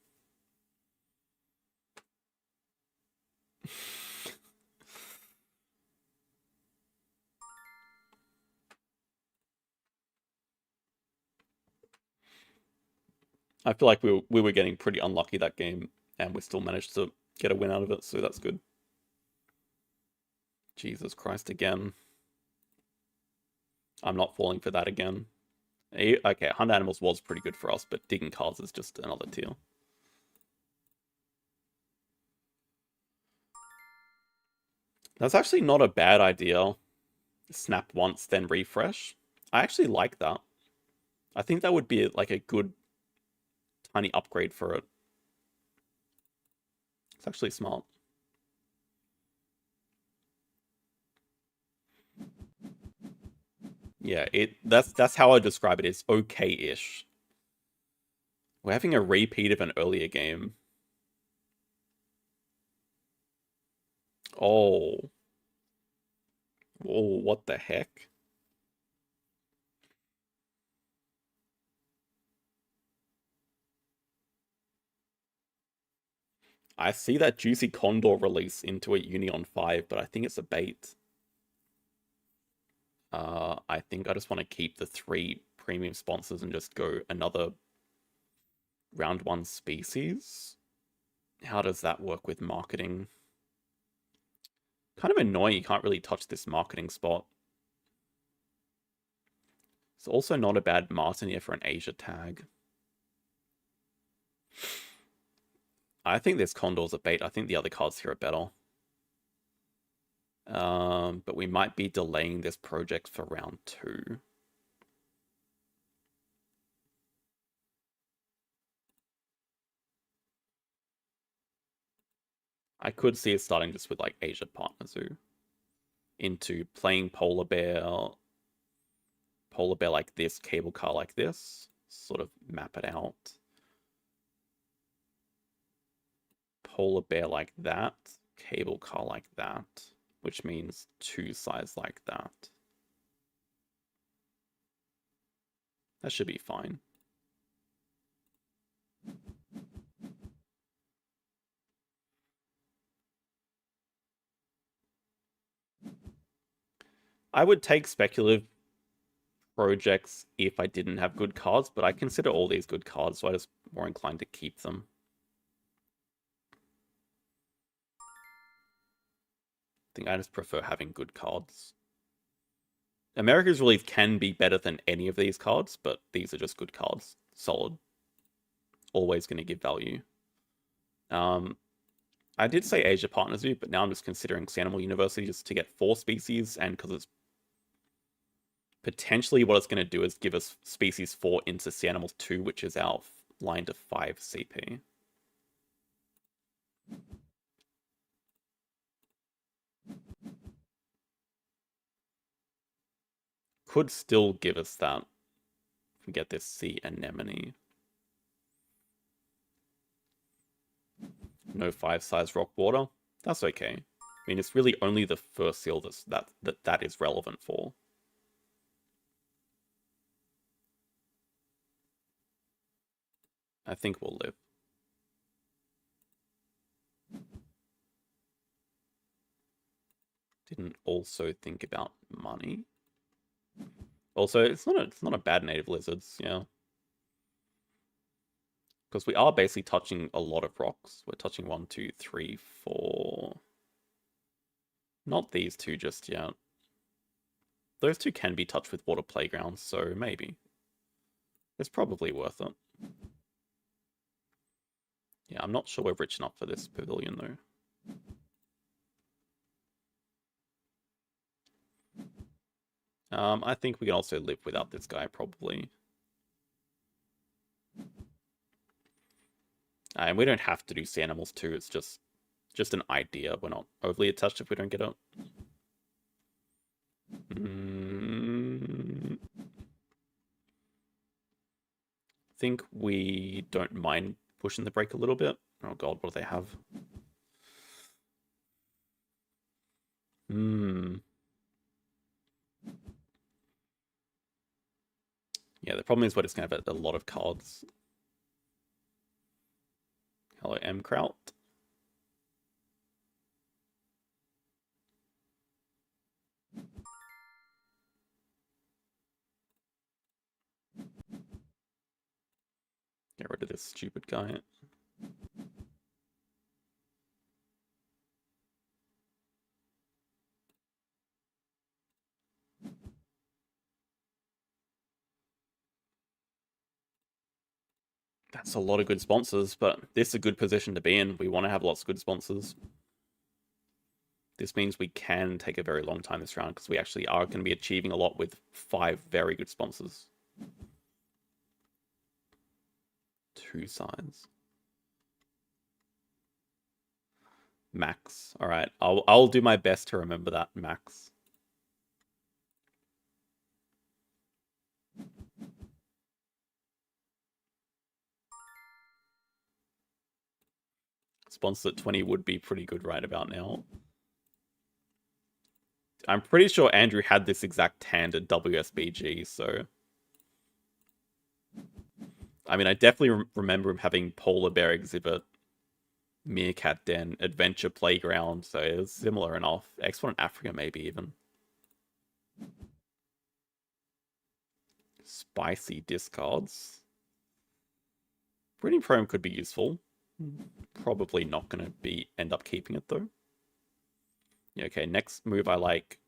I feel like we were getting pretty unlucky that game, and we still managed to get a win out of it, so that's good. Jesus Christ, again. I'm not falling for that again. Okay, Hunt Animals was pretty good for us, but digging cards is just another tier. That's actually not a bad idea. Snap once, then refresh. I actually like that. I think that would be like a good tiny upgrade for it. It's actually smart. Yeah, that's how I describe it. It's okay-ish. We're having a repeat of an earlier game. Oh. Oh, what the heck? I see that Juicy Condor release into a Uni on 5, but I think it's a bait. I think I just want to keep the 3 premium sponsors and just go another round 1 species. How does that work with marketing? Kind of annoying you can't really touch this marketing spot. It's also not a bad Martineer for an Asia tag. I think this Condor's a bait. I think the other cards here are better. But we might be delaying this project for round 2. I could see it starting just with like Asia Partner Zoo into playing Polar Bear like this, Cable Car like this, sort of map it out. Polar Bear like that, Cable Car like that, which means 2 sides like that. That should be fine. I would take speculative projects if I didn't have good cards, but I consider all these good cards, so I'm just more inclined to keep them. I think I just prefer having good cards. America's Relief can be better than any of these cards, but these are just good cards. Solid. Always going to give value. I did say Asia Partners Zoo, but now I'm just considering Sanimal University just to get 4 species, and because it's potentially what it's going to do is give us species 4 into Sanimal 2, which is our line to 5 CP. Could still give us that. If we get this sea anemone. No 5-size rock water. That's okay. I mean, it's really only the first seal that is relevant for. I think we'll live. Didn't also think about money. Also, it's not a bad native lizards, yeah. Because we are basically touching a lot of rocks. We're touching 1, 2, 3, 4. Not these 2 just yet. Those 2 can be touched with water playgrounds, so maybe. It's probably worth it. Yeah, I'm not sure we're rich enough for this pavilion, though. I think we can also live without this guy, probably. And we don't have to do sea animals too, it's just an idea. We're not overly attached if we don't get it. I think we don't mind pushing the brake a little bit. Oh god, what do they have? Yeah, the problem is we're just going to have a lot of cards. Hello, M. Kraut. Get rid of this stupid guy. That's a lot of good sponsors, but this is a good position to be in. We want to have lots of good sponsors. This means we can take a very long time this round because we actually are going to be achieving a lot with 5 very good sponsors. 2 sides. Max. All right, I'll do my best to remember that, Max. Sponsor at 20 would be pretty good right about now. I'm pretty sure Andrew had this exact hand at WSBG, so... I mean, I definitely remember him having Polar Bear Exhibit, Meerkat Den, Adventure Playground, so it was similar enough. X1 Africa, maybe even. Spicy discards. Breeding Program could be useful. Probably not going to end up keeping it, though. Yeah, okay, next move I like.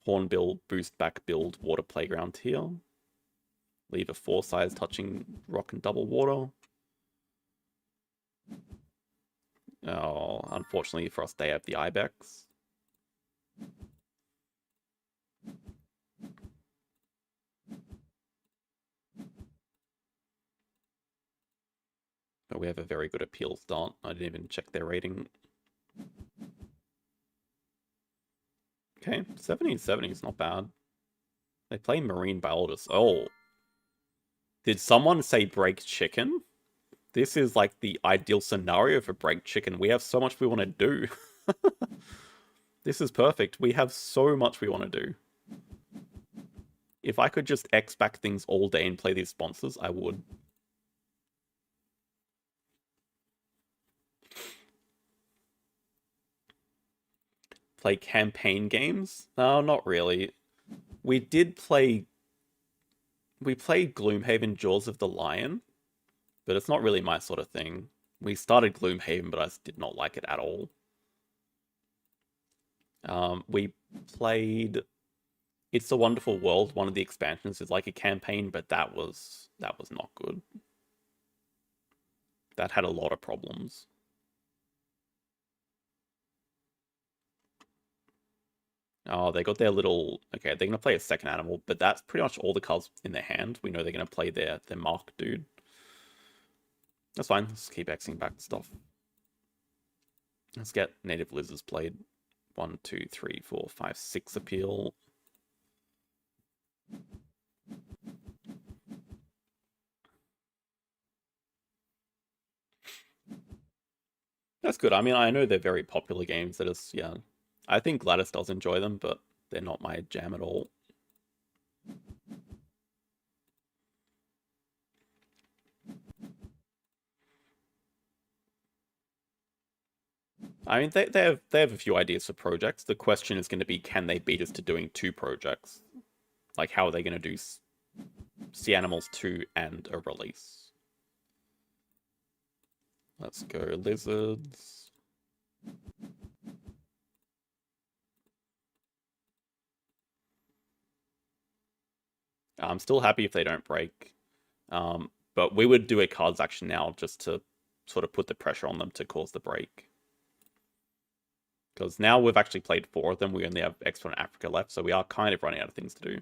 Hornbill, boost back build, water playground here. Leave a 4 size touching rock and double water. Oh, unfortunately for us, they have the Ibex. But we have a very good appeal start. I didn't even check their rating. Okay, 1770 is not bad. They play Marine Biologist. Oh. Did someone say break chicken? This is like the ideal scenario for break chicken. We have so much we want to do. This is perfect. We have so much we want to do. If I could just X back things all day and play these sponsors, I would. Play campaign games? No, not really. We did play... We played Gloomhaven Jaws of the Lion, but it's not really my sort of thing. We started Gloomhaven, but I did not like it at all. We played It's a Wonderful World. One of the expansions is like a campaign, but that was not good. That had a lot of problems. Oh, they got their little... Okay, they're going to play a second animal, but that's pretty much all the cards in their hand. We know they're going to play their Mark dude. That's fine. Let's keep Xing back stuff. Let's get native lizards played. 1, 2, 3, 4, 5, 6 appeal. That's good. I mean, I know they're very popular games. That is, yeah. I think Gladys does enjoy them, but they're not my jam at all. I mean, they have a few ideas for projects. The question is going to be, can they beat us to doing 2 projects? Like, how are they going to do Sea Animals 2 and a release? Let's go lizards. I'm still happy if they don't break. But we would do a cards action now just to sort of put the pressure on them to cause the break. Because now we've actually played 4 of them. We only have X1 Africa left, so we are kind of running out of things to do.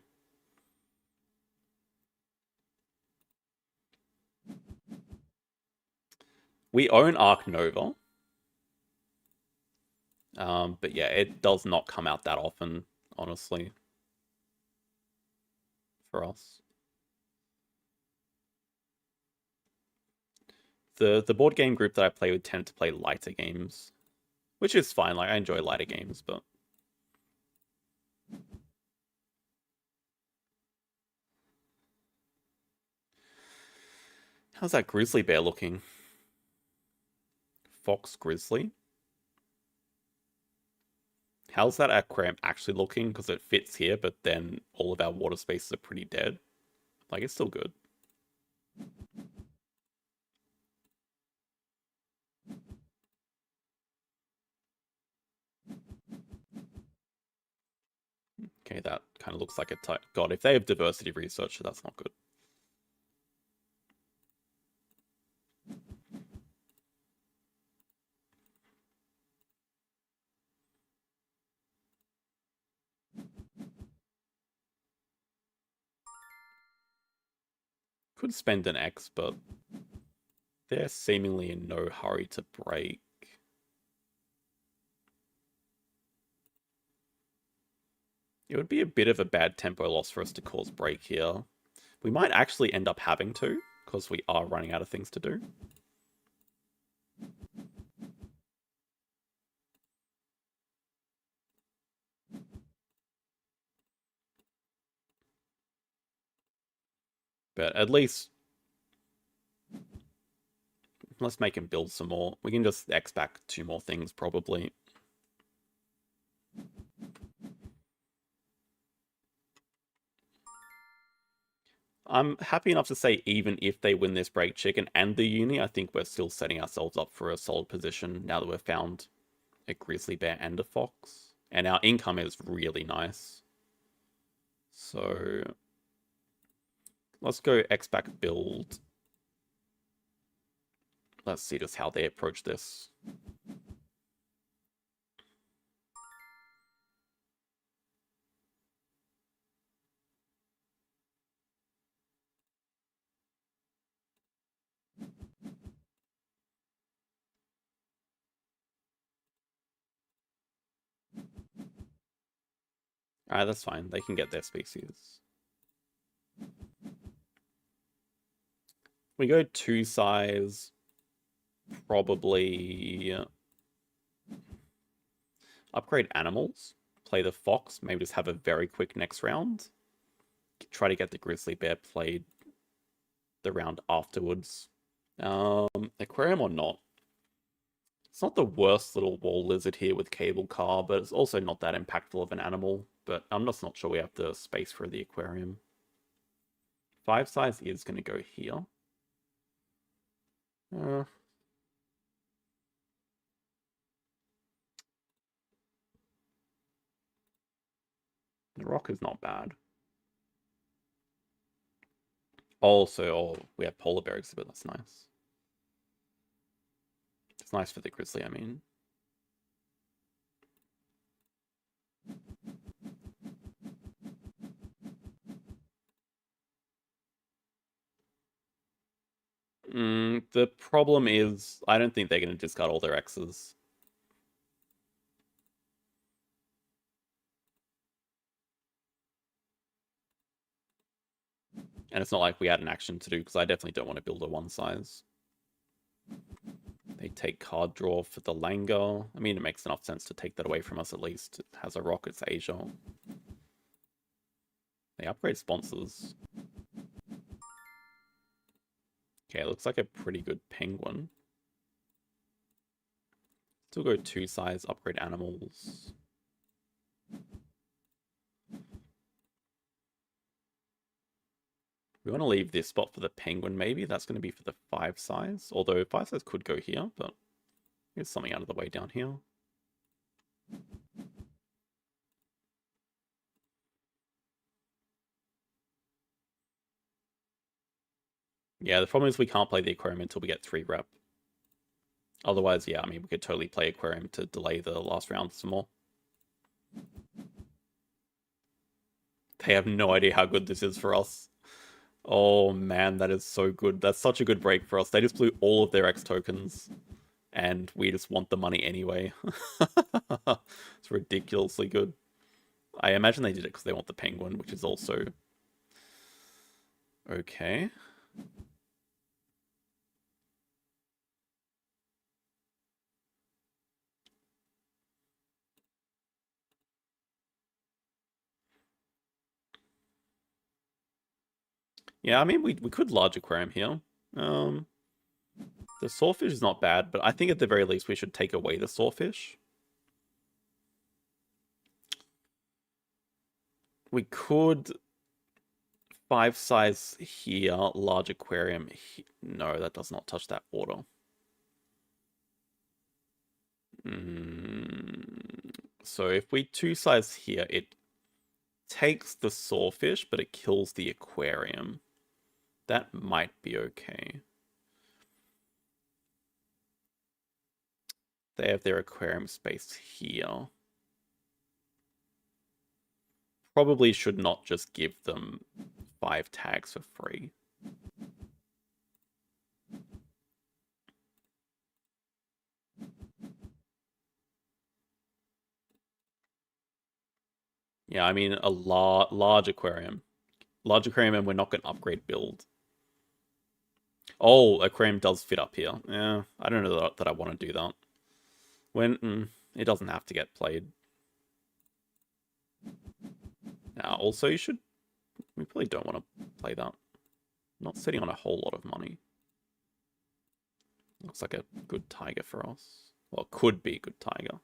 We own Ark Nova. But yeah, it does not come out that often, honestly, for us. The board game group that I play with tend to play lighter games, which is fine. Like, I enjoy lighter games, but... How's that grizzly bear looking? Fox grizzly? How's that aquarium actually looking? Because it fits here, but then all of our water spaces are pretty dead. Like, it's still good. Okay, that kind of looks like a type. God, if they have diversity research, that's not good. Could spend an X, but they're seemingly in no hurry to break. It would be a bit of a bad tempo loss for us to cause break here. We might actually end up having to, because we are running out of things to do. But at least, let's make him build some more. We can just X back 2 more things, probably. I'm happy enough to say even if they win this break chicken and the uni, I think we're still setting ourselves up for a solid position now that we've found a grizzly bear and a fox. And our income is really nice. So let's go X-Back build. Let's see just how they approach this. Alright, that's fine. They can get their species. We go 2 size. Probably upgrade animals. Play the fox. Maybe just have a very quick next round. Try to get the grizzly bear played the round afterwards. Aquarium or not. It's not the worst little wall lizard here with cable car, but it's also not that impactful of an animal. But I'm just not sure we have the space for the aquarium. 5 size is going to go here. The rock is not bad. Also, we have polar bear exhibit. That's nice. It's nice for the grizzly, I mean. The problem is, I don't think they're going to discard all their X's. And it's not like we had an action to do, because I definitely don't want to build a 1 size. They take card draw for the Langer. I mean, it makes enough sense to take that away from us at least. It has a rock, it's Asia. They upgrade sponsors. Okay, it looks like a pretty good penguin. Still go 2 size, upgrade animals. We want to leave this spot for the penguin, maybe. That's going to be for the 5 size. Although 5 size could go here, but here's something out of the way down here. Yeah, the problem is we can't play the aquarium until we get 3 rep. Otherwise, yeah, I mean, we could totally play aquarium to delay the last round some more. They have no idea how good this is for us. Oh man, that is so good. That's such a good break for us. They just blew all of their X tokens, and we just want the money anyway. It's ridiculously good. I imagine they did it because they want the penguin, which is also okay. Yeah, I mean, we could large aquarium here. The sawfish is not bad, but I think at the very least we should take away the sawfish. We could 5 size here, large aquarium. No, that does not touch that order. So if we 2 size here, it takes the sawfish, but it kills the aquarium. That might be okay. They have their aquarium space here. Probably should not just give them 5 tags for free. Yeah, I mean a large aquarium. Large aquarium, and we're not going to upgrade build. Oh, aquarium does fit up here. Yeah, I don't know that I want to do that. When it doesn't have to get played. Now, also, we probably don't want to play that. Not sitting on a whole lot of money. Looks like a good tiger for us. Well, could be a good tiger.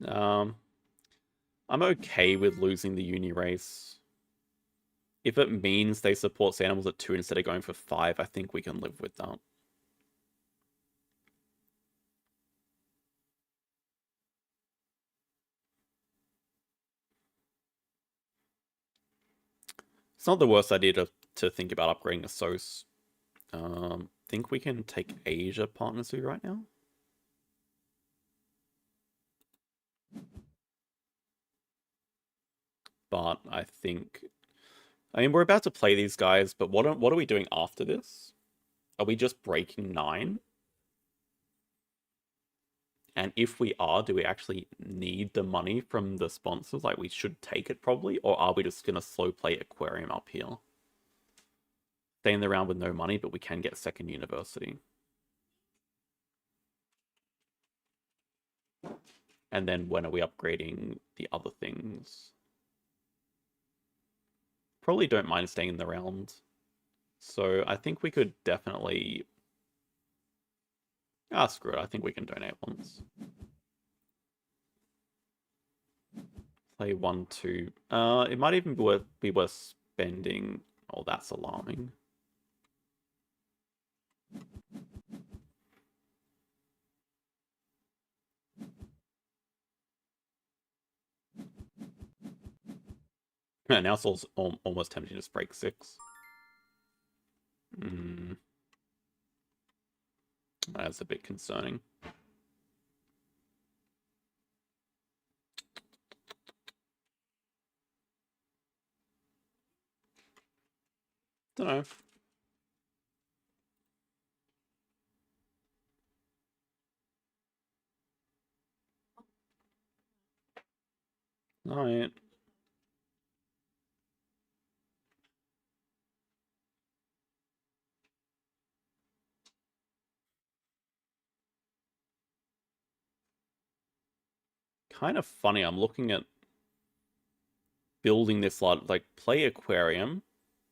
Um, I'm okay with losing the uni race. If it means they support animals at 2 instead of going for 5, I think we can live with that. It's not the worst idea to think about upgrading a SOS. Think we can take Asia partners with right now? But I think... I mean, we're about to play these guys, but what are we doing after this? Are we just breaking 9? And if we are, do we actually need the money from the sponsors? Like, we should take it probably? Or are we just going to slow play Aquarium up here? Stay in the round with no money, but we can get second university. And then when are we upgrading the other things? Probably don't mind staying in the round. So I think we could definitely... Ah, screw it. I think we can donate once. Play 1, 2. It might even be worth spending... Oh, that's alarming. Yeah, now it's almost tempting to just break 6. That's a bit concerning. Don't know. Alright. Kind of funny. I'm looking at building this lot, like play aquarium,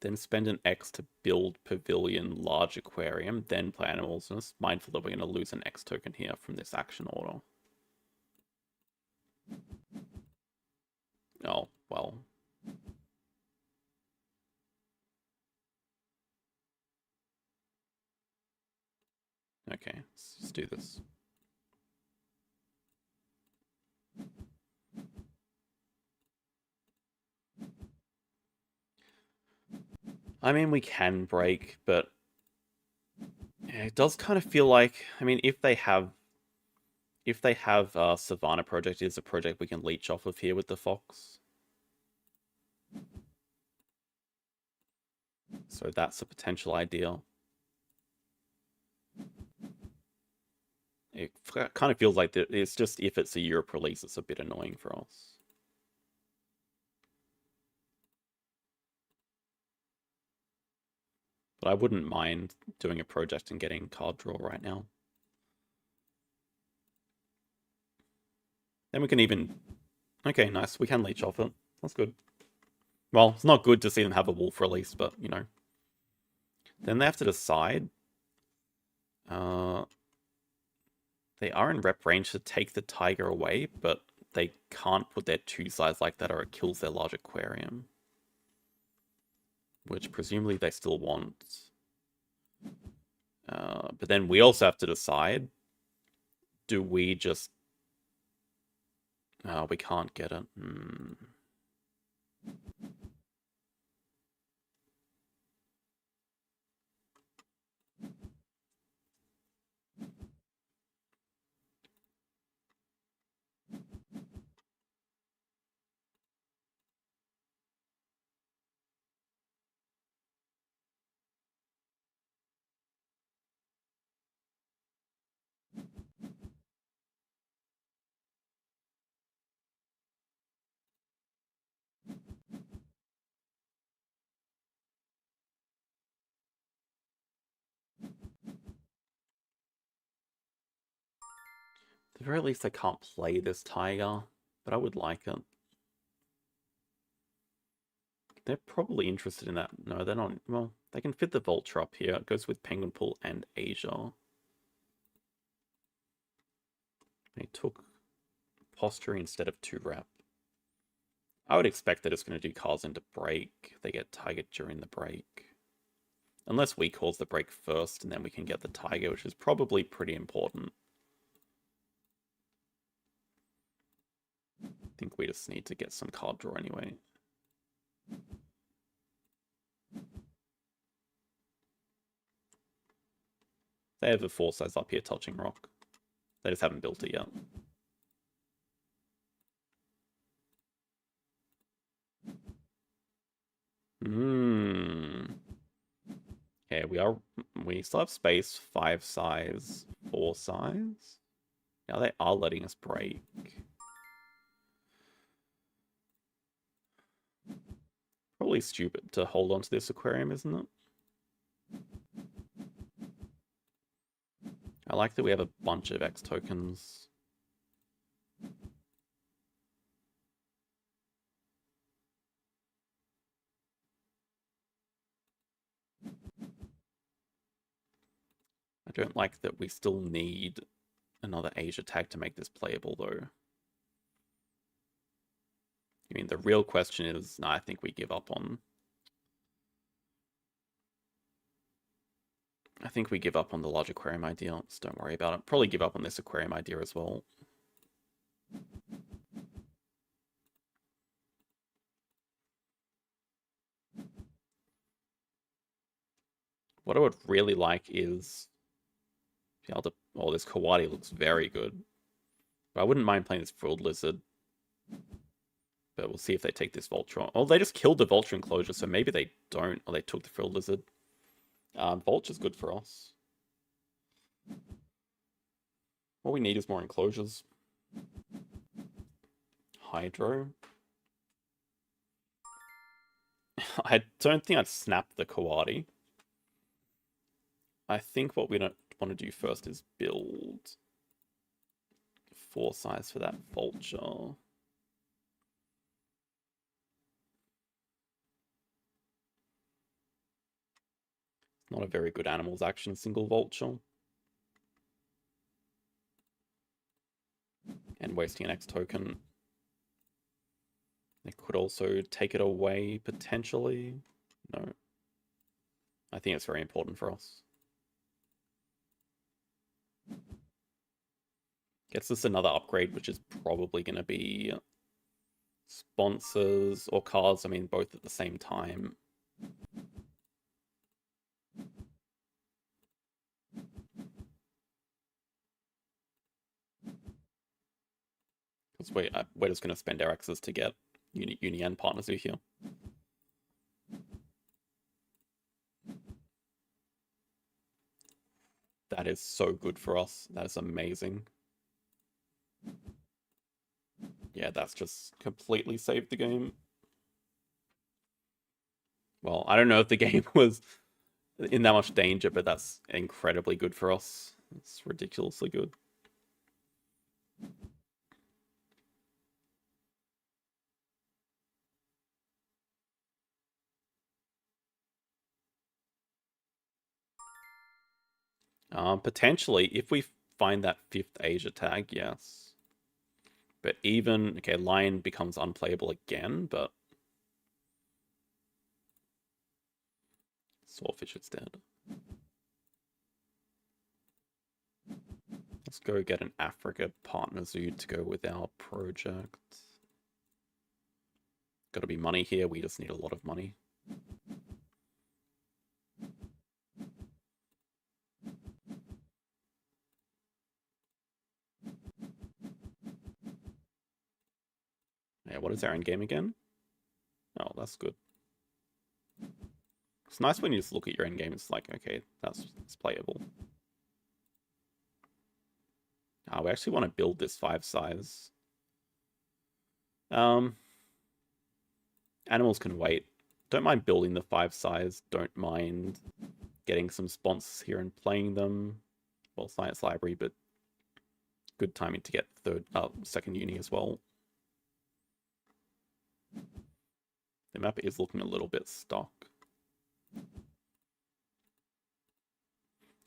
then spend an X to build pavilion, large aquarium, then play animals. And it's mindful that we're going to lose an X token here from this action order. Oh, well. Okay, let's just do this. I mean, we can break, but yeah, it does kind of feel like, I mean, if they have Savannah Project is a project we can leech off of here with the Fox. So that's a potential idea. It kind of feels like it's just if it's a Europe release, it's a bit annoying for us. But I wouldn't mind doing a project and getting card draw right now. Then we can even... Okay, nice. We can leech off it. That's good. Well, it's not good to see them have a wolf release, but, you know. Then they have to decide. They are in rep range to take the tiger away, but they can't put their 2 sides like that or it kills their large aquarium. Which presumably they still want. But then we also have to decide, do we just... we can't get it. the very least, I can't play this tiger, but I would like it. They're probably interested in that. No, they're not. Well, they can fit the vulture up here. It goes with Penguin Pool and Asia. They took posture instead of 2-rep. I would expect that it's going to do cards into break. They get tiger during the break. Unless we cause the break first, and then we can get the tiger, which is probably pretty important. I think we just need to get some card draw anyway. They have a 4-size up here touching rock. They just haven't built it yet. Okay, we still have space, 5-size, 4-size. Now they are letting us break. Probably stupid to hold on to this aquarium, isn't it? I like that we have a bunch of X tokens. I don't like that we still need another Asia tag to make this playable, though. I mean, the real question is, no, I think we give up on... I think we give up on the large aquarium idea. Just don't worry about it. Probably give up on this aquarium idea as well. What I would really like is be able to... Oh, this Kawadi looks very good. But I wouldn't mind playing this Frilled Lizard. But we'll see if they take this Vulture. Oh, they just killed the Vulture enclosure, so maybe they don't. Or they took the Frilled Lizard. Vulture's good for us. All we need is more enclosures. Hydro. I don't think I'd snap the Kawadi. I think what we don't want to do first is build 4-size for that Vulture. Not a very good animals action, single Vulture. And wasting an X token. They could also take it away, potentially. No. I think it's very important for us. Gets us another upgrade, which is probably going to be sponsors or cards. I mean, both at the same time. Because we're just going to spend our X's to get Uni and Partners Zoo here. That is so good for us. That is amazing. Yeah, that's just completely saved the game. Well, I don't know if the game was in that much danger, but that's incredibly good for us. It's ridiculously good. Potentially, if we find that 5th Asia tag, yes. But even, okay, Lion becomes unplayable again, but... Swordfish is dead. Let's go get an Africa partner zoo to go with our project. Gotta be money here, we just need a lot of money. Yeah, what is our end game again? Oh, that's good. It's nice when you just look at your end game, it's like, okay, that's playable. We actually want to build this 5-size. Animals can wait. Don't mind building the 5-size. Don't mind getting some sponsors here and playing them. Well, Science Library, but Good timing to get second uni as well. The map is looking a little bit stuck.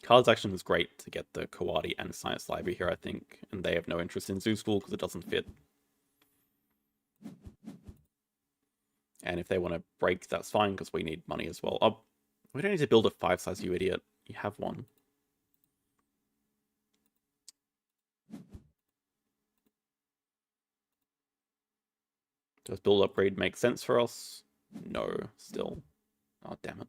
Cards Action is great to get the Kawadi and Science Library here, I think, and they have no interest in Zoo School because it doesn't fit. And if they want to break, that's fine because we need money as well. Oh, we don't need to build a 5-size, you idiot. You have one. Does build upgrade make sense for us? No, still. Oh, damn it.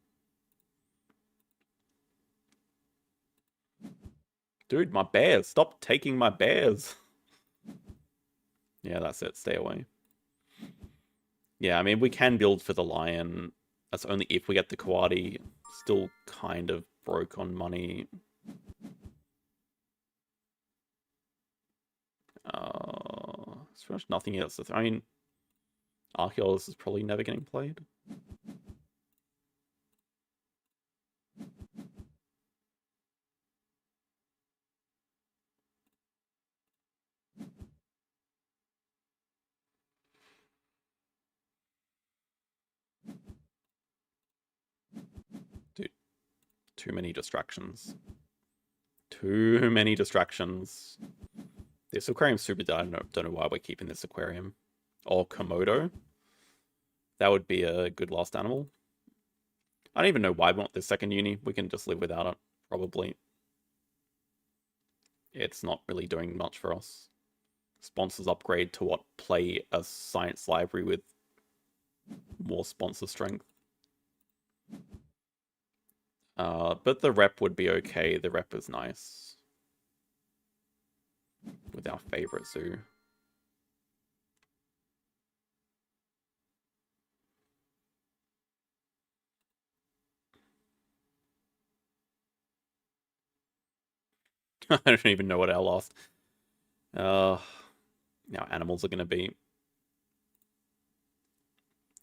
Dude, my bears. Stop taking my bears. Yeah, that's it. Stay away. Yeah, I mean, we can build for the lion. That's only if we get the Kawadi. Still kind of broke on money. There's pretty much nothing else. I mean, Archaeologist is probably never getting played. Dude, too many distractions. Too many distractions. This aquarium's super dead. I don't know why we're keeping this aquarium. Or Komodo. That would be a good last animal. I don't even know why we want this second uni. We can just live without it, probably. It's not really doing much for us. Sponsors upgrade to what? Play a science library with more sponsor strength. But the rep would be okay. The rep is nice. With our favorite zoo. I don't even know what our last now animals are going to be.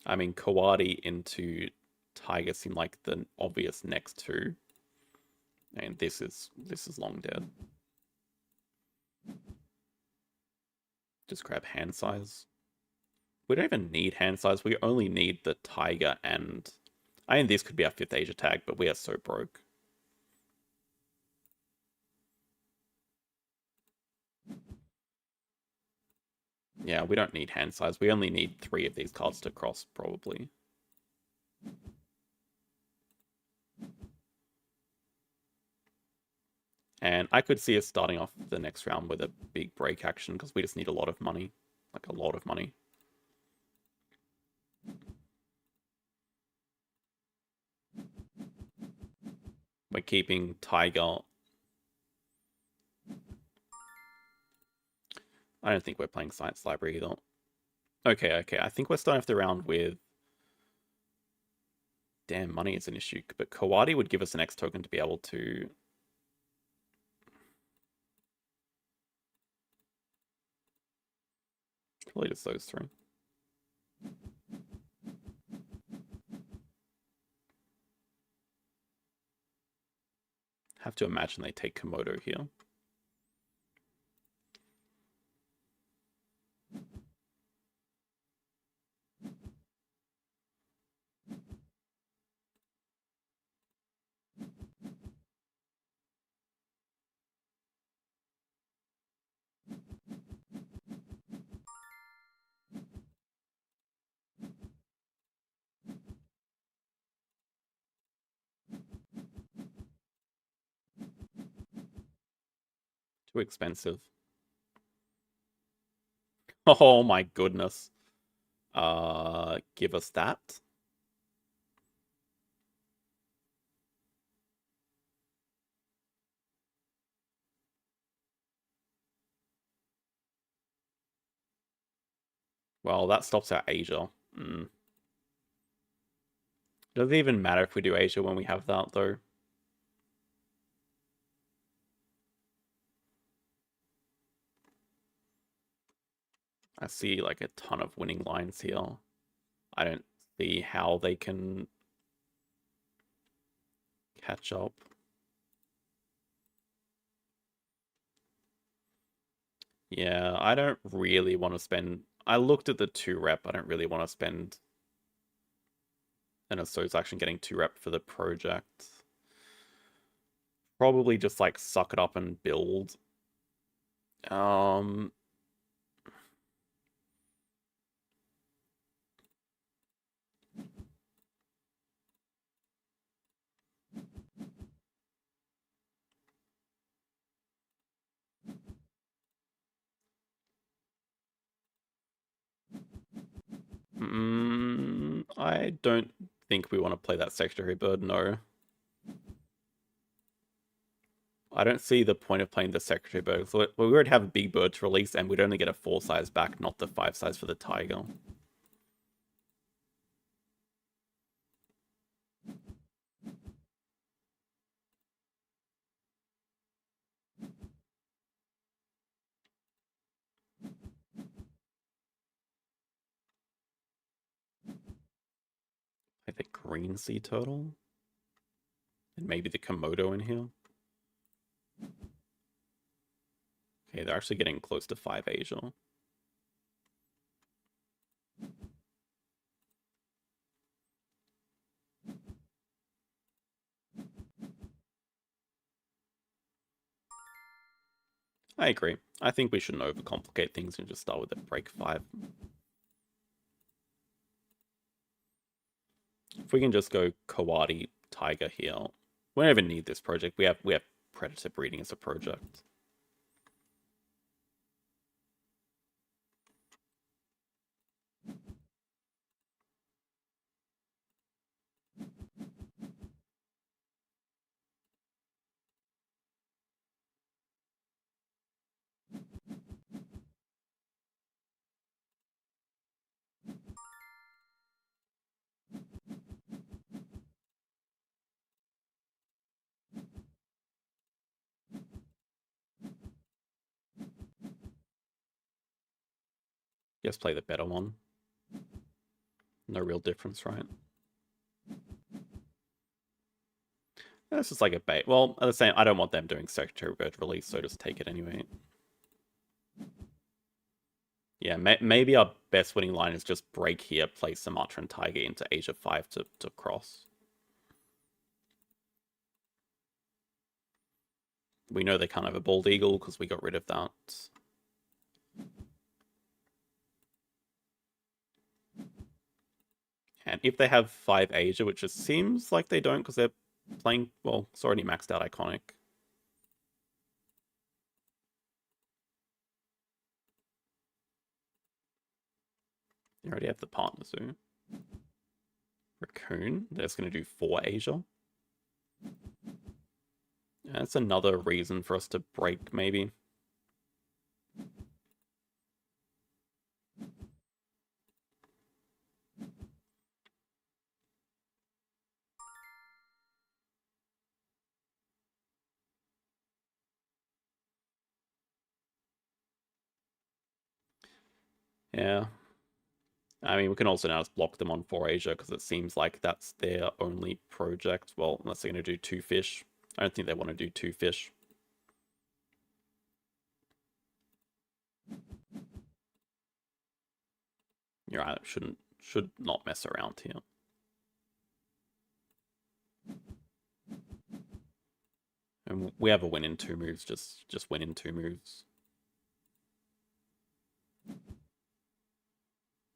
I mean, Kawadi into Tiger seem like the obvious next two. And this is long dead. Just grab hand size. We don't even need hand size. We only need the Tiger and... I mean, this could be our 5th Asia tag, but we are so broke. Yeah, we don't need hand size. We only need 3 of these cards to cross, probably. And I could see us starting off the next round with a big break action, because we just need a lot of money. Like, a lot of money. We're keeping Tiger. I don't think we're playing Science Library either. Okay. I think we're starting off the round with... Damn, money is an issue. But Kawadi would give us an X token to be able to... Probably just those 3. Have to imagine they take Komodo here. Too expensive. Oh my goodness. Give us that. Well, that stops our Asia. Does it even matter if we do Asia when we have that, though? I see, like, a ton of winning lines here. I don't see how they can catch up. Yeah, I don't really want to spend. I looked at the 2 rep. I don't really want to spend an association getting 2 rep for the project. Probably just like suck it up and build. Um, I don't think we want to play that secondary bird. No, I don't see the point of playing the secretary bird. So we already have a big bird to release, and we'd only get a 4 size back, not the 5 size for the tiger. Like the green sea turtle, and maybe the Komodo in here. Okay, they're actually getting close to 5 Asia. I agree. I think we shouldn't overcomplicate things and just start with a break 5. If we can just go Coati Tiger here, we don't even need this project. We have predator breeding as a project. Just play the better one. No real difference, right? This is like a bait. Well, at the same, I don't want them doing Secretary Bird release, so just take it anyway. Yeah, maybe our best winning line is just break here, play Sumatra and Tiger into Asia 5 to cross. We know they can't have a bald eagle because we got rid of that. And if they have 5 Asia, which it seems like they don't because they're playing, well, it's already maxed out Iconic. You already have the partner zoo. Raccoon, they're just going to do 4 Asia. Yeah, that's another reason for us to break, maybe. Yeah. I mean, we can also now just block them on 4 Asia because it seems like that's their only project. Well, unless they're going to do 2 fish. I don't think they want to do 2 fish. You're right, should not mess around here. And we have a win in 2 moves, just win in 2 moves.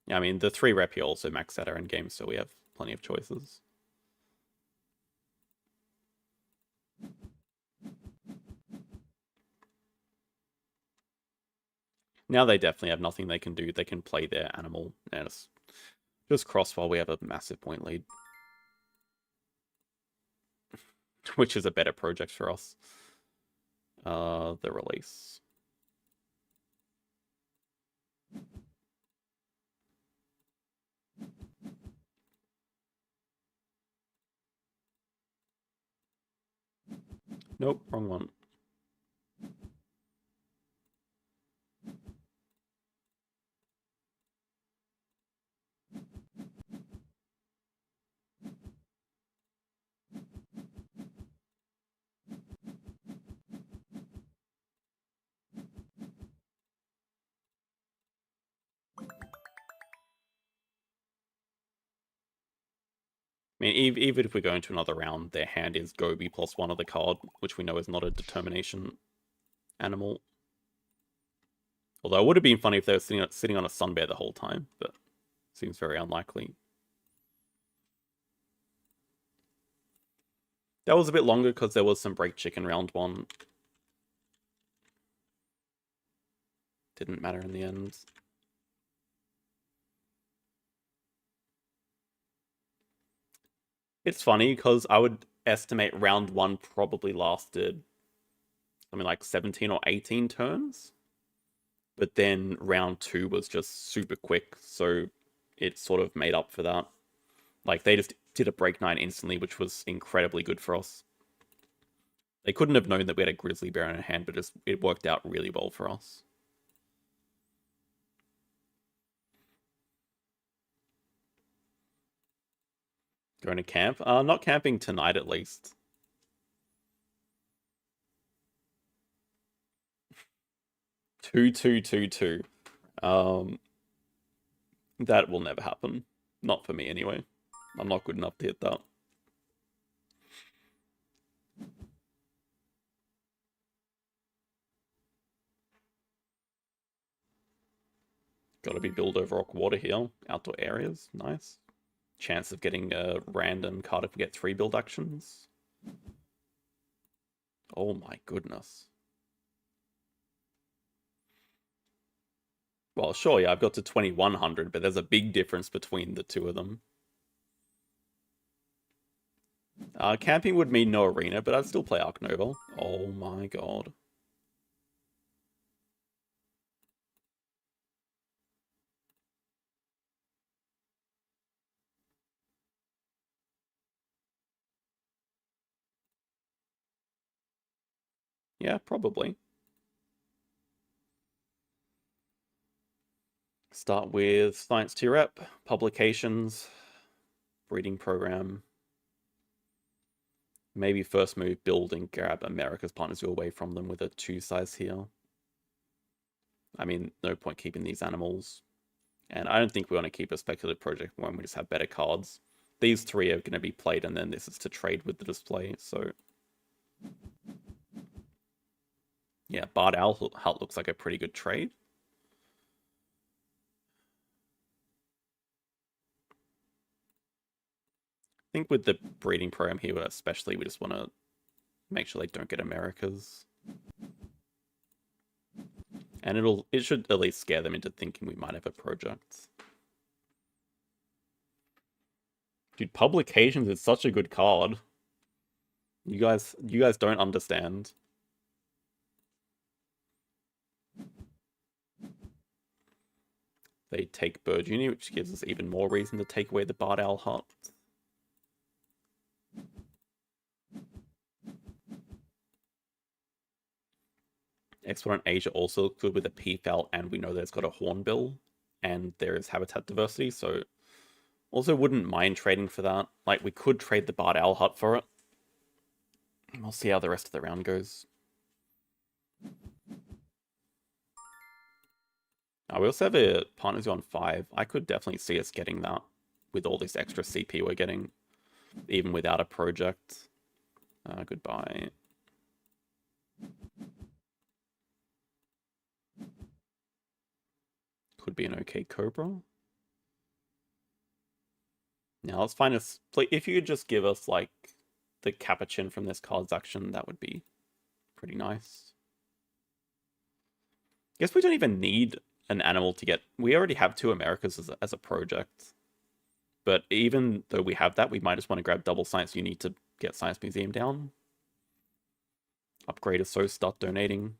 Yeah, I mean, the 3 rep here also max out our end game, so we have plenty of choices. Now they definitely have nothing they can do. They can play their animal and just cross while we have a massive point lead. Which is a better project for us. The release. Nope, wrong one. I mean, even if we go into another round, their hand is Gobi plus one of the card, which we know is not a determination animal. Although it would have been funny if they were sitting on a Sun Bear the whole time, but seems very unlikely. That was a bit longer because there was some break chicken round one. Didn't matter in the end. It's funny because I would estimate round one probably lasted something like 17 or 18 turns. But then round two was just super quick, so it sort of made up for that. Like, they just did a break 9 instantly, which was incredibly good for us. They couldn't have known that we had a grizzly bear in our hand, but it worked out really well for us. Going to camp? Not camping tonight, at least. Two, two, two, two. That will never happen. Not for me, anyway. I'm not good enough to hit that. Gotta be build over rock water here. Outdoor areas, nice. Chance of getting a random card if we get 3 build actions. Oh my goodness. Well, sure, yeah, I've got to 2100, but there's a big difference between the two of them. Camping would mean no arena, but I'd still play Ark Nova. Oh my god. Yeah, probably. Start with Science Tier Rep, Publications, Breeding Program. Maybe first move, build and grab America's Partners Zoo away from them with a 2 size here. I mean, no point keeping these animals. And I don't think we want to keep a speculative project when we just have better cards. These 3 are going to be played, and then this is to trade with the display, so... Yeah, Bard Owl Hut looks like a pretty good trade. I think with the breeding program here, especially, we just want to make sure they don't get Americas. And it should at least scare them into thinking we might have a project. Dude, Publications is such a good card. You guys don't understand. They take Bird Uni, which gives us even more reason to take away the Bard Owl Hut. Export on Asia also looks good with a Peafowl, and we know that it's got a Hornbill, and there is habitat diversity, so also wouldn't mind trading for that. Like, we could trade the Bard Owl Hut for it. We'll see how the rest of the round goes. We also have a Partners on 5. I could definitely see us getting that with all this extra CP we're getting, even without a project. Goodbye. Could be an okay Cobra. Now let's find us. If you could just give us like the Capuchin from this card's action, that would be pretty nice. Guess we don't even need an animal to get. We already have 2 Americas as a project. But even though we have that, we might just want to grab double science. You need to get Science Museum down. Upgrade is so start donating.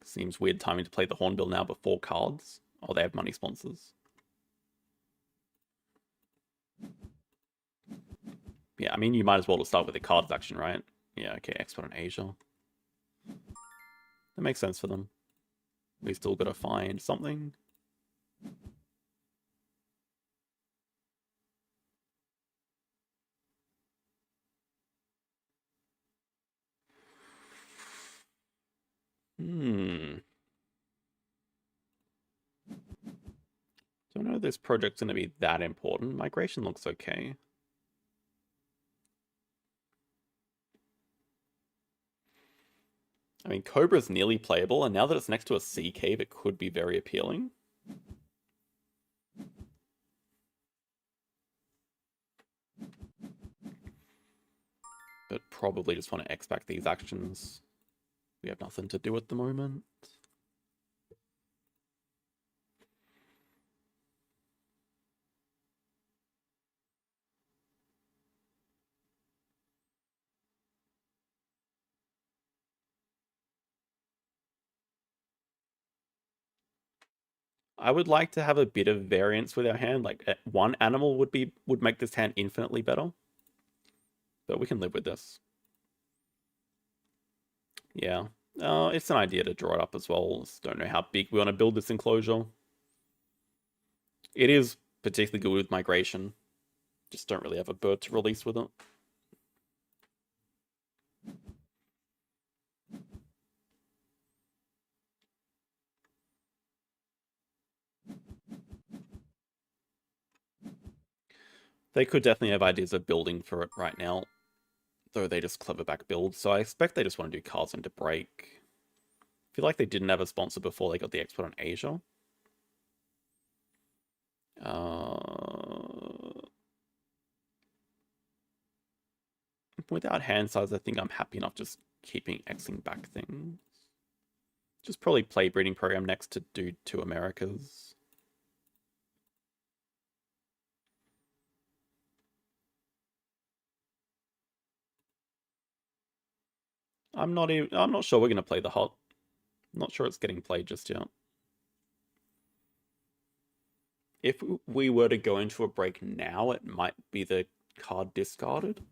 Seems weird timing to play the Hornbill now before cards. Oh, they have money sponsors. Yeah, I mean, you might as well just start with the cards action, right? Yeah, okay, export on Asia. That makes sense for them. We still gotta find something. Don't Don't know if this project's going to be that important. Migration looks okay. I mean, Cobra's nearly playable, and now that it's next to a sea cave, it could be very appealing. But probably just want to X-back these actions. We have nothing to do at the moment. I would like to have a bit of variance with our hand. Like one animal would make this hand infinitely better. But we can live with this. Yeah. It's an idea to draw it up as well. Just don't know how big we want to build this enclosure. It is particularly good with migration. Just don't really have a bird to release with it. They could definitely have ideas of building for it right now, though they just clever back build, so I expect they just want to do cards into break. I feel like they didn't have a sponsor before they got the export on Asia. Without hand size, I think I'm happy enough just keeping Xing back things. Just probably play breeding program next to do 2 Americas. I'm not sure we're gonna play the hot. I'm not sure it's getting played just yet. If we were to go into a break now, it might be the card discarded.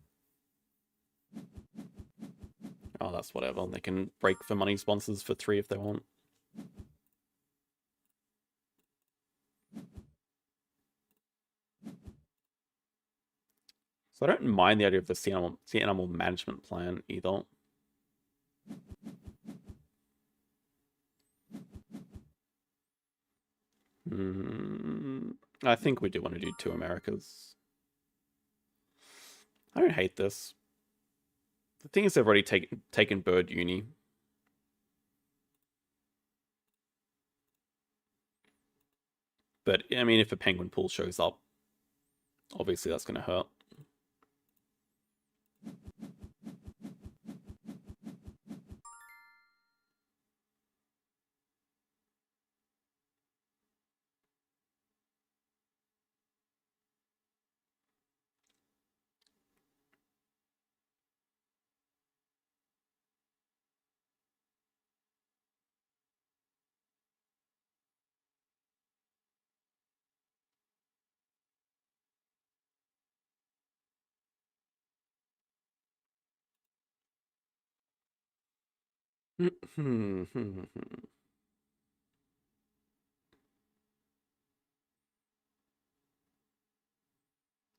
Oh, that's whatever. They can break for money sponsors for 3 if they want. So I don't mind the idea of the sea animal management plan either. I think we do want to do 2 Americas. I don't hate this. The thing is, they've already taken Bird Uni. But, I mean, if a penguin pool shows up, obviously that's going to hurt.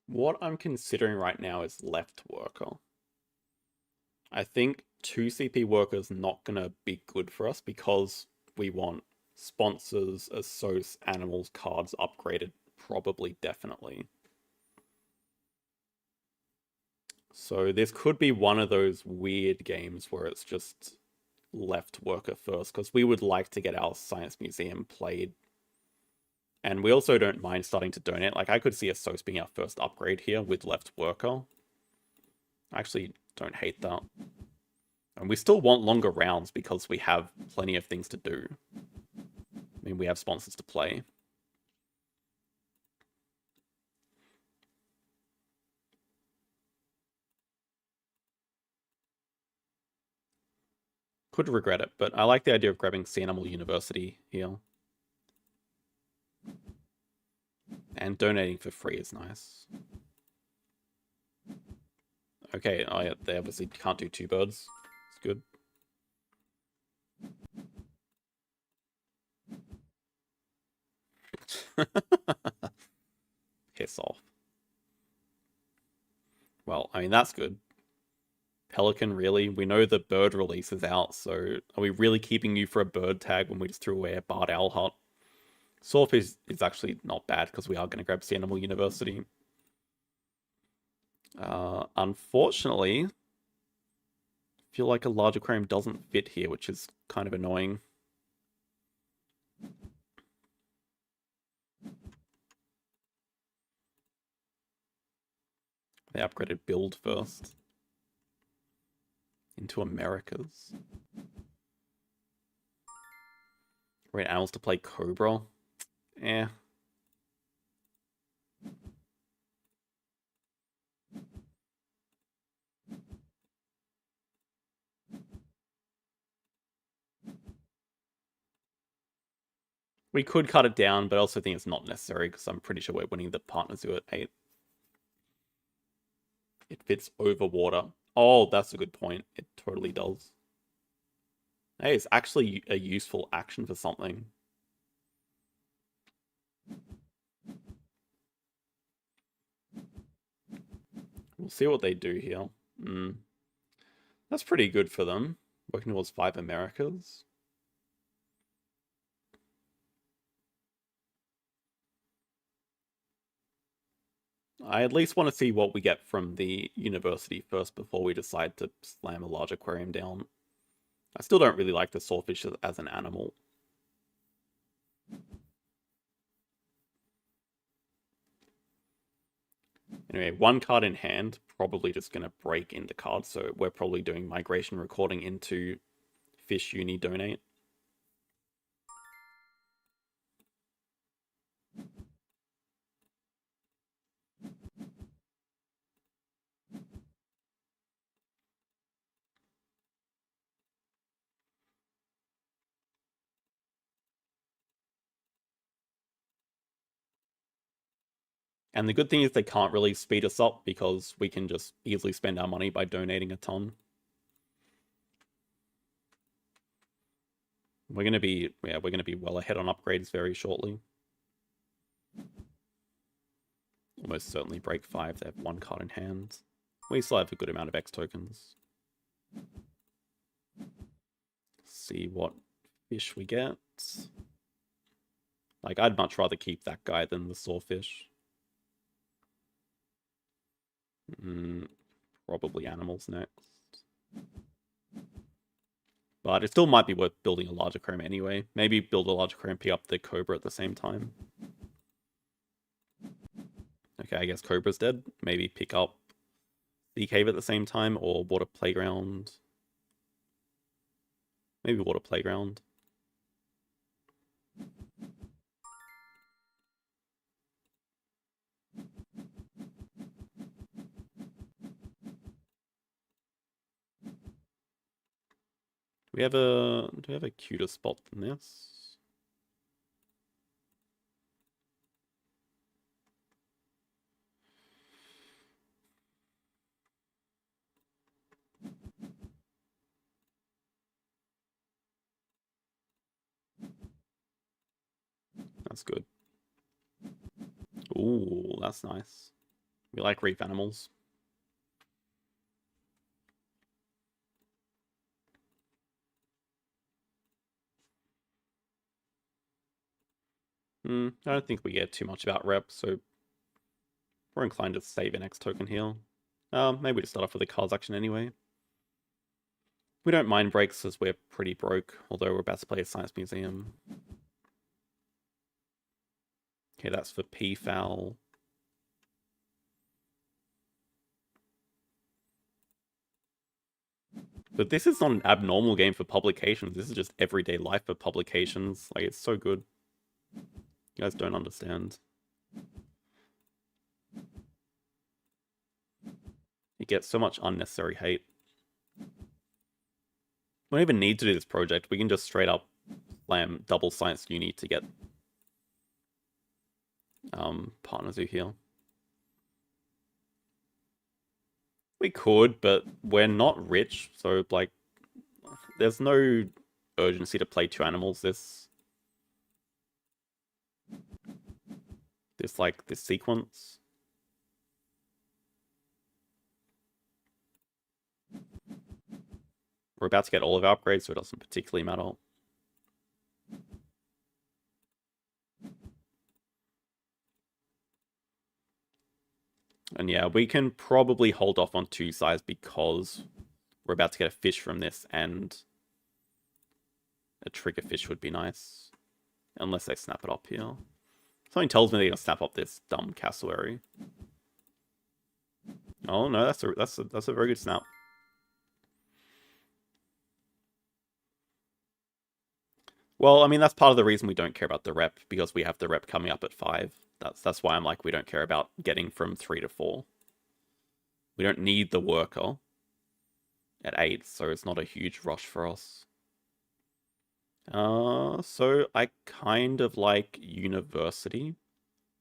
What I'm considering right now is left worker. I think 2 CP workers not going to be good for us because we want sponsors, assos, animals, cards upgraded, probably, definitely. So this could be one of those weird games where it's just left worker first, because we would like to get our science museum played. And we also don't mind starting to donate. Like, I could see assos being our first upgrade here with left worker. I actually don't hate that. And we still want longer rounds because we have plenty of things to do. I mean, we have sponsors to play. Could regret it, but I like the idea of grabbing Sea Animal University here. And donating for free is nice. Okay, oh yeah, they obviously can't do 2 birds. It's good. Piss off. Well, I mean, that's good. Pelican, really? We know the bird release is out, so are we really keeping you for a bird tag when we just threw away a barred owl hut? Swordfish is actually not bad because we are going to grab Sea Animal University. Unfortunately, I feel like a large aquarium doesn't fit here, which is kind of annoying. They upgraded build first. Into Americas. Great animals to play Cobra. Eh. We could cut it down, but I also think it's not necessary because I'm pretty sure we're winning the Partner Zoo at 8. It fits over water. Oh, that's a good point. It totally does. Hey, it's actually a useful action for something. We'll see what they do here. That's pretty good for them. Working towards 5 Americas. I at least want to see what we get from the university first before we decide to slam a large aquarium down. I still don't really like the swordfish as an animal. Anyway, 1 card in hand, probably just going to break into cards, so we're probably doing migration recording into Fish Uni Donate. And the good thing is they can't really speed us up because we can just easily spend our money by donating a ton. We're gonna be well ahead on upgrades very shortly. Almost certainly break 5. They have 1 card in hand. We still have a good amount of X tokens. See what fish we get. Like, I'd much rather keep that guy than the sawfish. Probably animals next. But it still might be worth building a large aquarium anyway. Maybe build a large aquarium, pick up the Cobra at the same time. Okay, I guess Cobra's dead. Maybe pick up the cave at the same time, or water playground. Maybe water playground. Do we have a cuter spot than this? That's good. Ooh, that's nice. We like reef animals. I don't think we get too much about rep, so we're inclined to save an X token here. Maybe we just start off with a cards action anyway. We don't mind breaks as we're pretty broke, although we're about to play a science museum. Okay, that's for P-Foul. But this is not an abnormal game for publications. This is just everyday life for publications. Like, it's so good. You guys don't understand. You get so much unnecessary hate. We don't even need to do this project. We can just straight up slam double science uni to get Partner Zoo here. We could, but we're not rich, so like there's no urgency to play 2 animals this sequence. We're about to get all of our upgrades, so it doesn't particularly matter. And yeah, we can probably hold off on 2 size because we're about to get a fish from this, and a trigger fish would be nice. Unless they snap it up here. Something tells me they're gonna snap up this dumb cassowary. Oh no, that's a very good snap. Well, I mean that's part of the reason we don't care about the rep, because we have the rep coming up at 5. That's why I'm like, we don't care about getting from 3 to 4. We don't need the worker at 8, so it's not a huge rush for us. So I kind of like university,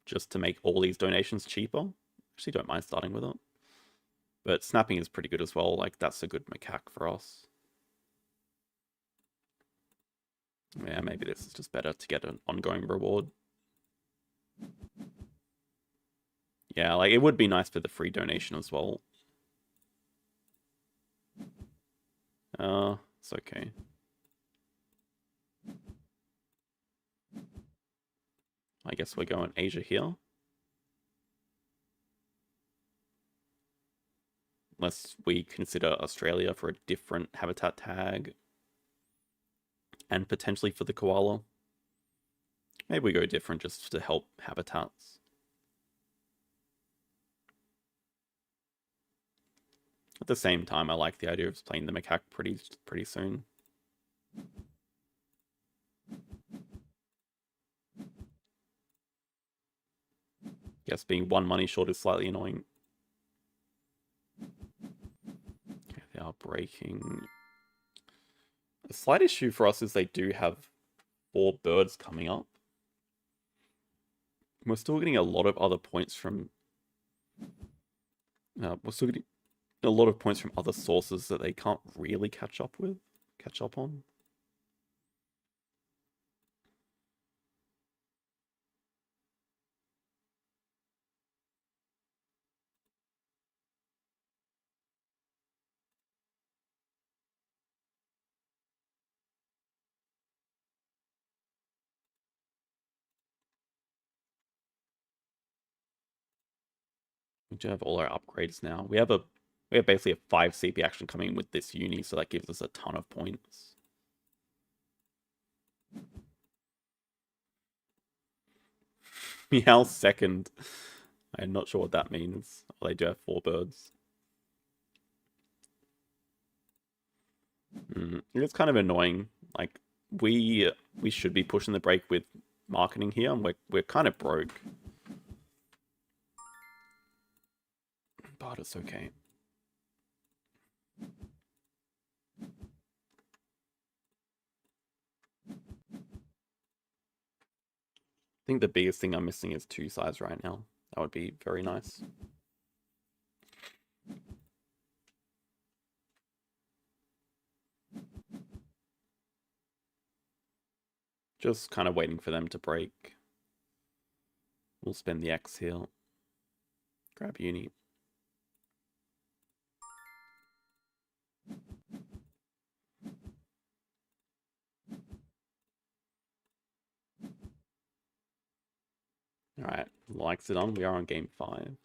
just to make all these donations cheaper. Actually, don't mind starting with it. But snapping is pretty good as well. Like, that's a good macaque for us. Yeah, maybe this is just better to get an ongoing reward. Yeah, like, it would be nice for the free donation as well. It's okay. I guess we're going Asia here. Unless we consider Australia for a different habitat tag. And potentially for the koala. Maybe we go different just to help habitats. At the same time, I like the idea of playing the macaque pretty soon. Yes, being 1 money short is slightly annoying. Okay, they are breaking. The slight issue for us is they do have 4 birds coming up. We're still getting a lot of other points from... we're still getting a lot of points from other sources that they can't really catch up on. We do have all our upgrades now. We have basically a 5 CP action coming with this uni, so that gives us a ton of points. Meow second. I'm not sure what that means. Well, they do have 4 birds. It's kind of annoying. Like, we should be pushing the break with marketing here, and we're kind of broke. But it's okay. I think the biggest thing I'm missing is 2 size right now. That would be very nice. Just kind of waiting for them to break. We'll spend the X here. Grab uni. Alright, likes it on. We are on game 5.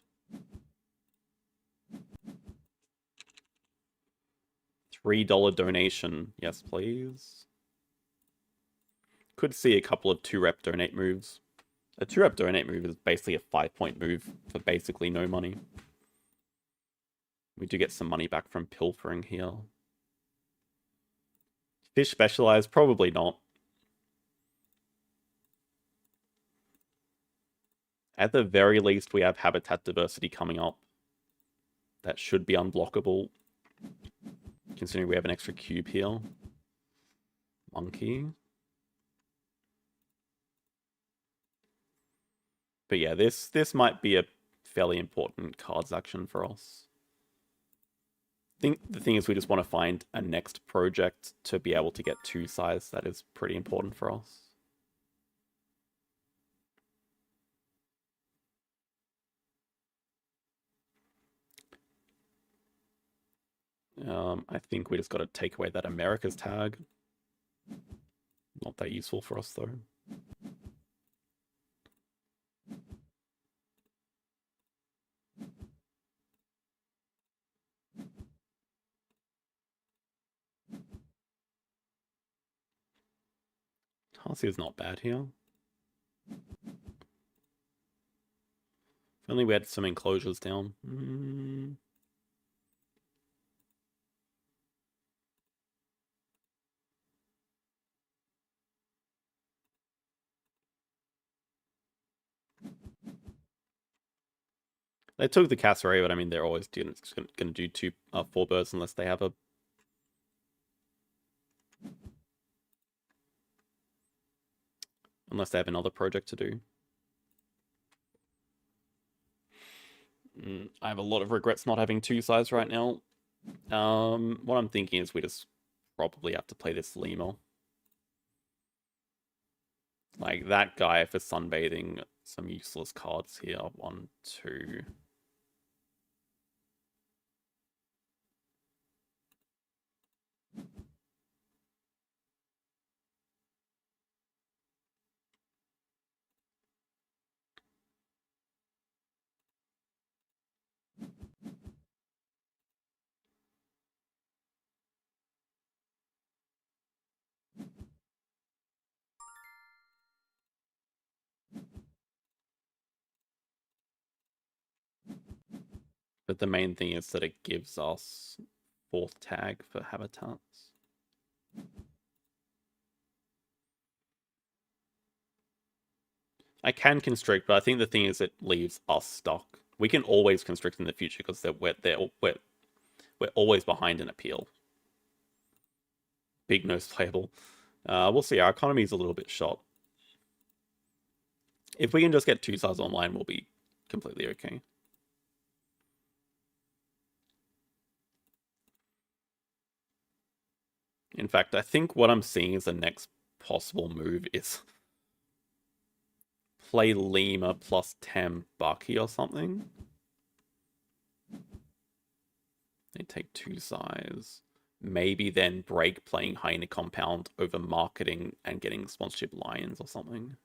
$3 donation. Yes, please. Could see a couple of 2-rep donate moves. A 2-rep donate move is basically a 5-point move for basically no money. We do get some money back from pilfering here. Fish specialized? Probably not. At the very least, we have habitat diversity coming up. That should be unblockable. Considering we have an extra cube here. Monkey. But yeah, this might be a fairly important cards action for us. I think the thing is we just want to find a next project to be able to get 2 size. That is pretty important for us. I think we just got to take away that America's tag. Not that useful for us though. Parsi is not bad here. If only we had some enclosures down. They took the cassowary, but I mean, they're always going to do 4 birds unless they have a... Unless they have another project to do. I have a lot of regrets not having 2 sides right now. What I'm thinking is we just probably have to play this lemur. Like, that guy for sunbathing, some useless cards here. 1, 2... But the main thing is that it gives us 4th tag for habitats. I can constrict, but I think the thing is it leaves us stuck. We can always constrict in the future because we're always behind in appeal. Big nose playable. We'll see. Our economy is a little bit shot. If we can just get 2 stars online, we'll be completely okay. In fact, I think what I'm seeing as the next possible move is play lemur plus 10 Bucky or something. They take 2 size. Maybe then break playing Hyena Compound over marketing and getting sponsorship lions or something.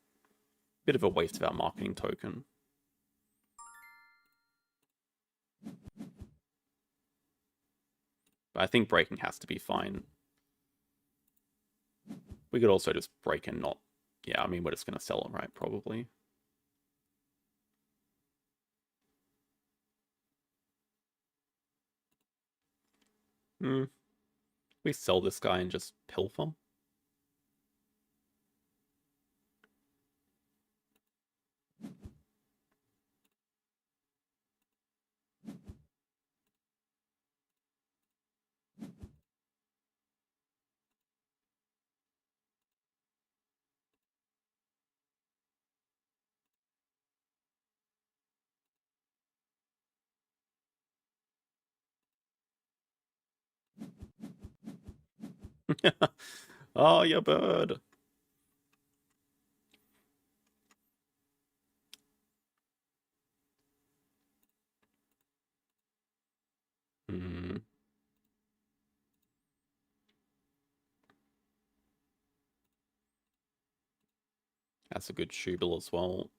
Bit of a waste of our marketing token. But I think breaking has to be fine. We could also just break and not... Yeah, I mean, we're just going to sell it, right? Probably. We sell this guy and just pilfer. Oh, your bird. That's a good Schubel as well.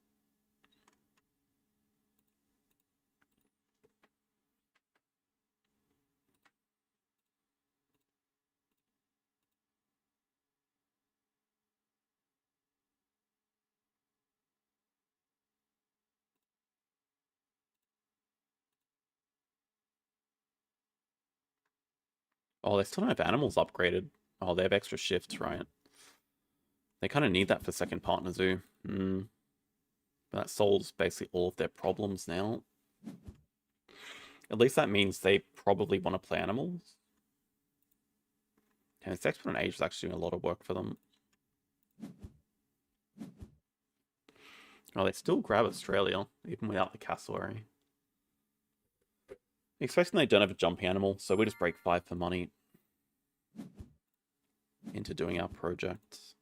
Oh, they still don't have animals upgraded. Oh, they have extra shifts, right? They kind of need that for second partner zoo. But that solves basically all of their problems now. At least that means they probably want to play animals. And this Exponent Age is actually doing a lot of work for them. Oh, they still grab Australia, even without the cassowary. Expecting they don't have a jumping animal, so we just break 5 for money into doing our projects.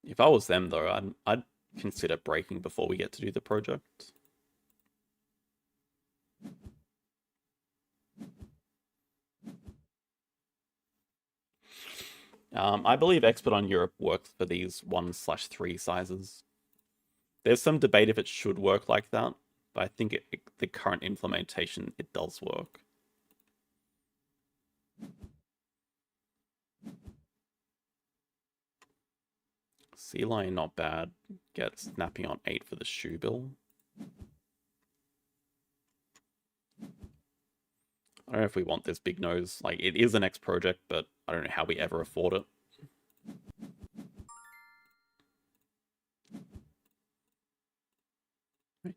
If I was them, though, I'd consider breaking before we get to do the project. I believe Expert on Europe works for these 1/3 sizes. There's some debate if it should work like that, but I think the current implementation, it does work. Sea Lion, not bad. Get Snapping on 8 for the shoe bill. I don't know if we want this big nose. Like, it is the next project, but I don't know how we ever afford it.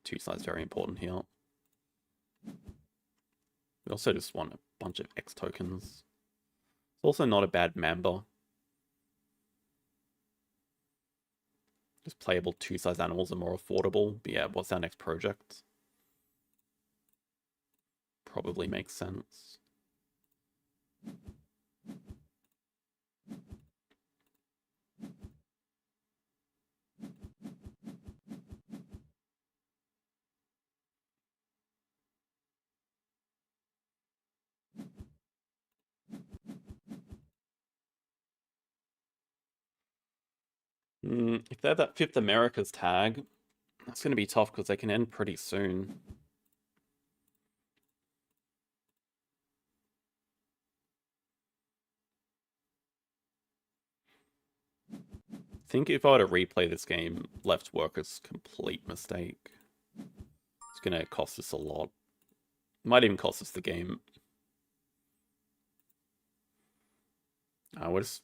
Two sides very important here. We also just want a bunch of X tokens. It's also not a bad member. Just playable two-size animals are more affordable. But yeah, what's our next project? Probably makes sense. If they're that 5th America's tag, that's going to be tough because they can end pretty soon. I think if I were to replay this game, left worker's complete mistake. It's going to cost us a lot. Might even cost us the game.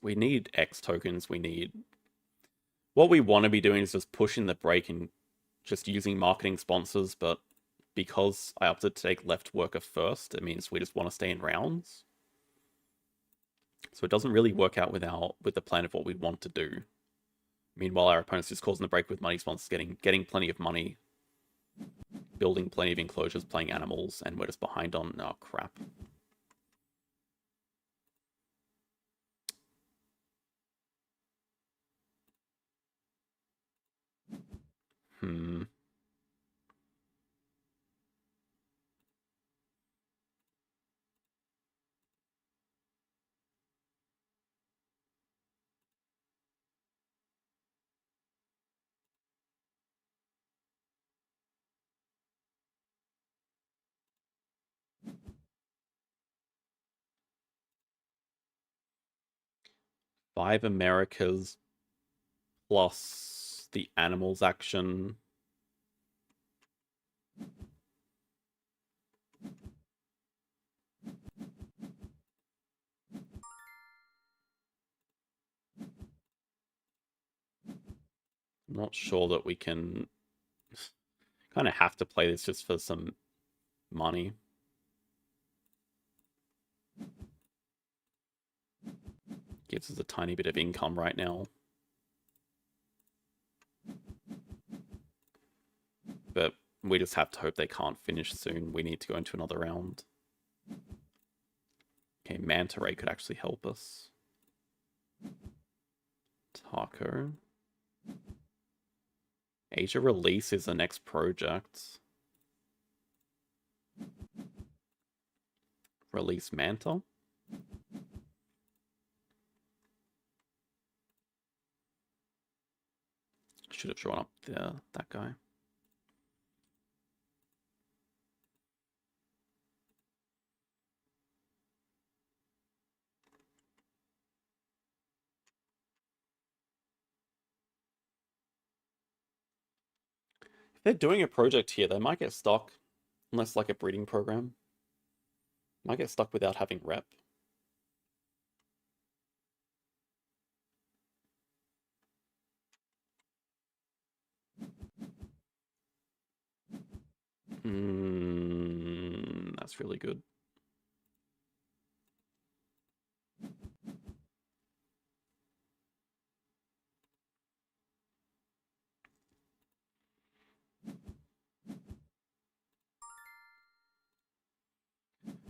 We need X tokens. We need... What we want to be doing is just pushing the brake and just using marketing sponsors, but because I opted to take left worker first, it means we just want to stay in rounds. So it doesn't really work out with the plan of what we want to do. Meanwhile, our opponent's just causing the break with money sponsors, getting plenty of money, building plenty of enclosures, playing animals, and we're just behind on... Oh, crap. Hmm. Five Americas plus the animals action. I'm not sure that we can... Kind of have to play this just for some money. Gives us a tiny bit of income right now. But we just have to hope they can't finish soon. We need to go into another round. Okay, Manta Ray could actually help us. Taco. Asia Release is the next project. Release Manta. Should have drawn up that guy. If they're doing a project here, they might get stuck. Unless like a breeding program. Might get stuck without having rep. That's really good.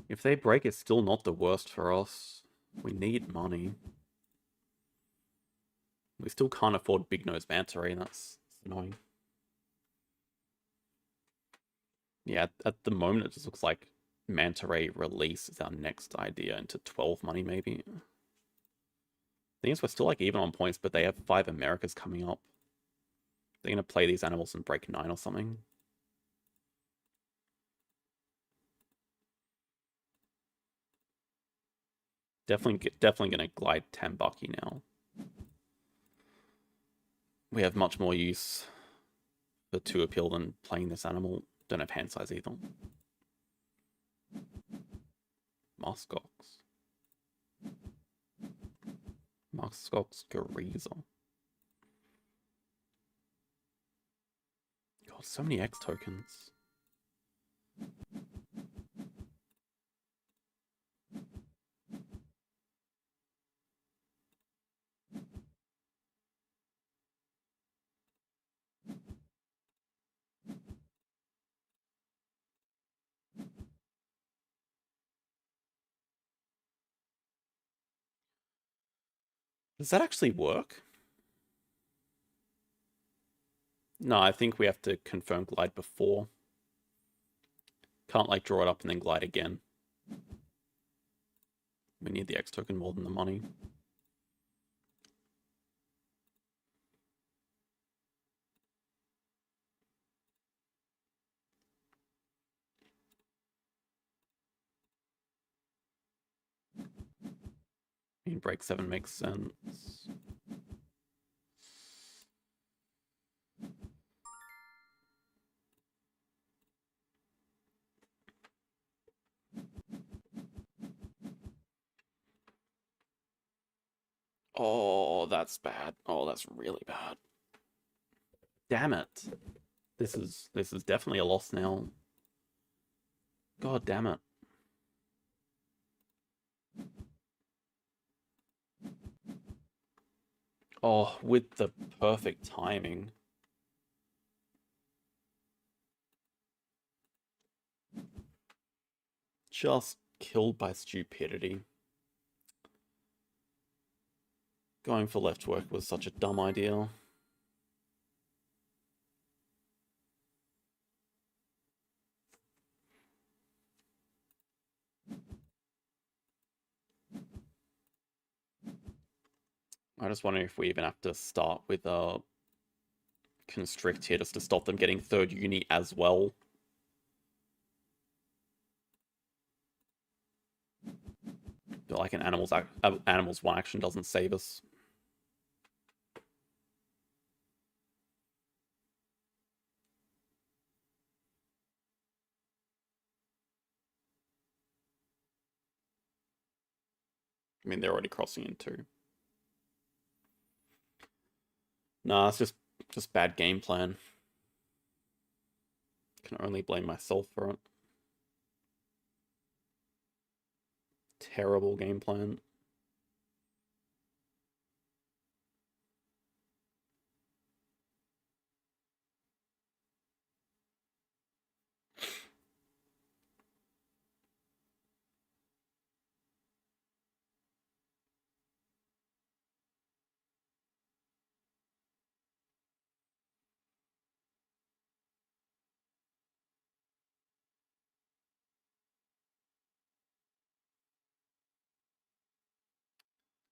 If they break, it's still not the worst for us. We need money. We still can't afford Big Nose Manta Ray, and that's annoying. Yeah, at the moment it just looks like Manta Ray Release is our next idea into 12 money, maybe. Thing is, we're still like even on points, but they have 5 Americas coming up. They're going to play these animals and break 9 or something. Definitely going to glide 10 Bucky now. we have much more use for 2 appeal than playing this animal. Don't have hand size either. Muskox. Muskox Gariza. God, so many X tokens. Does that actually work? No, I think we have to confirm glide before. Can't like draw it up and then glide again. We need the X token more than the money. I mean, break 7 makes sense. Oh, that's bad. Oh, that's really bad. Damn it. This is definitely a loss now. God damn it. Oh, with the perfect timing. Just killed by stupidity. Going for left work was such a dumb idea. I just wonder if we even have to start with a constrict here just to stop them getting 3rd uni as well. But like an animals 1 action doesn't save us. I mean, they're already crossing in 2. Nah, it's just bad game plan. Can only blame myself for it. Terrible game plan.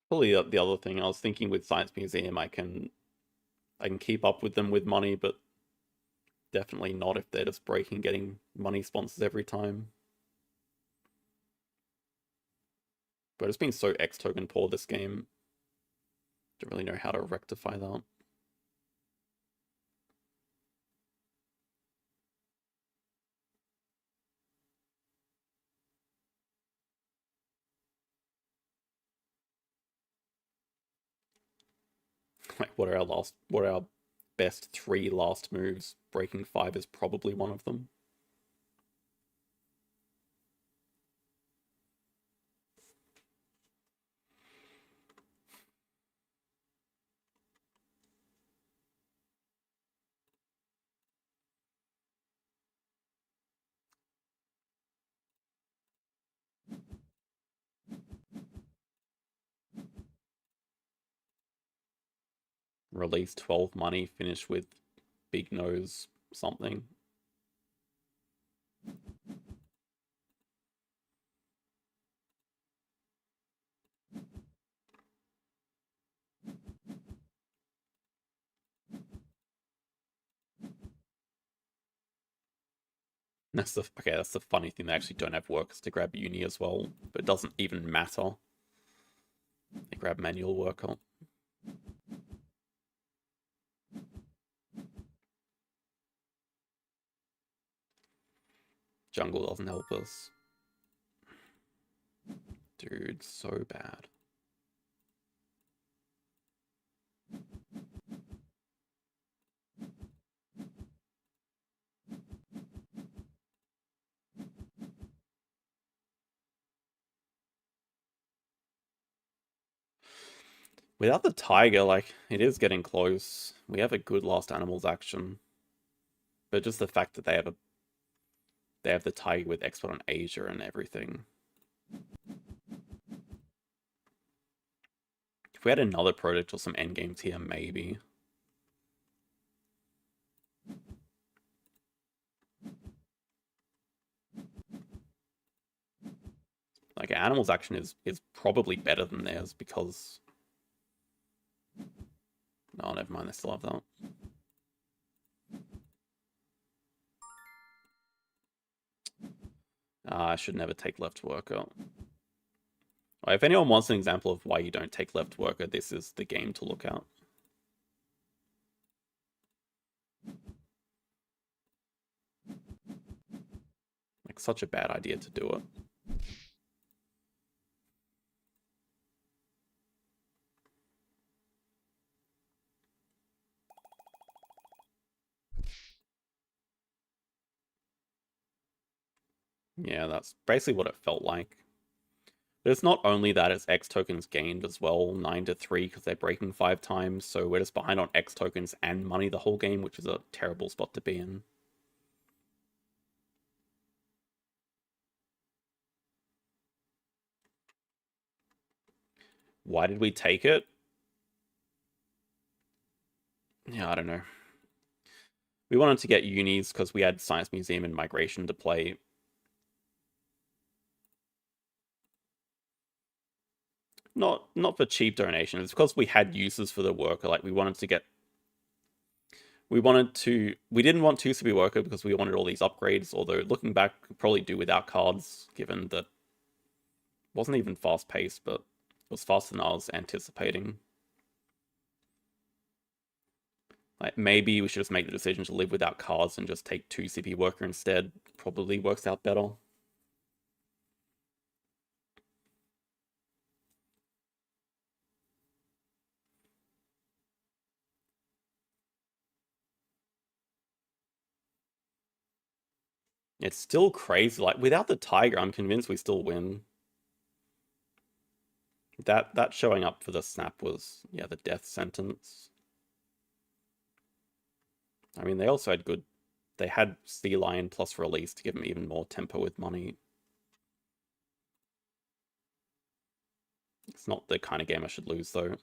Probably the other thing I was thinking with Science Museum, I can keep up with them with money, but definitely not if they're just breaking getting money sponsors every time. But it's been so X token poor this game. Don't really know how to rectify that. Like, what are our best 3 last moves? Breaking 5 is probably one of them. Release 12 money, finish with big nose something. That's the funny thing. They actually don't have workers to grab uni as well, but it doesn't even matter. They grab manual worker. Jungle doesn't help us. Dude, so bad. Without the tiger, like, it is getting close. We have a good last animals action. But just the fact that they have the tiger with expert on Asia and everything. If we had another product or some endgames here, maybe. Like, animals action is probably better than theirs because... Oh, never mind, they still have that. I should never take left worker. If anyone wants an example of why you don't take left worker, this is the game to look at. Like, such a bad idea to do it. Yeah, that's basically what it felt like. But it's not only that, it's X tokens gained as well, 9 to 3, because they're breaking 5 times, so we're just behind on X tokens and money the whole game, which is a terrible spot to be in. Why did we take it? Yeah, I don't know. We wanted to get unis because we had Science Museum and Migration to play. Not for cheap donation. It's because we had uses for the worker. Like, we wanted to get... We didn't want 2CP worker because we wanted all these upgrades, although looking back, we could probably do without cards, given that it wasn't even fast-paced, but it was faster than I was anticipating. Like, maybe we should just make the decision to live without cards and just take 2CP worker instead. Probably works out better. It's still crazy. Like, without the tiger, I'm convinced we still win. That showing up for the snap was, yeah, the death sentence. I mean, they also had good... They had Sea Lion plus release to give them even more tempo with money. It's not the kind of game I should lose, though.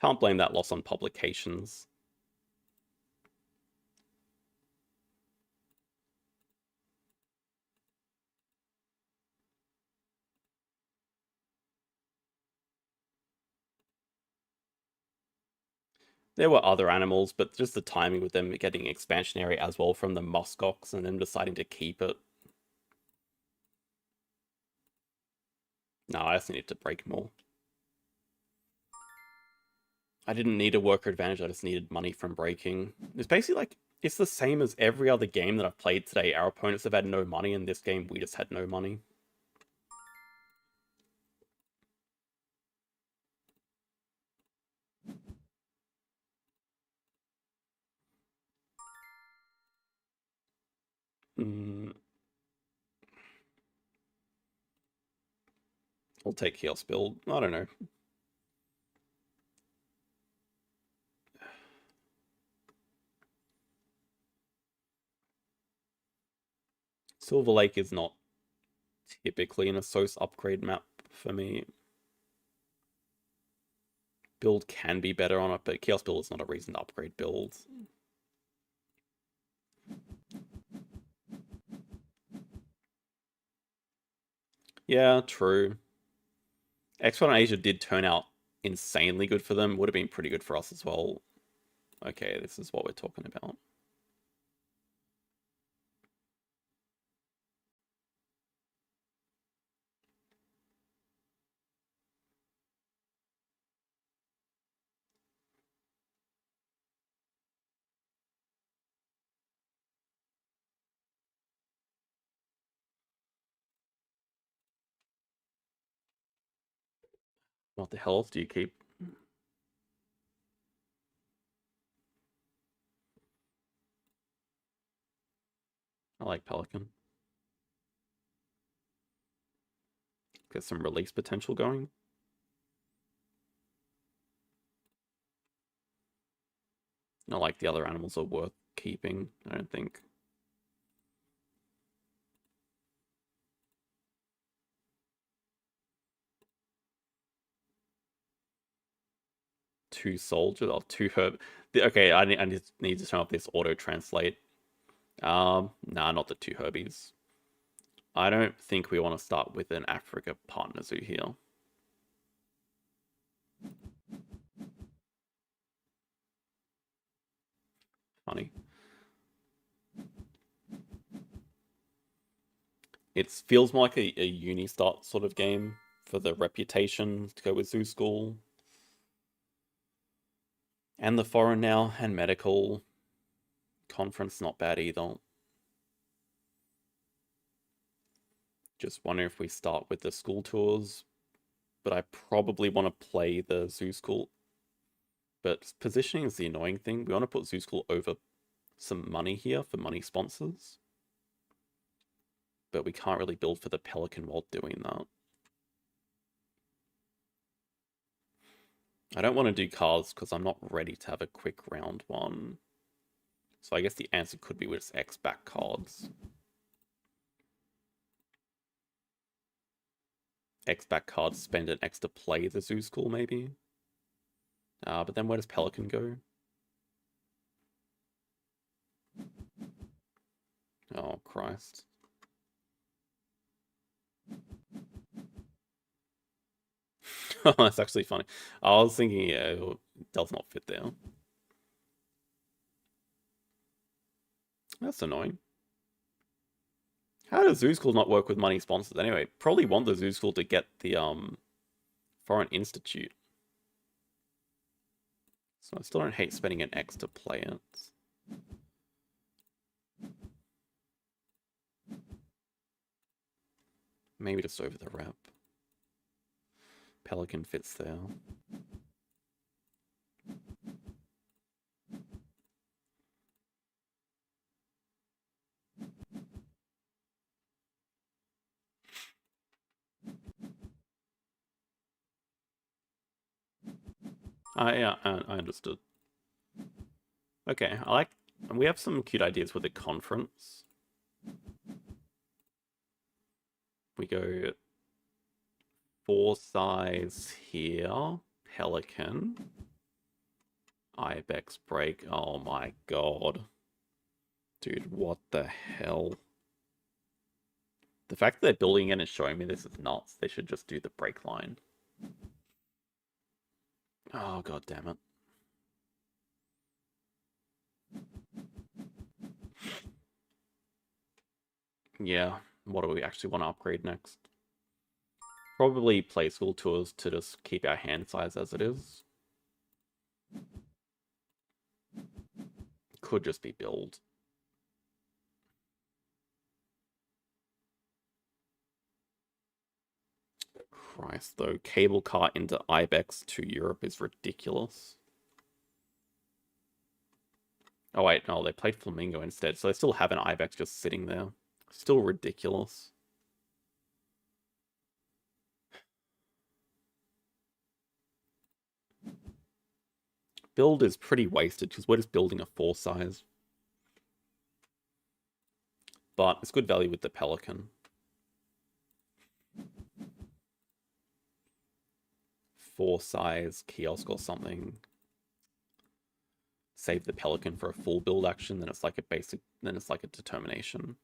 Can't blame that loss on publications. There were other animals, but just the timing with them getting expansionary as well from the muskox and then deciding to keep it. No, I just needed to break more. I didn't need a worker advantage, I just needed money from breaking. It's basically like, it's the same as every other game that I've played today. Our opponents have had no money, and this game we just had no money. I'll take Chaos Build. I don't know. Silver Lake is not typically an Assos upgrade map for me. Build can be better on it, but Chaos Build is not a reason to upgrade builds. Yeah, true. X1 on Asia did turn out insanely good for them. Would have been pretty good for us as well. Okay, this is what we're talking about. What the hell else do you keep? I like Pelican. Get some release potential going. Not like the other animals are worth keeping, I don't think. Two soldiers or two herb. Okay, I need to turn off this auto translate. Nah, not the two herbies. I don't think we want to start with an Africa partner zoo here. Funny. It feels more like a uni start sort of game for the reputation to go with zoo school. And the foreign now, and medical. Conference not bad either. Just wonder if we start with the school tours. But I probably want to play the zoo school. But positioning is the annoying thing. We want to put zoo school over some money here for money sponsors. But we can't really build for the Pelican while doing that. I don't want to do cards because I'm not ready to have a quick round one. So I guess the answer could be with X back cards. X back cards spend an X to play the zoo school maybe. But then where does Pelican go? Oh, Christ. That's actually funny. I was thinking, yeah, it does not fit there. That's annoying. How does Zoo School not work with money sponsors anyway? Probably want the Zoo School to get the Foreign Institute. So I still don't hate spending an X to play it. Maybe just over the rep. Pelican fits there. Yeah, I understood. Okay, I like. We have some cute ideas with the conference. We go 4 size here. Pelican. Ibex break. Oh my god. Dude, what the hell? The fact that they're building it and showing me this is nuts. They should just do the break line. Oh, god damn it. Yeah, what do we actually want to upgrade next? Probably play school tours to just keep our hand size as it is. Could just be build. Christ, though. Cable car into Ibex to Europe is ridiculous. Oh, wait, no, they played Flamingo instead, so they still have an Ibex just sitting there. Still ridiculous. Build is pretty wasted because we're just building a 4 size. But it's good value with the Pelican. 4 size kiosk or something. Save the Pelican for a full build action, then it's like a basic, then it's like a determination.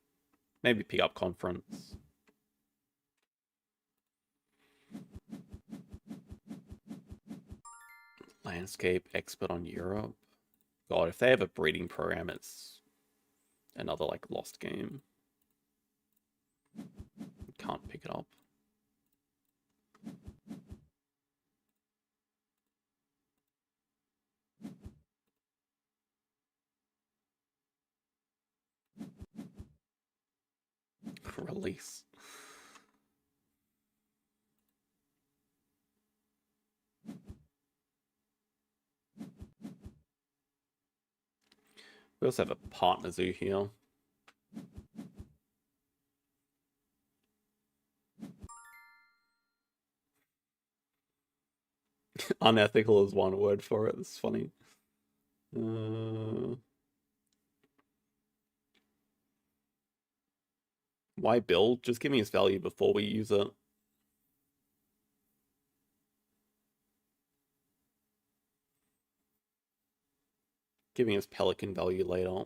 Maybe pick up conference. Landscape expert on Europe. God, if they have a breeding program, it's another like lost game. Can't pick it up. Release. We also have a partner zoo here. Unethical is one word for it. It's funny. Why build? Just give me its value before we use it. Giving us pelican value later.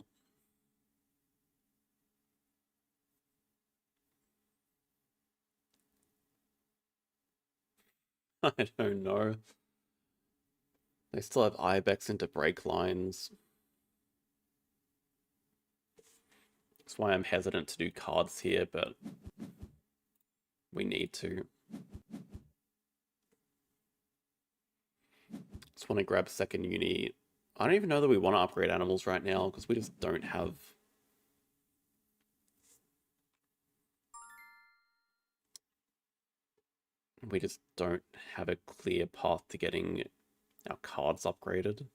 I don't know. They still have ibex into break lines. That's why I'm hesitant to do cards here, but we need to. Just want to grab second uni. I don't even know that we want to upgrade animals right now because we just don't have. We just don't have a clear path to getting our cards upgraded.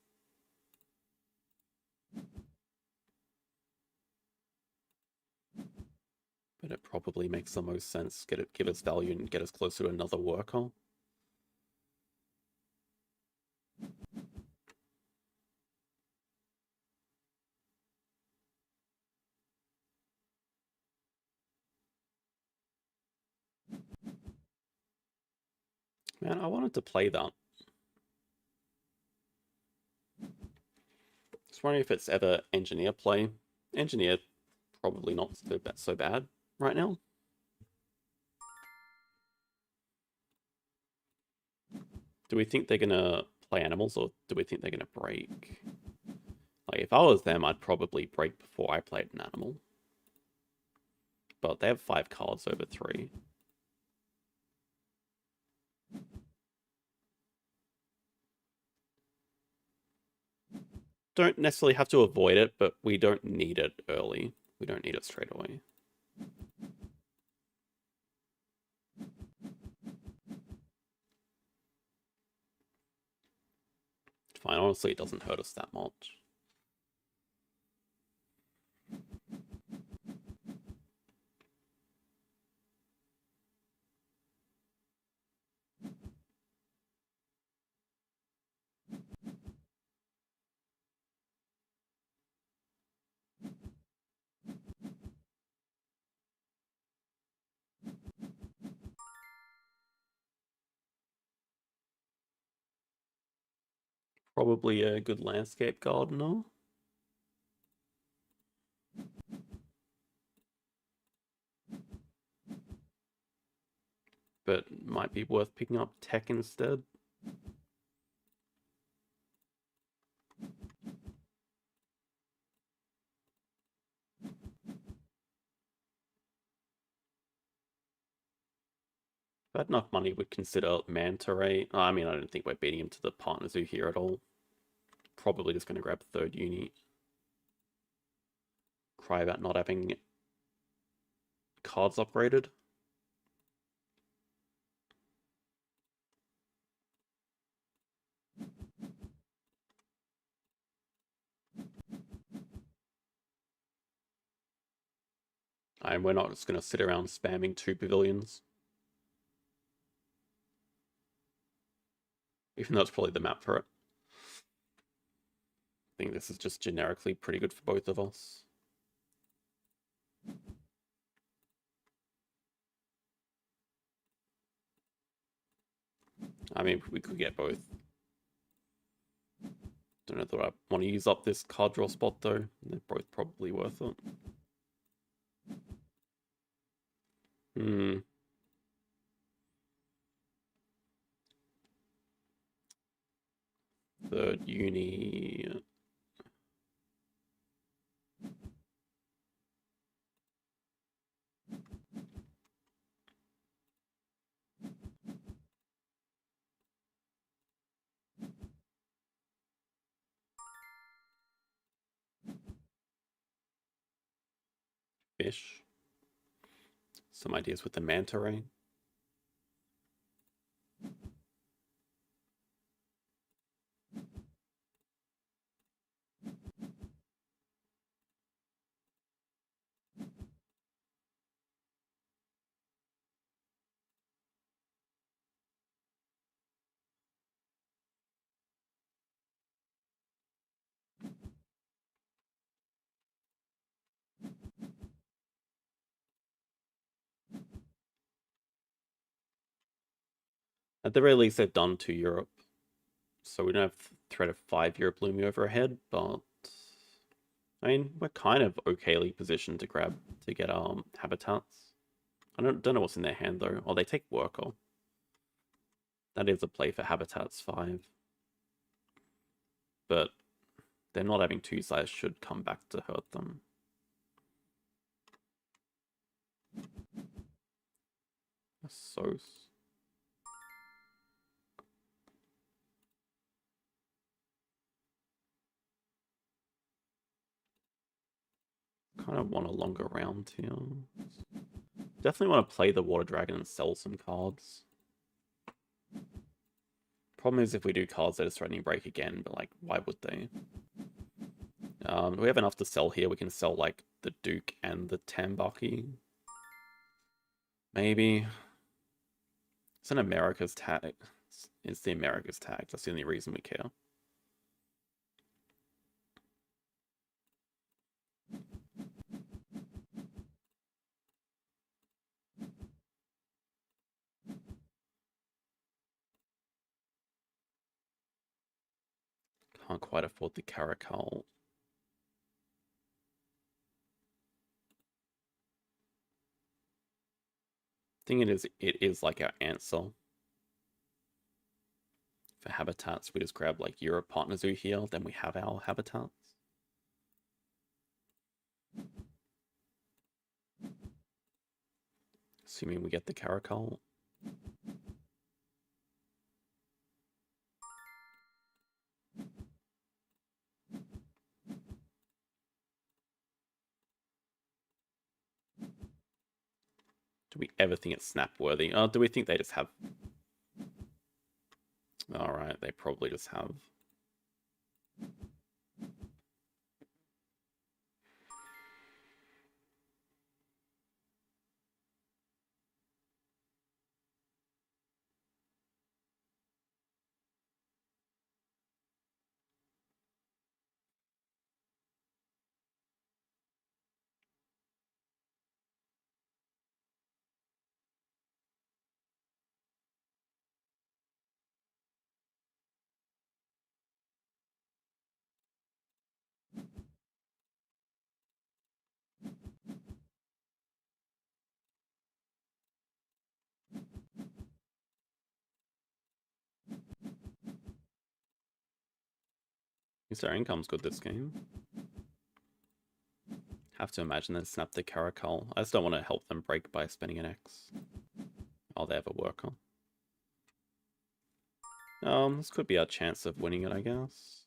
But it probably makes the most sense. Give us value and get us closer to another worker. Man, I wanted to play that. Just wondering if it's ever engineer play. Engineer, probably not so bad right now. Do we think they're gonna play animals or do we think they're gonna break? Like, if I was them, I'd probably break before I played an animal. But they have 5 cards over 3. Don't necessarily have to avoid it, but we don't need it early. We don't need it straight away. Fine, honestly, it doesn't hurt us that much. Probably a good landscape gardener. But might be worth picking up tech instead. If I had enough money, we'd consider Manta Ray. I mean, I don't think we're beating him to the partner zoo here at all. Probably just going to grab third uni. Cry about not having cards upgraded. And we're not just going to sit around spamming 2 pavilions. Even though it's probably the map for it. I think this is just generically pretty good for both of us. I mean, we could get both. Don't know that I want to use up this card draw spot though. They're both probably worth it. Third uni. Fish. Some ideas with the manta ray. At the very least, they've done 2 Europe, so we don't have threat of 5 Europe looming overhead, but I mean, we're kind of okayly positioned to get habitats. I don't know what's in their hand though. Oh, they take worker. That is a play for habitats 5. But they're not having 2 size should come back to hurt them. So kind of want a longer round here. Definitely want to play the Water Dragon and sell some cards. Problem is if we do cards that are threatening break again, but like, why would they? We have enough to sell here. We can sell like the Duke and the Tambaki. Maybe. It's an America's tag. It's the America's tag. That's the only reason we care. Can't quite afford the Caracal. Thing it is like our answer. For habitats, we just grab like Europe Partner Zoo here, then we have our habitats. Assuming we get the Caracal. Do we ever think it's snap worthy? Do we think they just have... Alright, they probably just have... At least our income's good this game. Have to imagine they snap the Caracal. I just don't want to help them break by spending an X. Oh, they have a worker. This could be our chance of winning it, I guess.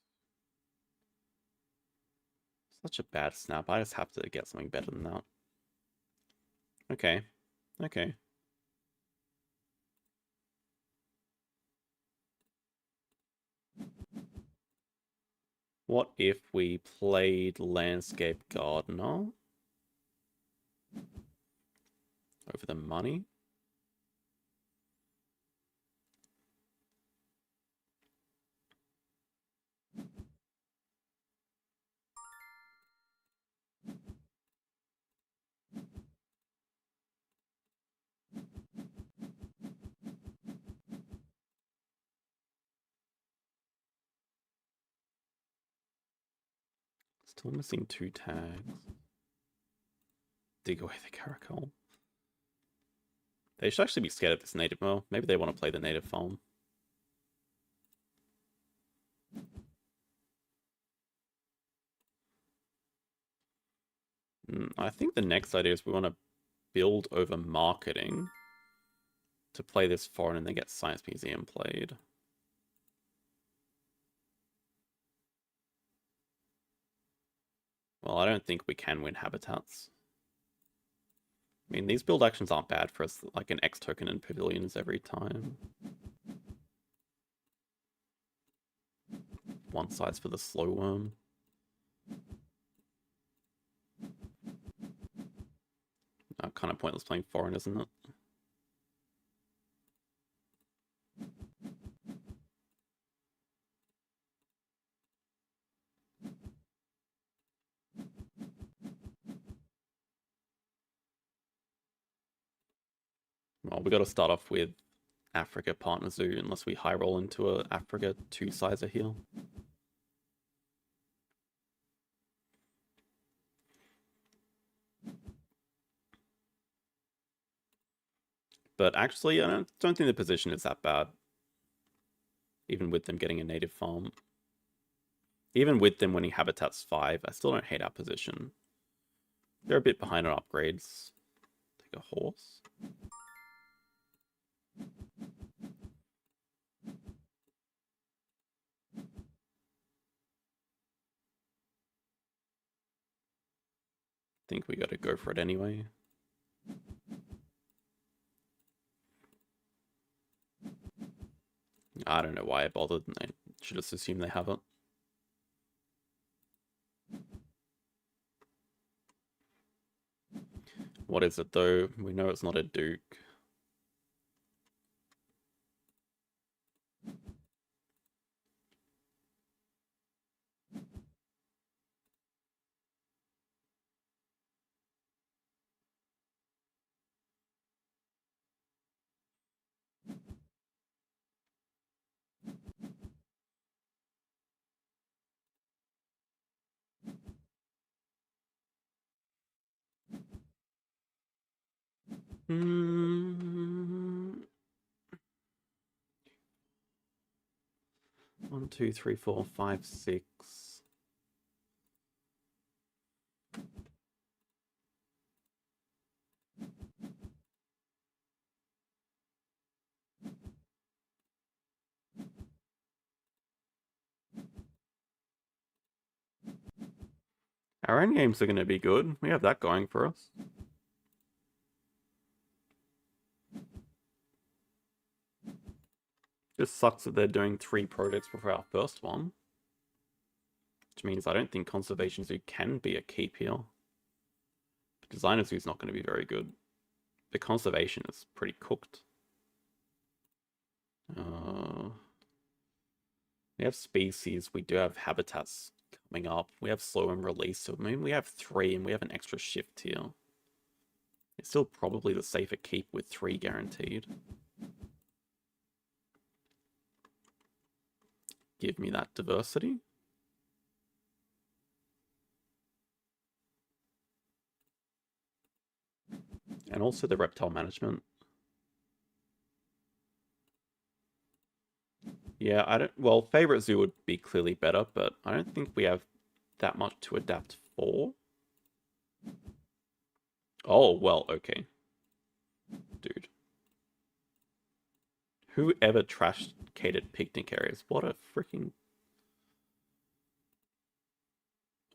Such a bad snap. I just have to get something better than that. Okay. Okay. What if we played Landscape Gardener over the money? Still missing 2 tags. Dig away the Caracal. They should actually be scared of this native. Well, maybe they want to play the native farm. I think the next idea is we want to build over marketing to play this foreign and then get Science Museum played. Well, I don't think we can win habitats. I mean, these build actions aren't bad for us, like an X token and pavilions every time. One size for the slow worm. Kind of pointless playing foreign, isn't it? Well, we got to start off with Africa partner zoo unless we high roll into a Africa 2-sizer here. But actually, I don't think the position is that bad. Even with them getting a native farm. Even with them winning Habitats 5, I still don't hate our position. They're a bit behind on upgrades. Take a horse. Think we gotta go for it anyway. I don't know why I bothered. I should just assume they have it. What is it though? We know it's not a Duke. Hmm. 1, 2, 3, 4, 5, 6. Our end games are going to be good. We have that going for us. Just sucks that they're doing 3 projects before our first one. Which means I don't think Conservation Zoo can be a keep here. The Designer Zoo is not going to be very good. The Conservation is pretty cooked. We have species. We do have habitats coming up. We have slow and release. So I mean, we have 3 and we have an extra shift here. It's still probably the safer keep with 3 guaranteed. Give me that diversity. And also the reptile management. Yeah, I don't. Well, favorite zoo would be clearly better, but I don't think we have that much to adapt for. Oh, well, okay. Dude. Whoever trashed catered picnic areas? What a freaking.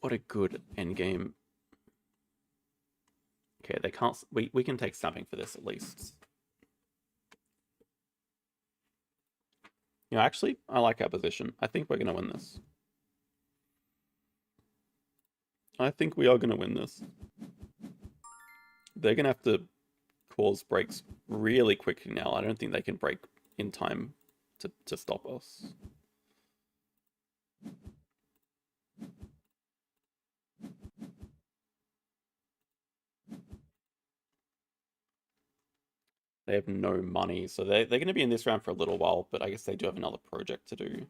What a good endgame. Okay, they can't. We can take something for this at least. You know, actually, I like our position. I think we're going to win this. I think we are going to win this. They're going to have to cause breaks really quickly now. I don't think they can break in time to stop us. They have no money, so they're going to be in this round for a little while, but I guess they do have another project to do.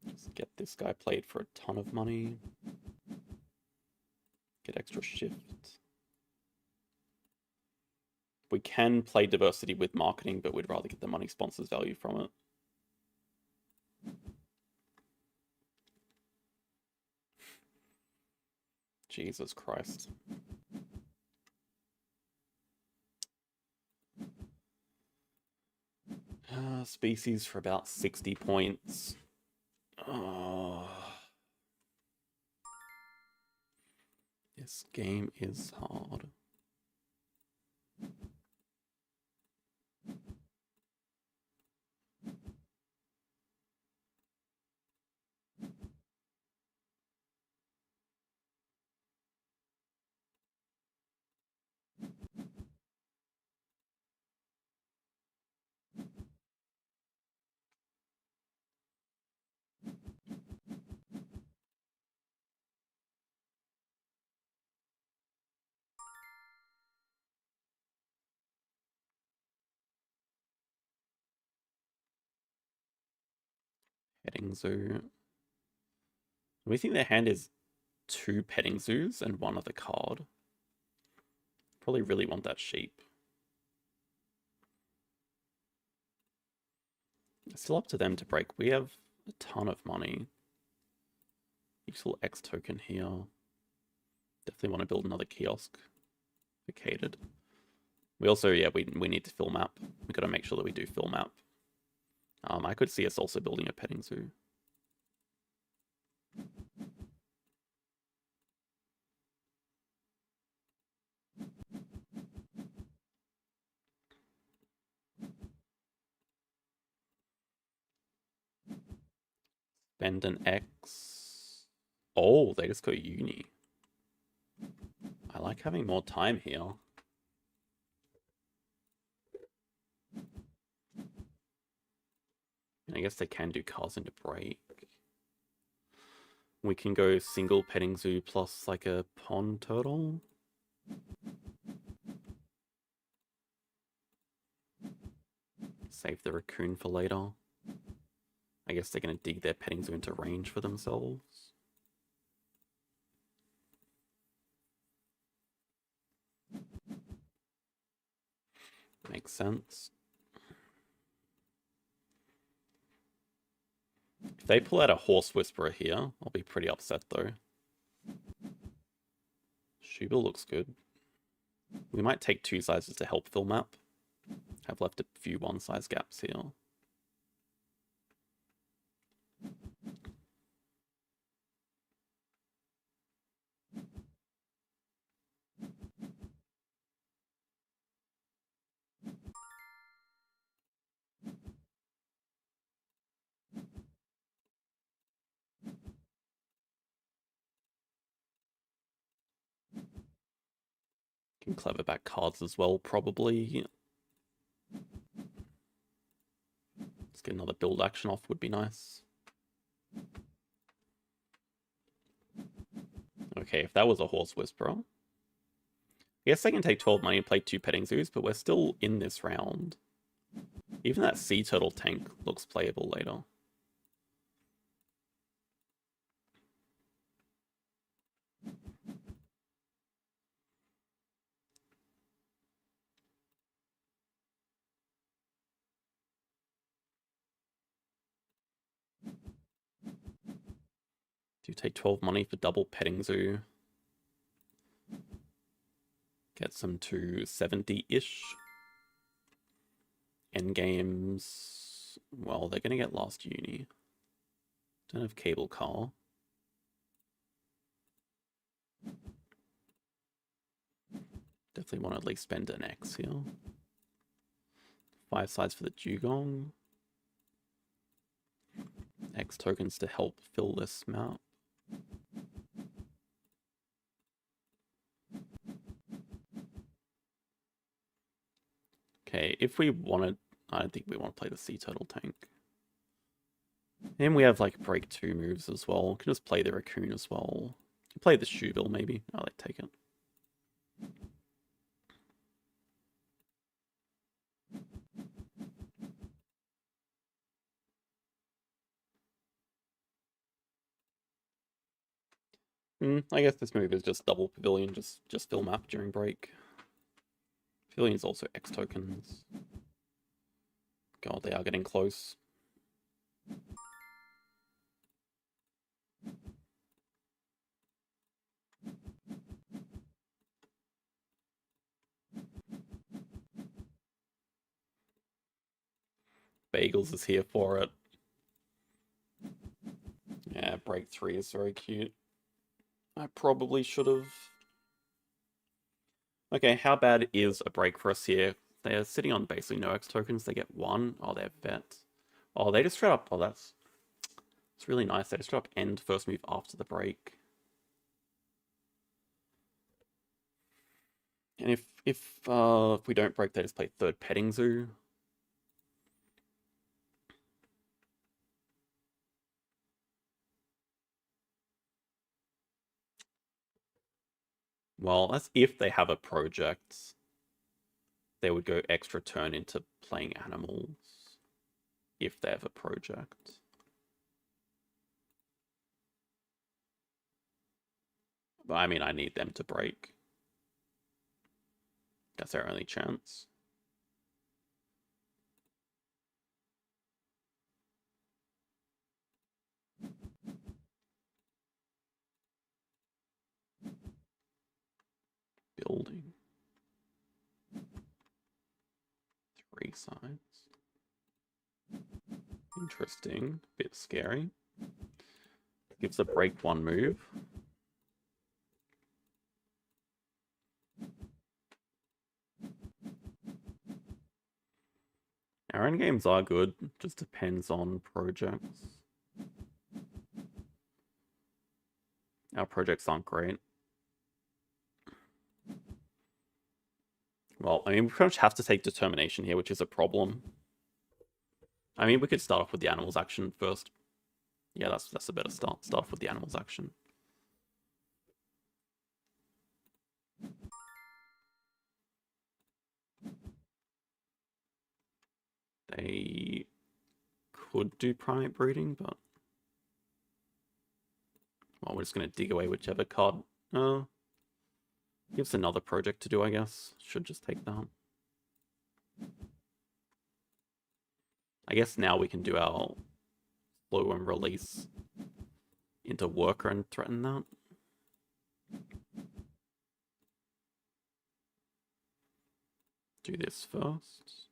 Just get this guy played for a ton of money. Get extra shift. We can play diversity with marketing, but we'd rather get the money sponsors value from it. Jesus Christ. Species for about 60 points. Oh. This game is hard. Petting zoo. We think their hand is 2 petting zoos and 1 other card. Probably really want that sheep. It's still up to them to break. We have a ton of money. Useful X token here. Definitely want to build another kiosk. Vacated. We also, yeah, we need to fill map. We got to make sure that we do fill map. I could see us also building a petting zoo. Spend an X. Oh, they just go uni. I like having more time here. And I guess they can do cars into break. We can go single petting zoo plus like a pond turtle. Save the raccoon for later. I guess they're going to dig their petting zoo into range for themselves. Makes sense. If they pull out a horse whisperer here, I'll be pretty upset though. Shuba looks good. We might take 2 sizes to help fill map. Have left a few 1 size gaps here. Can clever back cards as well, probably. Let's get another build action off, would be nice. Okay, if that was a horse whisperer. I guess they can take 12 money and play 2 petting zoos, but we're still in this round. Even that sea turtle tank looks playable later. Do you take 12 money for double petting zoo? Get some to 70-ish. Endgames. Well, they're going to get last uni. Don't have cable car. Definitely want to at least spend an X here. 5 sides for the dugong. X tokens to help fill this map. Okay, if we wanted, I don't think we want to play the sea turtle tank. And we have like break 2 moves as well. Can just play the raccoon as well. Play the shoebill maybe. I'll like take it. I guess this move is just double pavilion, just fill map during break. Pavilion's also X tokens. God, they are getting close. Bagels is here for it. Yeah, break 3 is very cute. I probably should have. Okay, how bad is a break for us here? They're sitting on basically no X tokens. They get 1. Oh, they're vet. Oh, they just straight up. Oh, that's really nice. They just straight up end first move after the break. And if we don't break, they just play 3rd petting zoo. Well, that's if they have a project. They would go extra turn into playing animals. If they have a project. But I mean, I need them to break. That's our only chance. Building. 3 sides. Interesting. Bit scary. Gives a break 1 move. Our end games are good, just depends on projects. Our projects aren't great. Well, I mean, we pretty much have to take determination here, which is a problem. I mean, we could start off with the animals action first. Yeah, that's a better start. Start off with the animals action. They could do primate breeding, but well, we're just gonna dig away whichever card. Gives another project to do, I guess. Should just take that. I guess now we can do our slow and release into worker and threaten that. Do this first.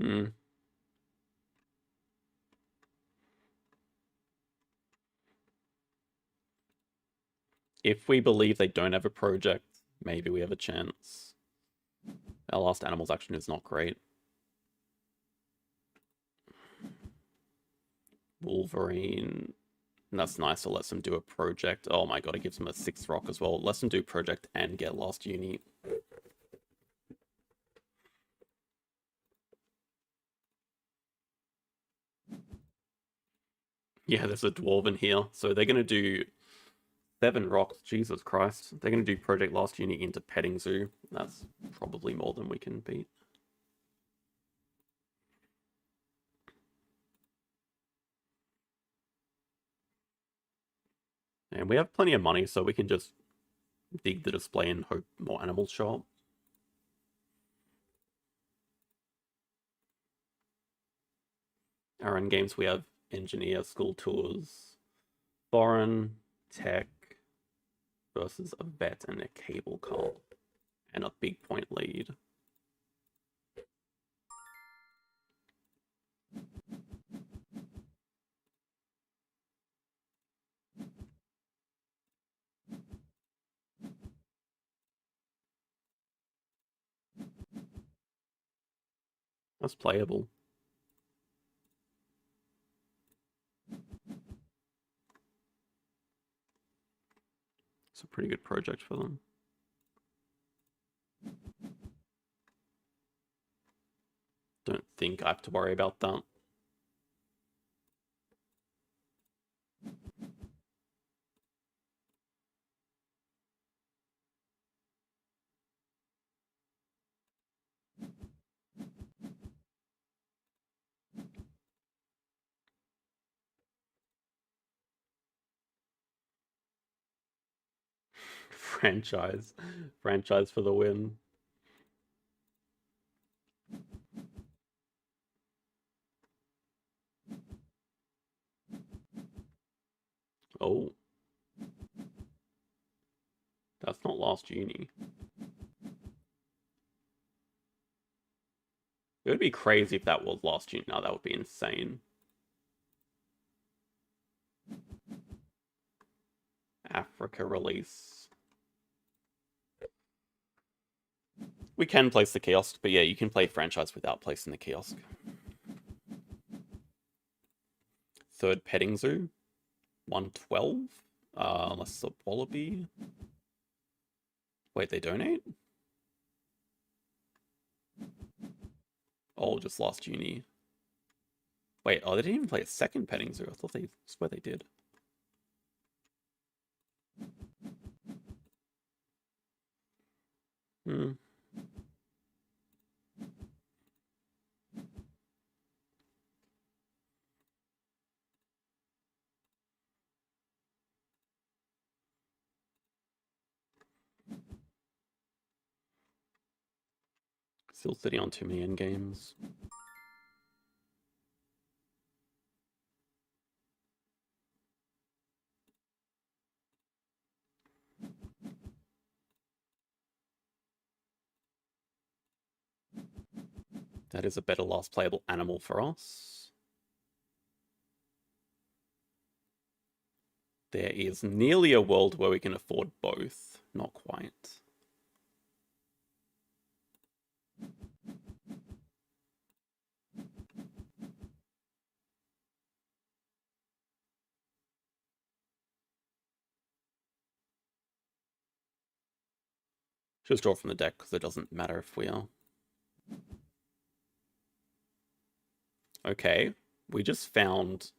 Hmm. If we believe they don't have a project, maybe we have a chance. Our last animals action is not great. Wolverine. That's nice to let them do a project. Oh my god, it gives them a 6th rock as well. Let them do project and get last uni. Yeah, there's a dwarven here. So they're going to do 7 rocks. Jesus Christ. They're going to do project last uni into petting zoo. That's probably more than we can beat. And we have plenty of money, so we can just dig the display and hope more animals show up. Our end games, we have engineer, school tours, foreign, tech, versus a vet and a cable car. And a big point lead. That's playable. It's a pretty good project for them. Don't think I have to worry about that. Franchise. Franchise for the win. Oh. That's not last uni. It would be crazy if that was last uni. Now that would be insane. Africa release. We can place the kiosk, but yeah, you can play franchise without placing the kiosk. 3rd petting zoo. 112. Unless it's a wallaby. Wait, they donate? Oh, just last uni. Wait, oh, they didn't even play a second petting zoo. I thought they swear they did. Hmm. Still sitting on too many end games. That is a better last playable animal for us. There is nearly a world where we can afford both. Not quite. Just draw from the deck because it doesn't matter if we are. Okay, we just found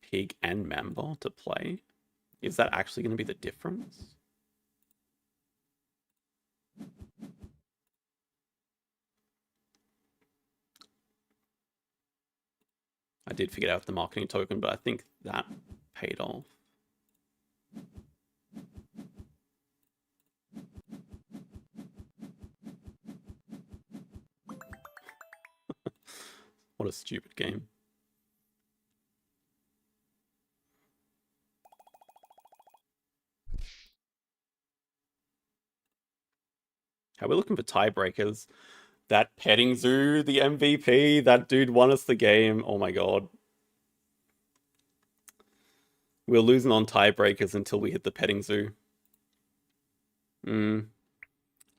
Pig and Mamba to play. Is that actually going to be the difference? I did figure out the marketing token, but I think that paid off. What a stupid game. How are we looking for tiebreakers? That petting zoo, the MVP, that dude won us the game. Oh my god. We're losing on tiebreakers until we hit the petting zoo.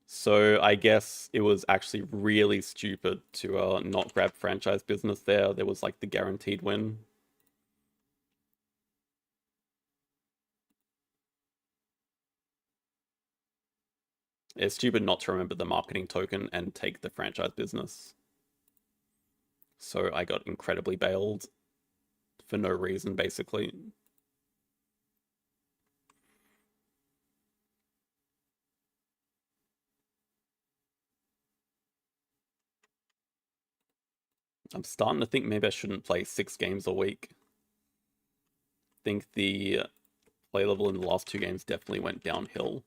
So I guess it was actually really stupid to not grab franchise business there. There was like the guaranteed win. It's stupid not to remember the marketing token and take the franchise business. So I got incredibly bailed for no reason, basically. I'm starting to think maybe I shouldn't play 6 games a week. I think the play level in the last 2 games definitely went downhill.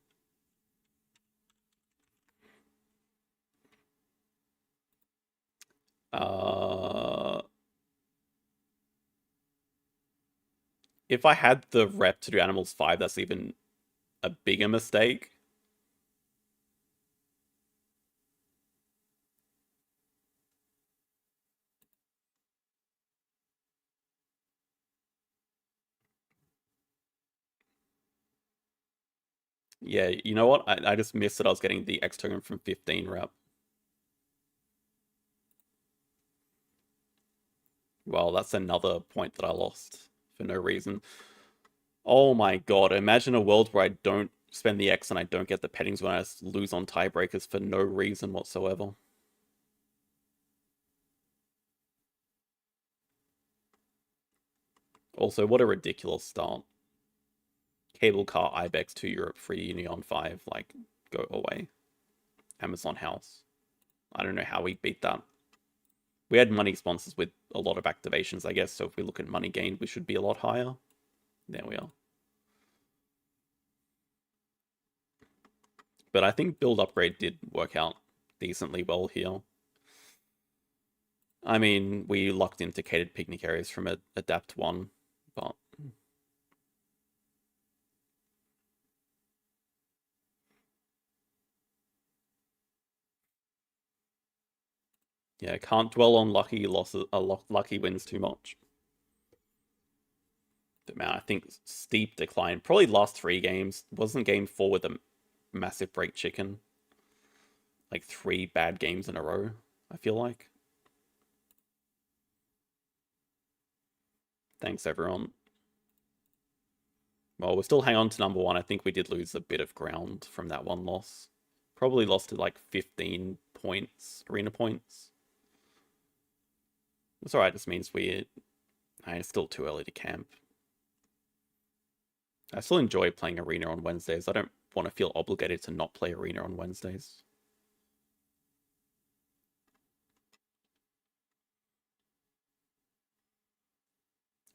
If I had the rep to do Animals 5, that's even a bigger mistake. Yeah, you know what? I just missed that I was getting the X token from 15 rep. Well, that's another point that I lost for no reason. Oh my god, imagine a world where I don't spend the X and I don't get the pettings when I lose on tiebreakers for no reason whatsoever. Also, what a ridiculous start. Cable car Ibex to Europe free Union 5, like, go away. Amazon House. I don't know how we beat that. We had money sponsors with a lot of activations, I guess, so if we look at money gained, we should be a lot higher. There we are. But I think build upgrade did work out decently well here. I mean, we locked into catered picnic areas from Adapt 1, but... Yeah, can't dwell on lucky losses, lucky wins too much. But man, I think steep decline. Probably last 3 games. Wasn't game 4 with a massive break chicken. Like 3 bad games in a row, I feel like. Thanks, everyone. Well, we'll still hang on to number 1. I think we did lose a bit of ground from that one loss. Probably lost to like 15 points, arena points. It's alright, this means it's still too early to camp. I still enjoy playing Arena on Wednesdays. I don't want to feel obligated to not play Arena on Wednesdays.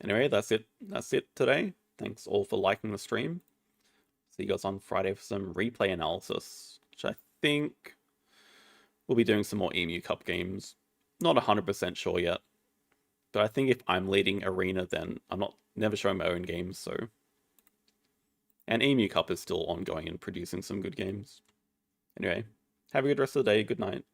Anyway, that's it. That's it today. Thanks all for liking the stream. See you guys on Friday for some replay analysis, which I think we'll be doing some more Emu Cup games. Not 100% sure yet, but I think if I'm leading Arena, then I'm never showing my own games, so... And Emu Cup is still ongoing and producing some good games. Anyway, have a good rest of the day. Good night.